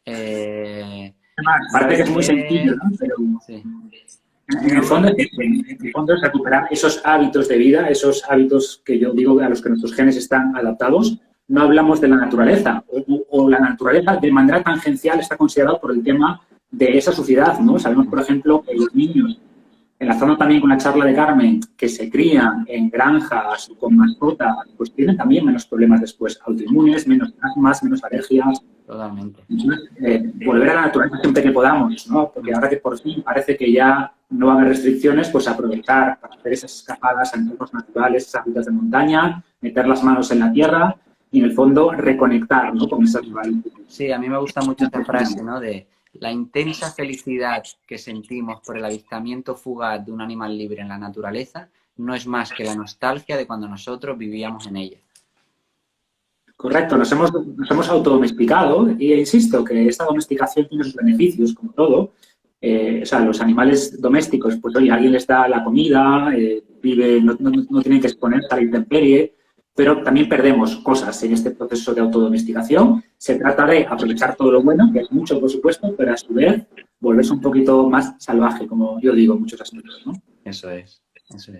Parece que es muy sencillo, ¿no? Pero sí. en el fondo es recuperar esos hábitos de vida, esos hábitos que yo digo a los que nuestros genes están adaptados. No hablamos de la naturaleza, o la naturaleza de manera tangencial está considerada por el tema de esa suciedad, ¿no? Sabemos, por ejemplo, que los niños, enlazando también con la charla de Carmen, que se crían en granjas con mascotas, pues tienen también menos problemas después autoinmunes, menos asmas, menos alergias. Totalmente. Entonces, volver a la naturaleza siempre que podamos, ¿no? Porque ahora que por fin parece que ya no va a haber restricciones, pues aprovechar para hacer esas escapadas a entornos naturales, esas rutas de montaña, meter las manos en la tierra y, en el fondo, reconectar, ¿no? Con esas raíces. Sí, a mí me gusta mucho esta frase, ¿no? De la intensa felicidad que sentimos por el avistamiento fugaz de un animal libre en la naturaleza no es más que la nostalgia de cuando nosotros vivíamos en ella. Correcto, nos hemos autodomesticado y insisto que esta domesticación tiene sus beneficios, como todo. O sea, los animales domésticos, pues oye, alguien les da la comida, no tienen que exponerse a la intemperie, pero también perdemos cosas en este proceso de autodomesticación. Se trata de aprovechar todo lo bueno, que es mucho, por supuesto, pero a su vez volverse un poquito más salvaje, como yo digo en muchos aspectos, ¿no? Eso es.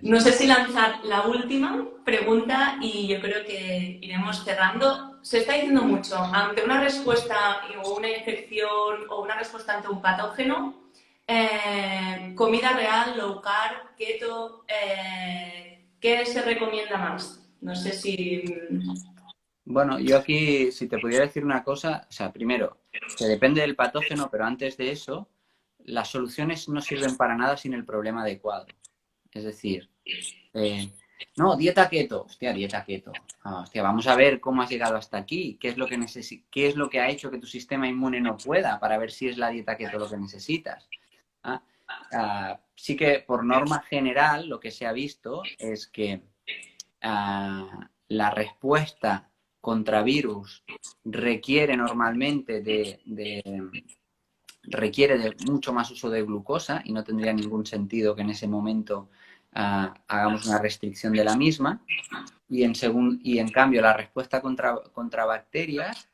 No sé si lanzar la última pregunta y yo creo que iremos cerrando. Se está diciendo mucho, ante una respuesta o una infección o una respuesta ante un patógeno, comida real, low carb, keto, ¿qué se recomienda más? No sé si... Bueno, yo aquí, si te pudiera decir una cosa, o sea, primero, que depende del patógeno, pero antes de eso, las soluciones no sirven para nada sin el problema adecuado. Es decir, no, dieta keto. Hostia, dieta keto. Hostia, vamos a ver cómo has llegado hasta aquí. ¿Qué es lo que ha hecho que tu sistema inmune no pueda para ver si es la dieta keto lo que necesitas? Sí que, por norma general, lo que se ha visto es que la respuesta contra virus requiere normalmente requiere de mucho más uso de glucosa y no tendría ningún sentido que en ese momento hagamos una restricción de la misma. Y en cambio la respuesta contra bacterias,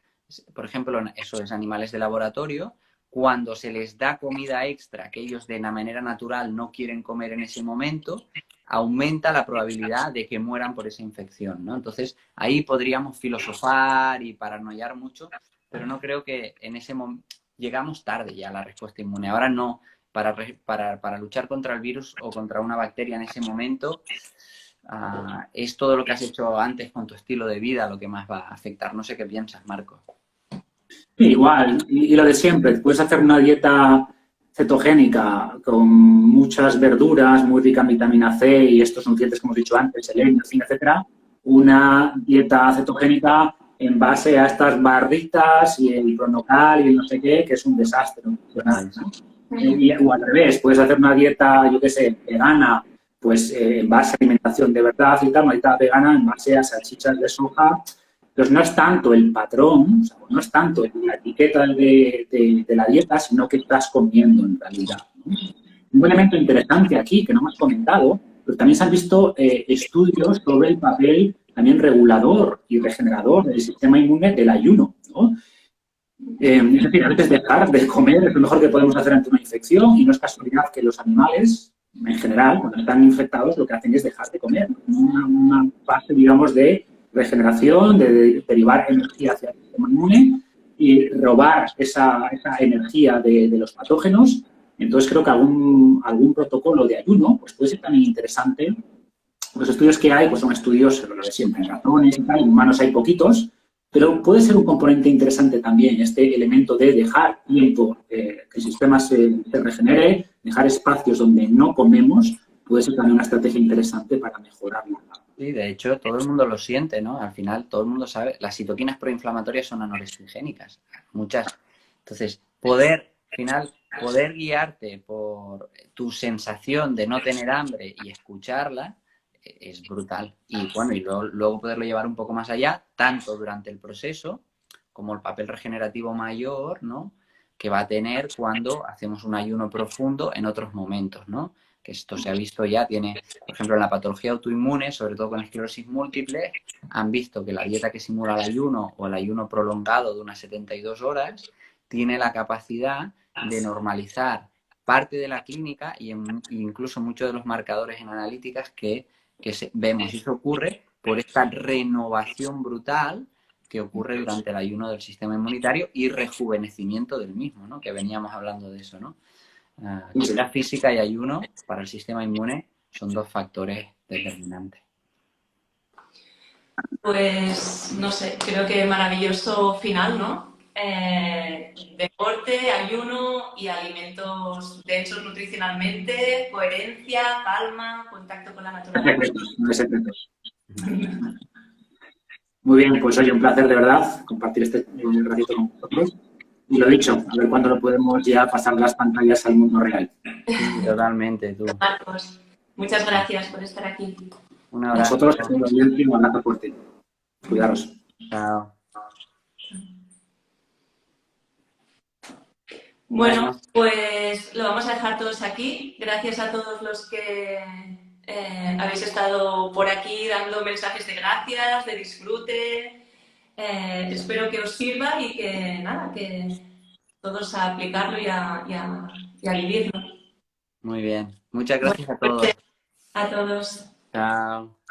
por ejemplo, eso es animales de laboratorio, cuando se les da comida extra que ellos de una manera natural no quieren comer en ese momento, aumenta la probabilidad de que mueran por esa infección, ¿no? Entonces, ahí podríamos filosofar y paranoiar mucho, pero no creo que en ese momento... Llegamos tarde ya a la respuesta inmune. Ahora no, para luchar contra el virus o contra una bacteria en ese momento, es todo lo que has hecho antes con tu estilo de vida lo que más va a afectar. No sé qué piensas, Marco. Igual, y lo de siempre. Puedes hacer una dieta cetogénica con muchas verduras, muy rica en vitamina C y estos nutrientes que hemos dicho antes, selenio, zinc, etcétera. Una dieta cetogénica en base a estas barritas y el pronocal y el no sé qué, que es un desastre. ¿No? O al revés, puedes hacer una dieta, yo qué sé, vegana, pues en base a alimentación de verdad y tal, una dieta vegana en base a salchichas de soja. Entonces no es tanto el patrón, o sea, no es tanto la etiqueta de la dieta, sino que estás comiendo en realidad, ¿no? Un elemento interesante aquí que no hemos comentado, pero también se han visto estudios sobre el papel también regulador y regenerador del sistema inmune del ayuno, ¿no? Es decir, a veces dejar de comer es lo mejor que podemos hacer ante una infección y no es casualidad que los animales, en general, cuando están infectados, lo que hacen es dejar de comer. Una fase, digamos, de regeneración, de derivar energía hacia el sistema inmune y robar esa energía de los patógenos. Entonces, creo que algún protocolo de ayuno pues puede ser también interesante. Los estudios que hay pues son estudios, lo de siempre, en ratones y tal, en humanos hay poquitos, pero puede ser un componente interesante también este elemento de dejar tiempo que el sistema se regenere, dejar espacios donde no comemos, puede ser también una estrategia interesante para mejorarlo. Sí, de hecho, todo el mundo lo siente, ¿no? Al final, todo el mundo sabe, las citoquinas proinflamatorias son anorexigénicas, muchas. Entonces, al final, poder guiarte por tu sensación de no tener hambre y escucharla es brutal. Y bueno, y luego poderlo llevar un poco más allá, tanto durante el proceso como el papel regenerativo mayor, ¿no? Que va a tener cuando hacemos un ayuno profundo en otros momentos, ¿no? Que esto se ha visto ya, por ejemplo, en la patología autoinmune, sobre todo con esclerosis múltiple, han visto que la dieta que simula el ayuno o el ayuno prolongado de unas 72 horas tiene la capacidad de normalizar parte de la clínica e incluso muchos de los marcadores en analíticas que vemos. Y eso ocurre por esta renovación brutal que ocurre durante el ayuno del sistema inmunitario y rejuvenecimiento del mismo, ¿no? Que veníamos hablando de eso, ¿no? Actividad física y ayuno para el sistema inmune son dos factores determinantes. Pues, no sé, creo que maravilloso final, ¿no? Deporte, ayuno y alimentos densos nutricionalmente, coherencia, calma, contacto con la naturaleza. No hay secretos. Muy bien, pues oye, un placer de verdad compartir este ratito con vosotros. Y lo dicho, a ver cuándo lo podemos ya pasar las pantallas al mundo real. Sí, totalmente, tú. Marcos, muchas gracias por estar aquí. Un abrazo. Nosotros, que tenemos bien, un abrazo fuerte. Cuidaros. Chao. Bueno, pues lo vamos a dejar todos aquí. Gracias a todos los que habéis estado por aquí dando mensajes de gracias, de disfrute. Espero que os sirva y que nada, que todos a aplicarlo y a vivirlo. Muy bien. Muchas gracias a todos. A todos. Chao.